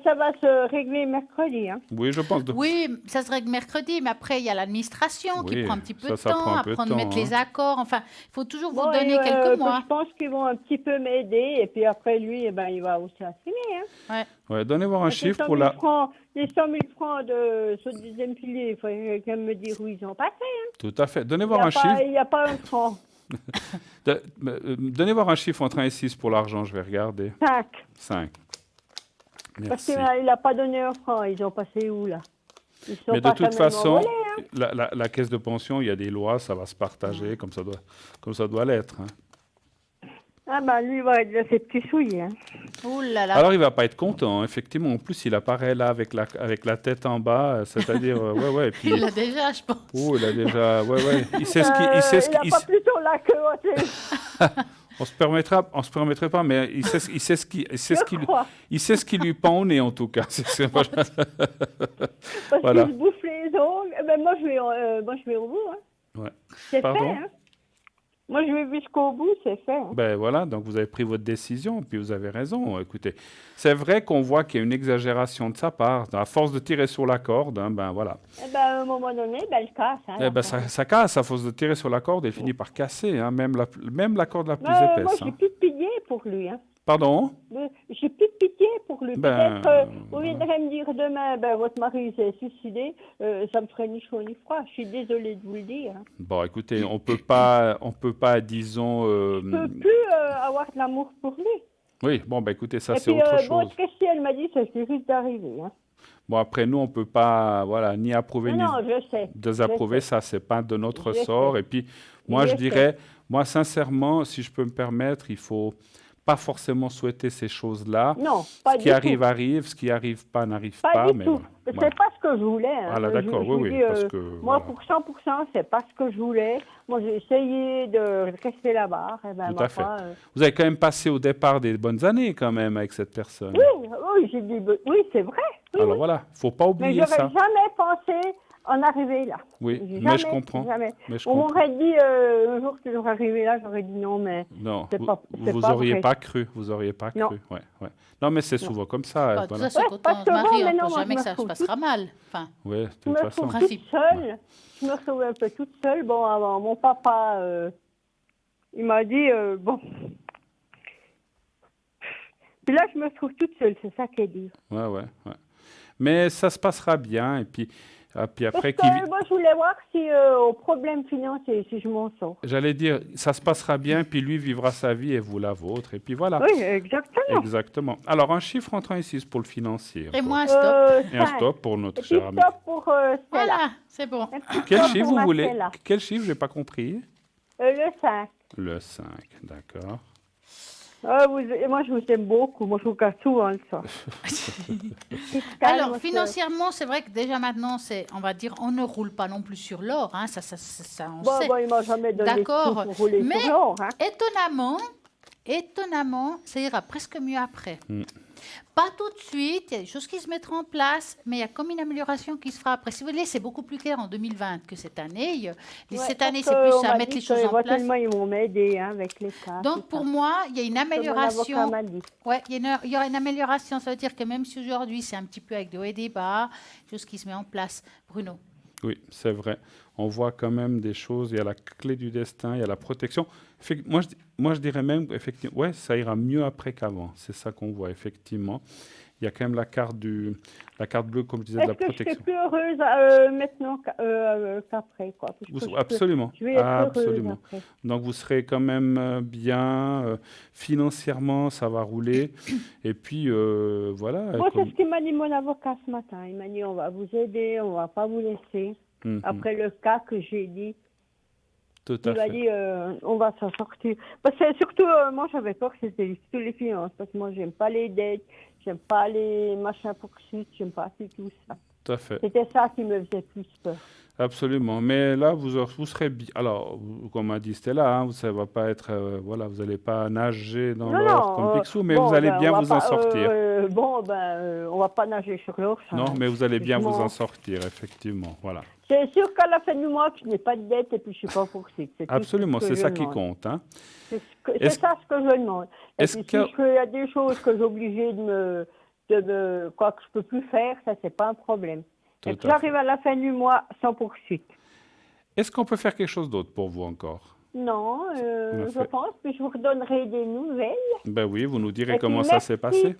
Ça va se régler mercredi. Hein. Oui, je pense. Oui, ça se règle mercredi, mais après, il y a l'administration qui Oui, prend un petit peu ça de prend temps, un peu de apprendre à mettre temps, les hein. accords. Enfin, il faut toujours vous Bon, donner quelques mois. Je pense qu'ils vont un petit peu m'aider, et puis après, lui, il va aussi assumer. Hein. Ouais, donnez voir un Parce que chiffre pour la... Les 100 000 francs sur le deuxième pilier, il faut quelqu'un me dire où ils ont passé. Hein. Tout à fait. Donnez voir un chiffre. Il n'y a pas un franc. Donnez voir un chiffre entre 1 et 6 pour l'argent, je vais regarder. 5. 5. Parce Merci. qu'il n'a pas donné un franc. Ils ont passé où, là? Ils sont Mais de pas toute quand même façon, envolés, hein. la caisse de pension, il y a des lois, ça va se partager comme ça doit l'être. Hein. Ah ben, lui, il va être de ses petits souliers. Hein. Ouh là là. Alors, il va pas être content, effectivement. En plus, il apparaît là avec la tête en bas, c'est-à-dire, ouais, et puis... Il l'a déjà, je pense. Oh, il a déjà, ouais. Il sait Il n'a pas plutôt la queue, tu sais. on se permettrait pas, mais il sait ce qui lui pend au nez, en tout cas. Parce Voilà. qu'il se bouffe les ongles. Eh ben, moi, je vais au bout. Hein. Ouais. C'est Pardon? fait, hein. Moi, je vais jusqu'au bout, c'est fait. Hein. Ben voilà, donc vous avez pris votre décision, puis vous avez raison. Écoutez, c'est vrai qu'on voit qu'il y a une exagération de sa part. À force de tirer sur la corde, hein, ben voilà. Eh ben, à un moment donné, elle casse. Hein, Eh ben, ça casse, à force de tirer sur la corde, elle finit par casser, hein, même la corde la plus moi, épaisse. j'ai Hein. plus de pitié pour lui. Hein. Pardon? J'ai plus de pitié pour lui. Ben, Peut-être, vous viendrez me dire demain, votre mari s'est suicidé, ça me ferait ni chaud ni froid. Je suis désolée de vous le dire. Hein. Bon, écoutez, on peut pas, disons... Je peux plus avoir de l'amour pour lui. Oui, bon, ben écoutez, ça Et c'est puis, autre chose. bon, Christy, elle m'a dit, ça risque d'arriver. Hein. Bon, après, nous, on peut pas, voilà, ni approuver ni Non, je sais. désapprouver, Je sais. ça, c'est pas de notre Je sort. sais. Et puis, moi, Je je dirais, moi, sincèrement, si je peux me permettre, il faut pas forcément souhaiter ces choses-là. Non, pas Ce du qui tout. arrive, ce qui arrive pas n'arrive Pas pas. du Mais tout. voilà. C'est Voilà. pas ce que je voulais. Hein. Ah là, d'accord, Je vous oui, dis, parce que, moi, voilà. pour 100%, c'est pas ce que je voulais. Moi, j'ai essayé de rester là-bas. Eh ben, Tout à fait. foi, Vous avez quand même passé au départ des bonnes années, quand même, avec cette personne. oui, j'ai dit, oui, c'est vrai. Oui, Alors oui. voilà, faut pas Mais oublier j'aurais ça. jamais pensé en arriver là. Oui, Jamais, mais je comprends. Jamais. Mais je On comprends. m'aurait dit, un jour que j'aurais arrivé là, j'aurais dit non, mais Non, c'est pas, c'est vous pas auriez vrai. pas cru, vous auriez pas Non. cru. Ouais. Non, mais c'est souvent comme ça. Bah, de toute voilà. façon, Ouais, quand parce on que se marie, bon, on mais ne non, pense moi, jamais je que ça me se trouve passera mal. Enfin, Ouais, de Je toute me façon. retrouve Principe. toute seule. Je me retrouve un peu toute seule. Bon, avant, mon papa, il m'a dit, bon. Puis là, je me retrouve toute seule, c'est ça qu'elle dit. Ouais. Mais ça se passera bien. Et puis après, Parce que moi, je voulais voir si, au problème financier, si je m'en sors. j'allais dire, ça se passera bien, puis lui vivra sa vie et vous la vôtre. Et puis voilà. Oui, exactement. Exactement. Alors, un chiffre entre 1 et 6 pour le financier. et encore. moi, stop. Et un 5. stop pour notre Et puis cher ami. stop pour Stella. Voilà, c'est bon. Un petit Quel stop chiffre pour vous ma voulez? Stella. Quel chiffre? J'ai pas compris. Le 5. Le 5, d'accord. Moi, je vous aime beaucoup. Moi, je vous casse souvent ça. Alors, financièrement, c'est vrai que déjà maintenant, on va dire, on ne roule pas non plus sur l'or. Hein, ça on sait. Bon, il m'a jamais donné de D'accord. sous pour rouler Mais sur l'or. Hein. étonnamment, ça ira presque mieux après. Pas tout de suite, il y a des choses qui se mettront en place, mais il y a comme une amélioration qui se fera après. Si vous voulez, c'est beaucoup plus clair en 2020 que cette année. Cette année, c'est plus à mettre les choses en place. Éventuellement, ils vont m'aider avec les cas. Donc, pour moi, il y a une amélioration. Mon avocat m'a dit. Ouais, il y aura une amélioration. Ça veut dire que même si aujourd'hui, c'est un petit peu avec des hauts et des bas, quelque chose qui se met en place. Bruno. Oui, c'est vrai. On voit quand même des choses. Il y a la clé du destin, il y a la protection. Moi, je dirais même, effectivement, ouais, ça ira mieux après qu'avant. C'est ça qu'on voit, effectivement. Il y a quand même la carte bleue, comme je disais, de la protection. Est-ce que je suis plus heureuse maintenant qu'après, quoi? Absolument. Je vais être Absolument. heureuse après. Donc, vous serez quand même bien. Financièrement, ça va rouler. Et puis, voilà. Moi, c'est ce qu'il m'a dit mon avocat ce matin. Il m'a dit, on va vous aider, on ne va pas vous laisser. Après le cas que j'ai dit, tout à il m'a fait. dit, on va s'en sortir. Parce que surtout, moi, j'avais peur que c'était tous les finances. Parce que moi, j'aime pas les dettes, j'aime pas les machins poursuites, j'aime pas tout ça. Tout à fait. C'était ça qui me faisait plus peur. Absolument. Mais là, vous serez bien. Alors, comme a dit Stella, ça va pas être. Voilà, vous n'allez pas nager dans l'or comme Picsou, mais vous allez bien vous en sortir. On va pas nager sur l'or. Non, mais vous allez bien vous en sortir, effectivement. Voilà. C'est sûr qu'à la fin du mois, je n'ai pas de dette et puis je ne suis pas poursuite. Absolument, c'est ça qui compte. Hein. C'est ça ce que je demande. Et puis, si il y a des choses que j'ai obligé quoi que je peux plus faire, ça, c'est pas un problème. Et que j'arrive à la fin du mois sans poursuite. Est-ce qu'on peut faire quelque chose d'autre pour vous encore? Non, je pense, puis je vous redonnerai des nouvelles. Ben oui, vous nous direz comment ça s'est passé.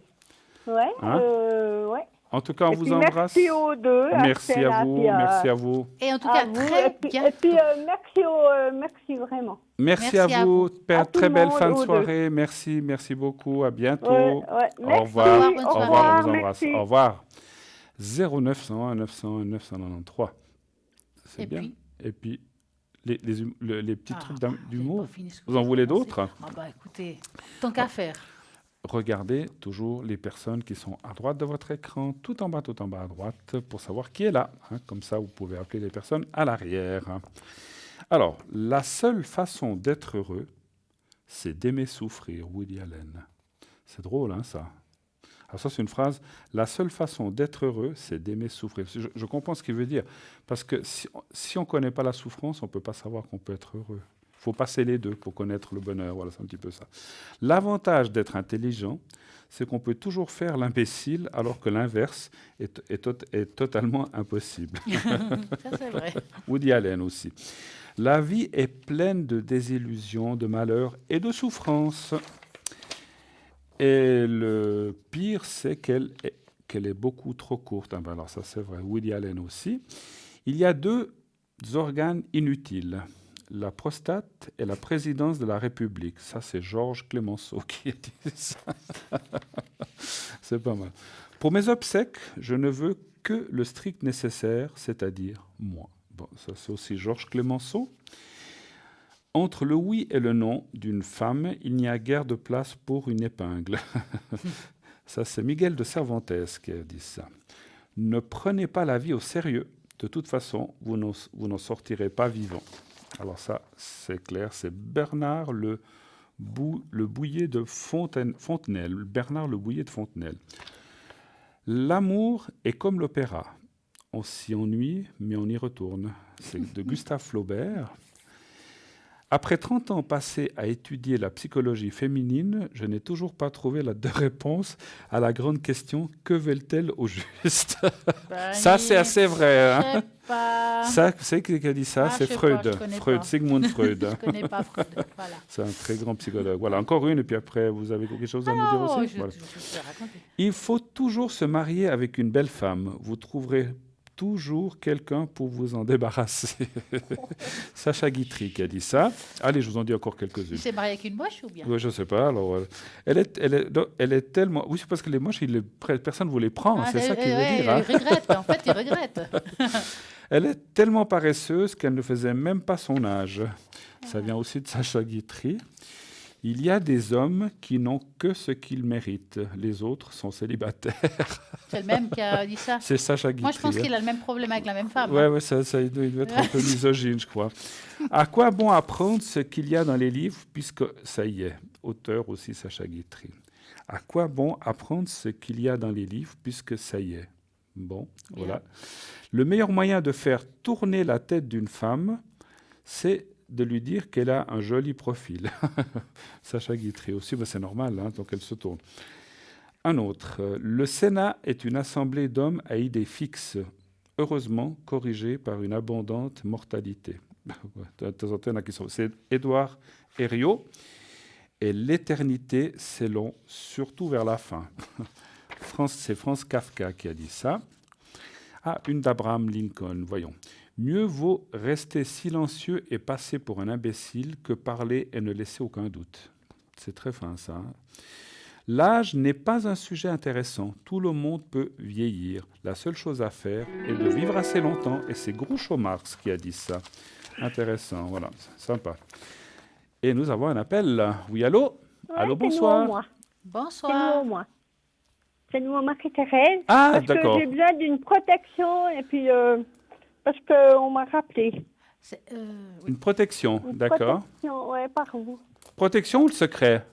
Ouais, ouais. En tout cas, on vous embrasse. Merci aux deux. Merci à vous, merci à vous. Et en tout cas, très bien. Et puis, merci vraiment. Merci à vous. Très belle fin de soirée. Merci beaucoup. À bientôt. Au revoir. Au revoir, on vous embrasse. Au revoir. 0901 901 993. C'est bien. Et puis, les petits trucs d'humour. Vous en voulez d'autres? Écoutez, tant qu'à faire. Regardez toujours les personnes qui sont à droite de votre écran, tout en bas à droite, pour savoir qui est là. Comme ça, vous pouvez appeler les personnes à l'arrière. Alors, la seule façon d'être heureux, c'est d'aimer souffrir, Woody Allen. C'est drôle, ça. Alors ça, c'est une phrase. La seule façon d'être heureux, c'est d'aimer souffrir. Je comprends ce qu'il veut dire. Parce que si on ne connaît pas la souffrance, on ne peut pas savoir qu'on peut être heureux. Il faut passer les deux pour connaître le bonheur. Voilà, c'est un petit peu ça. L'avantage d'être intelligent, c'est qu'on peut toujours faire l'imbécile, alors que l'inverse est totalement impossible. Ça, c'est vrai. Woody Allen aussi. La vie est pleine de désillusions, de malheurs et de souffrances. Et le pire, c'est qu'elle est beaucoup trop courte. Alors ça, c'est vrai. Woody Allen aussi. Il y a 2 organes inutiles. La prostate et la présidence de la République. Ça, c'est Georges Clemenceau qui a dit ça. C'est pas mal. Pour mes obsèques, je ne veux que le strict nécessaire, c'est-à-dire moi. Bon, ça, c'est aussi Georges Clemenceau. Entre le oui et le non d'une femme, il n'y a guère de place pour une épingle. Ça, c'est Miguel de Cervantes qui a dit ça. Ne prenez pas la vie au sérieux. De toute façon, vous n'en sortirez pas vivant. Alors ça, c'est clair, c'est Bernard le Bouillet de Fontenelle. Bernard le Bouillet de Fontenelle. L'amour est comme l'opéra. On s'y ennuie, mais on y retourne. C'est de Gustave Flaubert. Après 30 ans passés à étudier la psychologie féminine, je n'ai toujours pas trouvé de réponse à la grande question « Que veulent-elles au juste ?» Ça, c'est assez vrai. Hein. Ça, c'est qui a dit ça? C'est Freud. Sigmund Freud. Je ne connais pas Freud. Voilà. C'est un très grand psychologue. Voilà, encore une, et puis après, vous avez quelque chose à nous dire aussi? Je vais raconter. Il faut toujours se marier avec une belle femme. Vous trouverez toujours quelqu'un pour vous en débarrasser. Sacha Guitry qui a dit ça. Allez, je vous en dis encore quelques-unes. Il s'est marié avec une moche ou bien? Oui, je ne sais pas. Alors, elle est tellement... Oui, c'est parce que les moches, personne ne vous les prend. C'est ça qu'il veut dire. Il regrette. En fait, il regrette. Elle est tellement paresseuse qu'elle ne faisait même pas son âge. Ça vient aussi de Sacha Guitry. Il y a des hommes qui n'ont que ce qu'ils méritent. Les autres sont célibataires. C'est le même qui a dit ça? C'est Sacha Guitry. Moi, je pense qu'il a le même problème avec la même femme. Oui, il doit être un peu misogyne, je crois. À quoi bon apprendre ce qu'il y a dans les livres, puisque ça y est, auteur aussi Sacha Guitry. À quoi bon apprendre ce qu'il y a dans les livres, puisque ça y est. Bon, Bien. voilà. Le meilleur moyen de faire tourner la tête d'une femme, c'est de lui dire qu'elle a un joli profil. Sacha Guitry aussi, c'est normal, hein, donc elle se tourne. Un autre. Le Sénat est une assemblée d'hommes à idées fixes, heureusement corrigée par une abondante mortalité. De temps en temps, il y en a qui sont. C'est Édouard Herriot. Et l'éternité, c'est long, surtout vers la fin. C'est Franz Kafka qui a dit ça. Ah, une d'Abraham Lincoln, voyons. Mieux vaut rester silencieux et passer pour un imbécile que parler et ne laisser aucun doute. C'est très fin, ça. Hein. L'âge n'est pas un sujet intéressant. Tout le monde peut vieillir. La seule chose à faire est de vivre assez longtemps. Et c'est Groucho Marx qui a dit ça. Intéressant, voilà, sympa. Et nous avons un appel. Oui, allô? Ouais, Allô, c'est bonsoir. moi. Bonsoir. C'est nouveau, moi. C'est nouveau, Marie-Thérèse. Ah, parce d'accord. que j'ai besoin d'une protection et puis parce qu'on m'a rappelé. Oui. Une protection, Une d'accord. protection, ouais, par vous. Protection ou le secret?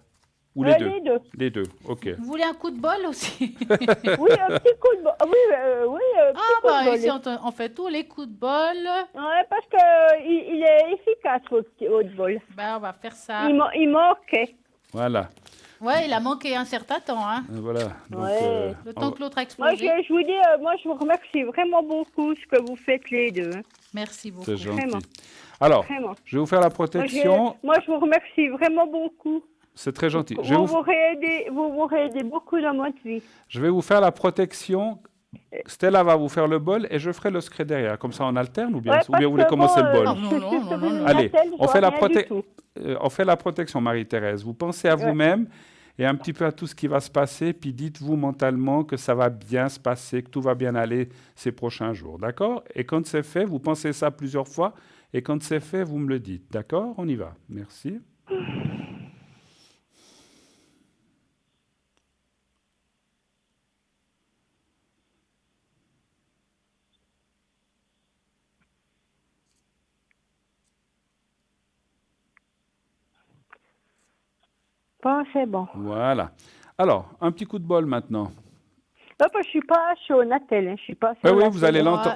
Ou les deux? Les deux. Les deux, ok. Vous voulez un coup de bol aussi? Oui, un petit coup de bol. Oui, Ah, petit coup bah, de bol. ici, on fait tous les coups de bol. Ouais, parce que il est efficace, votre bol. Ben, on va faire ça. Il manquait. Voilà. Ouais, il a manqué un certain temps, hein. Voilà. Donc, Ouais. Le temps que l'autre a Moi, explosé. je vous dis, moi, je vous remercie vraiment beaucoup ce que vous faites les deux. Hein. Merci beaucoup. c'est gentil. Vraiment. Alors, Vraiment. je vais vous faire la Moi, protection. moi, je vous remercie vraiment beaucoup. C'est très gentil. Vous m'aurez aidé beaucoup dans votre vie. Je vais vous faire la protection. Stella va vous faire le bol et je ferai le secret derrière. Comme ça, on alterne ou bien, Ouais, ou bien vous voulez parce que commencer moi, le bol? Non, non, non, non. Allez, on fait la protection. on fait la protection, Marie-Thérèse. Vous pensez à vous-même et un petit peu à tout ce qui va se passer, puis dites-vous mentalement que ça va bien se passer, que tout va bien aller ces prochains jours, d'accord? Et quand c'est fait, vous pensez ça plusieurs fois, et quand c'est fait, vous me le dites, d'accord? On y va. Merci. Bon, c'est bon. Voilà. Alors, un petit coup de bol maintenant. Non, parce que je suis pas sur Natel. Hein. Je suis pas sur Oui, Natel.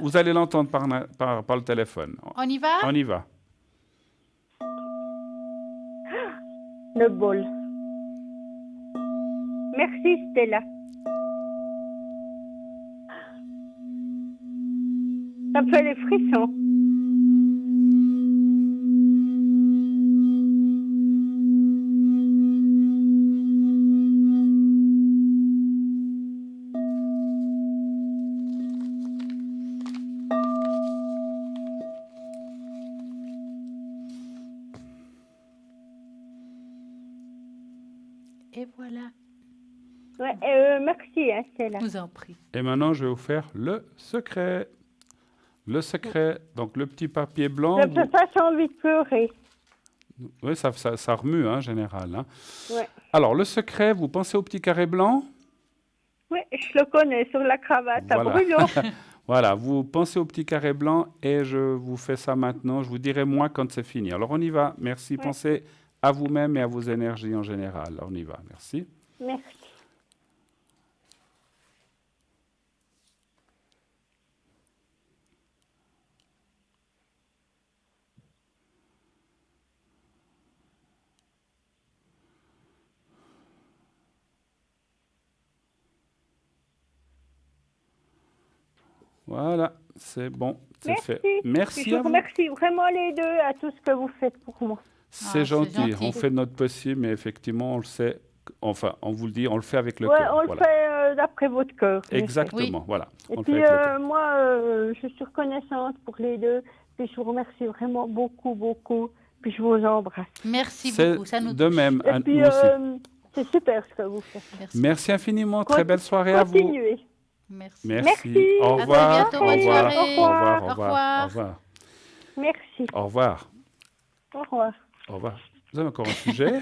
vous allez l'entendre par le téléphone. On y va? On y va. Le bol. Merci, Stella. Ça me fait les frissons. Et voilà. Ouais, merci, hein, Stella. Je vous en prie. Et maintenant, je vais vous faire le secret. Le secret, donc le petit papier blanc. Je peux pas, j'ai envie de pleurer. Oui, ça remue, hein, en général. Hein. Ouais. Alors, le secret, vous pensez au petit carré blanc? Oui, je le connais, sur la cravate, à Voilà. brûlot. Voilà, vous pensez au petit carré blanc et je vous fais ça maintenant. Je vous dirai moi quand c'est fini. Alors, on y va. Merci. Ouais. Pensez à vous-même et à vos énergies en général. On y va. Merci. Merci. Voilà, c'est bon, c'est Merci. fait. Merci Je à vous vous. remercie vraiment les deux à tout ce que vous faites pour moi. C'est gentil. gentil. On fait de notre possible, mais effectivement, on le sait. Enfin, on vous le dit, on le fait avec le Ouais, cœur. on Voilà. le fait d'après votre cœur. Exactement, Oui. voilà. Et On le puis, fait avec le cœur. moi, je suis reconnaissante pour les deux. Puis, je vous remercie vraiment beaucoup, beaucoup. Puis, je vous embrasse. Merci C'est beaucoup. Ça nous de touche. même, Et puis, nous aussi. c'est super ce que vous faites. Merci. Merci infiniment. Très belle soirée à vous. Continuez. Merci. Merci. Merci. Au À très revoir. bientôt. Au Bonne revoir. soirée. Au revoir. Au Au revoir. revoir. Au revoir. Merci. Au revoir. Au revoir. Au revoir. Vous avez encore un sujet?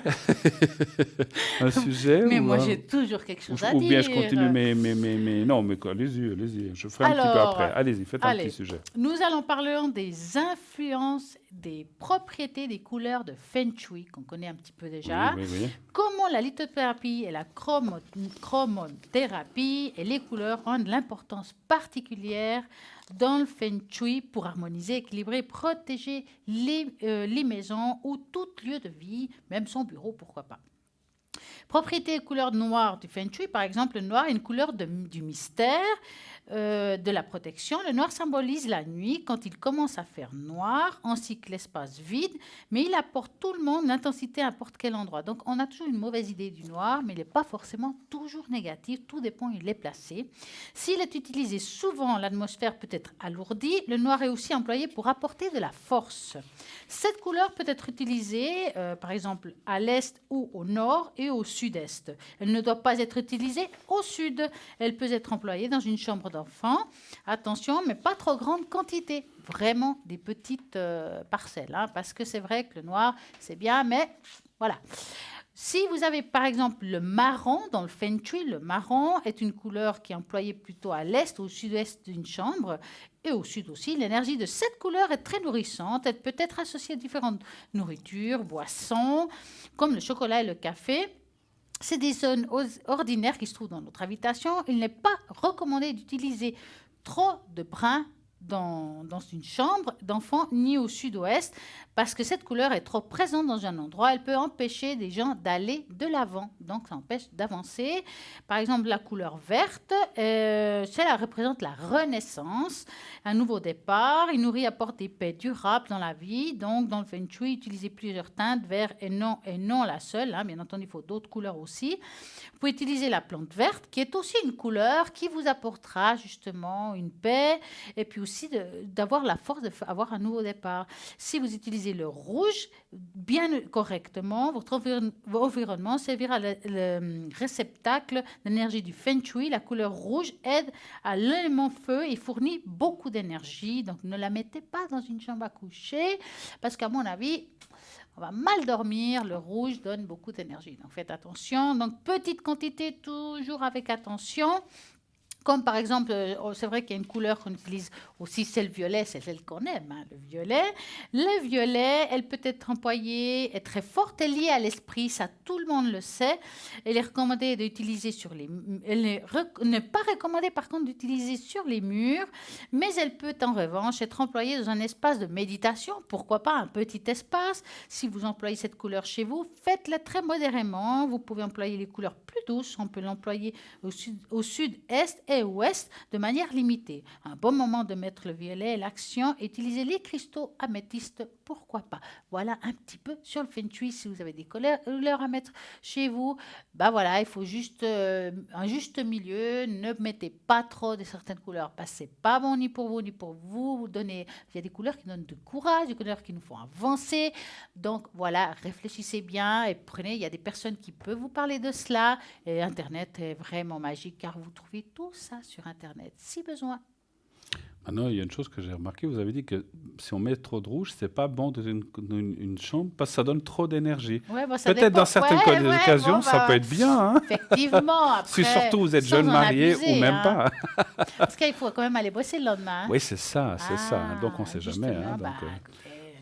Un sujet? Mais ou moi, un- j'ai toujours quelque chose à Ou dire. bien je continue, mais non, mais quoi, allez-y. Je ferai un petit peu Alors, après. Allez-y, faites un allez. petit sujet. Nous allons parler des influences des propriétés des couleurs de Feng Shui, qu'on connaît un petit peu déjà. Oui. Comment la lithothérapie et la chromothérapie et les couleurs ont de l'importance particulière dans le Feng Shui pour harmoniser, équilibrer, protéger les maisons ou tout lieu de vie, même son bureau, pourquoi pas. Propriété et couleur noire du Feng Shui, par exemple, le noir est une couleur du mystère, de la protection. Le noir symbolise la nuit quand il commence à faire noir, ainsi que l'espace vide, mais il apporte tout le monde l'intensité à n'importe quel endroit. Donc on a toujours une mauvaise idée du noir, mais il n'est pas forcément toujours négatif, tout dépend où il est placé. S'il est utilisé souvent, l'atmosphère peut être alourdie. Le noir est aussi employé pour apporter de la force. Cette couleur peut être utilisée, par exemple, à l'est ou au nord et au sud-est. Elle ne doit pas être utilisée au sud. Elle peut être employée dans une chambre d'enfant. Attention, mais pas trop grande quantité. Vraiment des petites parcelles. Parce que c'est vrai que le noir, c'est bien, mais voilà. Si vous avez par exemple le marron dans le Feng Shui, le marron est une couleur qui est employée plutôt à l'est ou au sud-est d'une chambre et au sud aussi. L'énergie de cette couleur est très nourrissante. Elle peut être associée à différentes nourritures, boissons, comme le chocolat et le café. C'est des zones ordinaires qui se trouvent dans notre habitation. Il n'est pas recommandé d'utiliser trop de brun dans une chambre d'enfant ni au sud-ouest parce que cette couleur est trop présente dans un endroit. Elle peut empêcher des gens d'aller de l'avant. Donc, ça empêche d'avancer. Par exemple, la couleur verte, celle-là représente la renaissance, un nouveau départ. Il nourrit, apporte des paix durables dans la vie. Donc, dans le Feng Shui, utiliser plusieurs teintes, vert et non la seule. Bien entendu, il faut d'autres couleurs aussi. Vous pouvez utiliser la plante verte, qui est aussi une couleur qui vous apportera justement une paix et puis aussi d'avoir la force d'avoir un nouveau départ. Si vous utilisez le rouge bien correctement, votre environnement servira le réceptacle d'énergie du Feng Shui. La couleur rouge aide à l'élément feu et fournit beaucoup d'énergie. Donc, ne la mettez pas dans une chambre à coucher parce qu'à mon avis, on va mal dormir. Le rouge donne beaucoup d'énergie. Donc, faites attention. Donc, petite quantité, toujours avec attention. Comme par exemple, c'est vrai qu'il y a une couleur qu'on utilise aussi, c'est le violet, c'est celle qu'on aime, le violet. Le violet, elle peut être employée, est très forte, elle est liée à l'esprit, ça tout le monde le sait. Elle est recommandée d'utiliser elle n'est pas recommandée par contre d'utiliser sur les murs, mais elle peut en revanche être employée dans un espace de méditation, pourquoi pas un petit espace. Si vous employez cette couleur chez vous, faites-la très modérément. Vous pouvez employer les couleurs plus douces, on peut l'employer au sud-est et ouest de manière limitée. Un bon moment de mettre le violet, l'action, utiliser les cristaux améthystes, pourquoi pas. Voilà un petit peu sur le Feng Shui. Si vous avez des couleurs à mettre chez vous, voilà, il faut juste un juste milieu. Ne mettez pas trop de certaines couleurs parce que c'est pas bon ni pour vous ni pour vous. Il y a des couleurs qui donnent du courage, des couleurs qui nous font avancer. Donc voilà, réfléchissez bien et prenez. Il y a des personnes qui peuvent vous parler de cela. Et Internet est vraiment magique car vous trouvez tout ça sur Internet, si besoin. Maintenant, il y a une chose que j'ai remarqué, vous avez dit que si on met trop de rouge, c'est pas bon dans une chambre parce que ça donne trop d'énergie. Ouais, peut-être dans certaines occasions, ça peut être bien. Effectivement. Après, si surtout vous êtes jeune marié ou même pas. Parce qu'il faut quand même aller bosser le lendemain. Oui, c'est ça. Donc on ne sait jamais.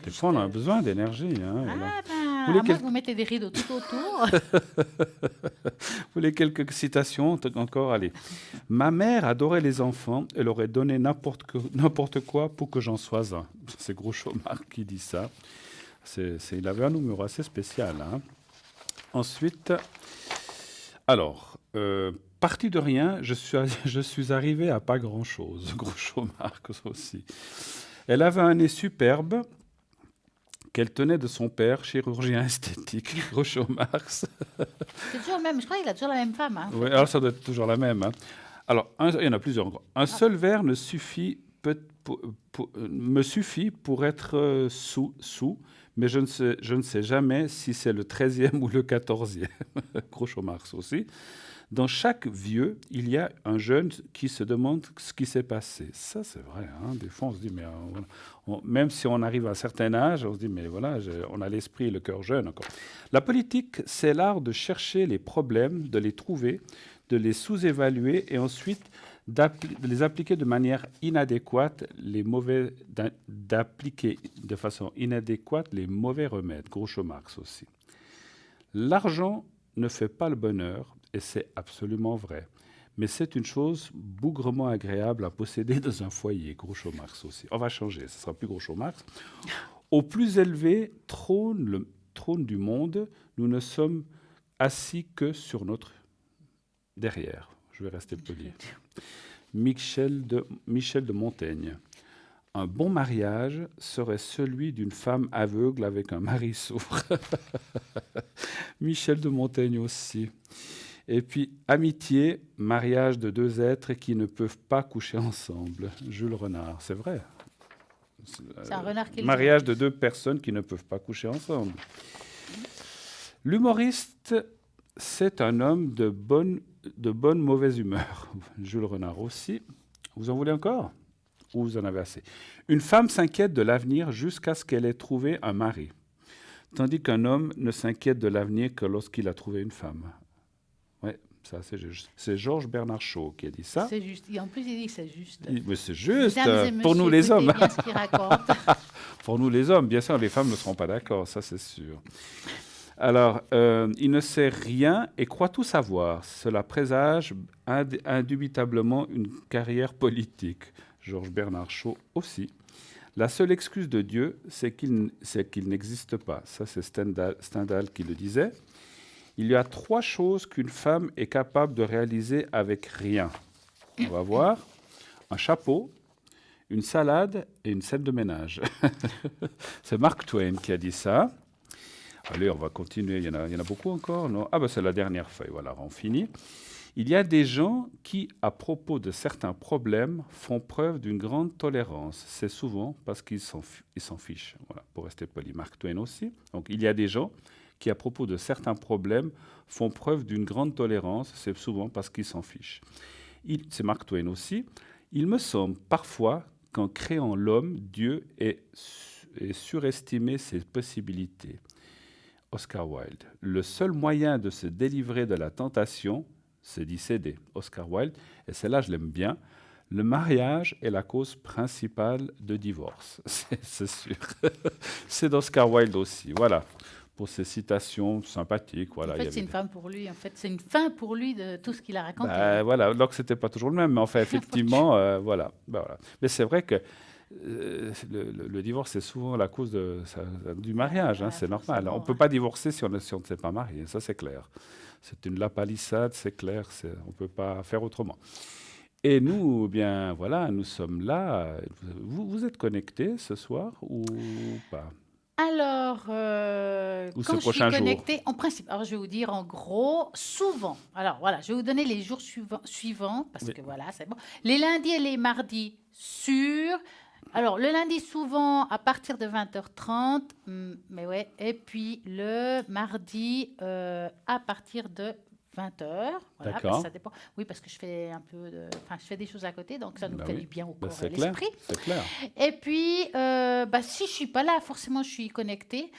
Des fois, on a besoin d'énergie. À moins que vous mettez des rideaux tout autour. Vous voulez quelques citations encore? Allez. Ma mère adorait les enfants. Elle aurait donné n'importe quoi pour que j'en sois un. C'est Groucho-Marx qui dit ça. Il avait un numéro assez spécial. Ensuite, parti de rien, je suis arrivé à pas grand-chose. Groucho-Marx aussi. Elle avait un nez superbe qu'elle tenait de son père, chirurgien esthétique, Groucho-Marx. C'est toujours le même, je crois qu'il a toujours la même femme. Oui, alors ça doit être toujours la même. Alors, il y en a plusieurs encore. Un seul verre me suffit pour être sous, mais je ne sais jamais si c'est le 13e ou le 14e. Groucho-Marx aussi. Dans chaque vieux, il y a un jeune qui se demande ce qui s'est passé. Ça, c'est vrai. Des fois, on se dit, mais même si on arrive à un certain âge, on se dit, mais voilà, on a l'esprit et le cœur jeune encore. La politique, c'est l'art de chercher les problèmes, de les trouver, de les sous-évaluer et ensuite de les appliquer de manière inadéquate, d'appliquer de façon inadéquate les mauvais remèdes. Groucho Marx aussi. L'argent ne fait pas le bonheur, et c'est absolument vrai. Mais c'est une chose bougrement agréable à posséder dans un foyer. Groucho Marx aussi. On va changer, ce ne sera plus Groucho Marx. Au plus élevé trône, le trône du monde, nous ne sommes assis que sur notre derrière. Je vais rester poli. Michel de Montaigne. Un bon mariage serait celui d'une femme aveugle avec un mari sourd. Michel de Montaigne aussi. Et puis, amitié, mariage de deux êtres qui ne peuvent pas coucher ensemble. Jules Renard, c'est vrai. C'est un renard qui mariage de deux personnes qui ne peuvent pas coucher ensemble. L'humoriste, c'est un homme de bonne mauvaise humeur. Jules Renard aussi. Vous en voulez encore ? Ou vous en avez assez ? Une femme s'inquiète de l'avenir jusqu'à ce qu'elle ait trouvé un mari, tandis qu'un homme ne s'inquiète de l'avenir que lorsqu'il a trouvé une femme. Oui, ça c'est juste. C'est Georges Bernard Shaw qui a dit ça. C'est juste. Et en plus, il dit que c'est juste. Mais c'est juste pour nous les hommes. Bien ce qu'il raconte. Pour nous les hommes, bien sûr, les femmes ne seront pas d'accord, ça c'est sûr. Alors, il ne sait rien et croit tout savoir. Cela présage indubitablement une carrière politique. Georges Bernard Shaw aussi. La seule excuse de Dieu, c'est qu'il n'existe pas. Ça, c'est Stendhal qui le disait. Il y a 3 choses qu'une femme est capable de réaliser avec rien. On va voir. Un chapeau, une salade et une scène de ménage. C'est Mark Twain qui a dit ça. Allez, on va continuer. Il y en a beaucoup encore, non ? Ah, ben c'est la dernière feuille. Voilà, on finit. Il y a des gens qui, à propos de certains problèmes, font preuve d'une grande tolérance. C'est souvent parce qu'ils s'en fichent. Voilà, pour rester poli. Mark Twain aussi. Donc, il y a des gens qui, à propos de certains problèmes, font preuve d'une grande tolérance. C'est souvent parce qu'ils s'en fichent. C'est Mark Twain aussi. Il me semble parfois qu'en créant l'homme, Dieu ait surestimé ses possibilités. Oscar Wilde. Le seul moyen de se délivrer de la tentation, c'est d'y céder. Oscar Wilde, et celle-là je l'aime bien, le mariage est la cause principale de divorce. C'est sûr. C'est d'Oscar Wilde aussi. Voilà, pour ces citations sympathiques. Voilà, en fait, c'est une femme pour lui. En fait, c'est une fin pour lui de tout ce qu'il a raconté. Voilà, alors que c'était pas toujours le même, mais enfin, effectivement, voilà. Mais c'est vrai que le divorce, c'est souvent la cause du mariage, c'est normal. On ne peut pas divorcer si on ne s'est pas marié, ça c'est clair. C'est une lapalissade, c'est clair, on ne peut pas faire autrement. Et nous, bien voilà, nous sommes là. Vous êtes connectés ce soir ou pas ? Alors, quand je suis connectée, en principe, alors je vais vous dire en gros, souvent. Alors voilà, je vais vous donner les jours suivants parce que voilà, c'est bon. Les lundis et les mardis, sûrs. Alors, le lundi, souvent, à partir de 20h30, mais ouais, et puis le mardi, à partir de 20h. Voilà, d'accord. Ça dépend. Oui, parce que je fais je fais des choses à côté, donc ça nous fait du bien au corps et à clair, l'esprit. c'est clair. Et puis, si je ne suis pas là, forcément, je suis connectée.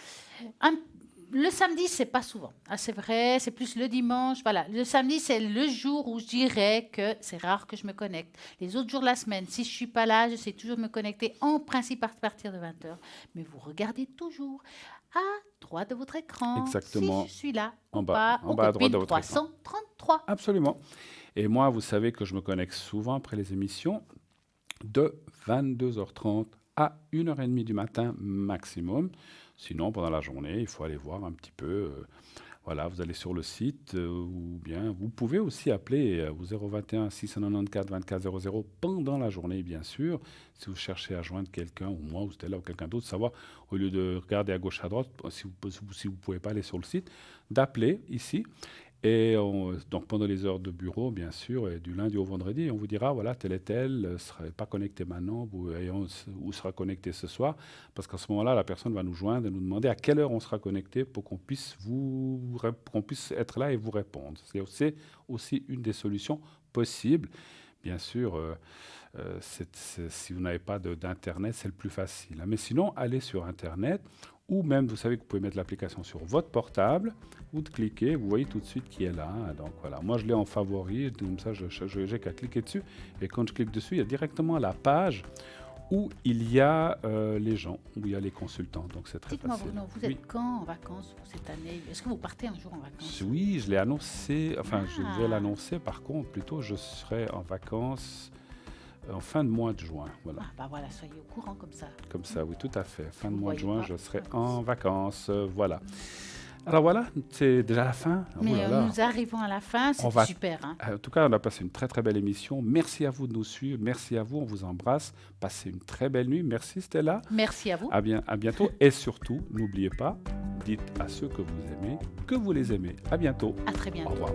Le samedi, c'est pas souvent. Ah, c'est vrai, c'est plus le dimanche. Voilà, le samedi, c'est le jour où je dirais que c'est rare que je me connecte. Les autres jours de la semaine, si je suis pas là, j'essaie toujours de me connecter en principe à partir de 20h. Mais vous regardez toujours à droite de votre écran. Exactement. Si je suis là, en bas à droite de votre 333. Écran. Absolument. Et moi, vous savez que je me connecte souvent après les émissions de 22h30 à 1h30 du matin maximum. Sinon, pendant la journée, il faut aller voir un petit peu. Voilà, vous allez sur le site ou bien vous pouvez aussi appeler au 021 694 24 00 pendant la journée, bien sûr. Si vous cherchez à joindre quelqu'un, ou moi, ou Stella, ou quelqu'un d'autre, savoir, au lieu de regarder à gauche, à droite, si vous ne pouvez pas aller sur le site, d'appeler ici. Et donc pendant les heures de bureau, bien sûr, et du lundi au vendredi, on vous dira, voilà, tel et tel ne sera pas connecté maintenant ou sera connecté ce soir, parce qu'à ce moment-là, la personne va nous joindre et nous demander à quelle heure on sera connecté pour qu'on puisse être là et vous répondre. C'est aussi une des solutions possibles. Bien sûr, si vous n'avez pas d'Internet, c'est le plus facile. Mais sinon, allez sur Internet ou même, vous savez que vous pouvez mettre l'application sur votre portable, vous cliquez, vous voyez tout de suite qui est là. Donc voilà, moi je l'ai en favori, comme ça j'ai qu'à cliquer dessus. Et quand je clique dessus, il y a directement la page où il y a les gens, où il y a les consultants. Donc c'est très facile. Dites-moi, Bruno, vous êtes quand en vacances pour cette année? Est-ce que vous partez un jour en vacances? Oui, je l'ai annoncé, enfin je vais l'annoncer par contre, plutôt je serai en vacances en fin de mois de juin. Voilà. Ah bah voilà, soyez au courant comme ça. Comme ça, oui, tout à fait. Fin de Vous mois de voyez juin, pas je serai vacances. en vacances. Voilà. Alors voilà, c'est déjà la fin. Mais Oh là là. nous arrivons à la fin, On c'est va- super. Hein. En tout cas, on a passé une très très belle émission. Merci à vous de nous suivre. Merci à vous, on vous embrasse. Passez une très belle nuit. Merci Stella. Merci à vous. À bientôt. Et surtout, n'oubliez pas, dites à ceux que vous aimez que vous les aimez. À bientôt. À très Au bientôt. revoir.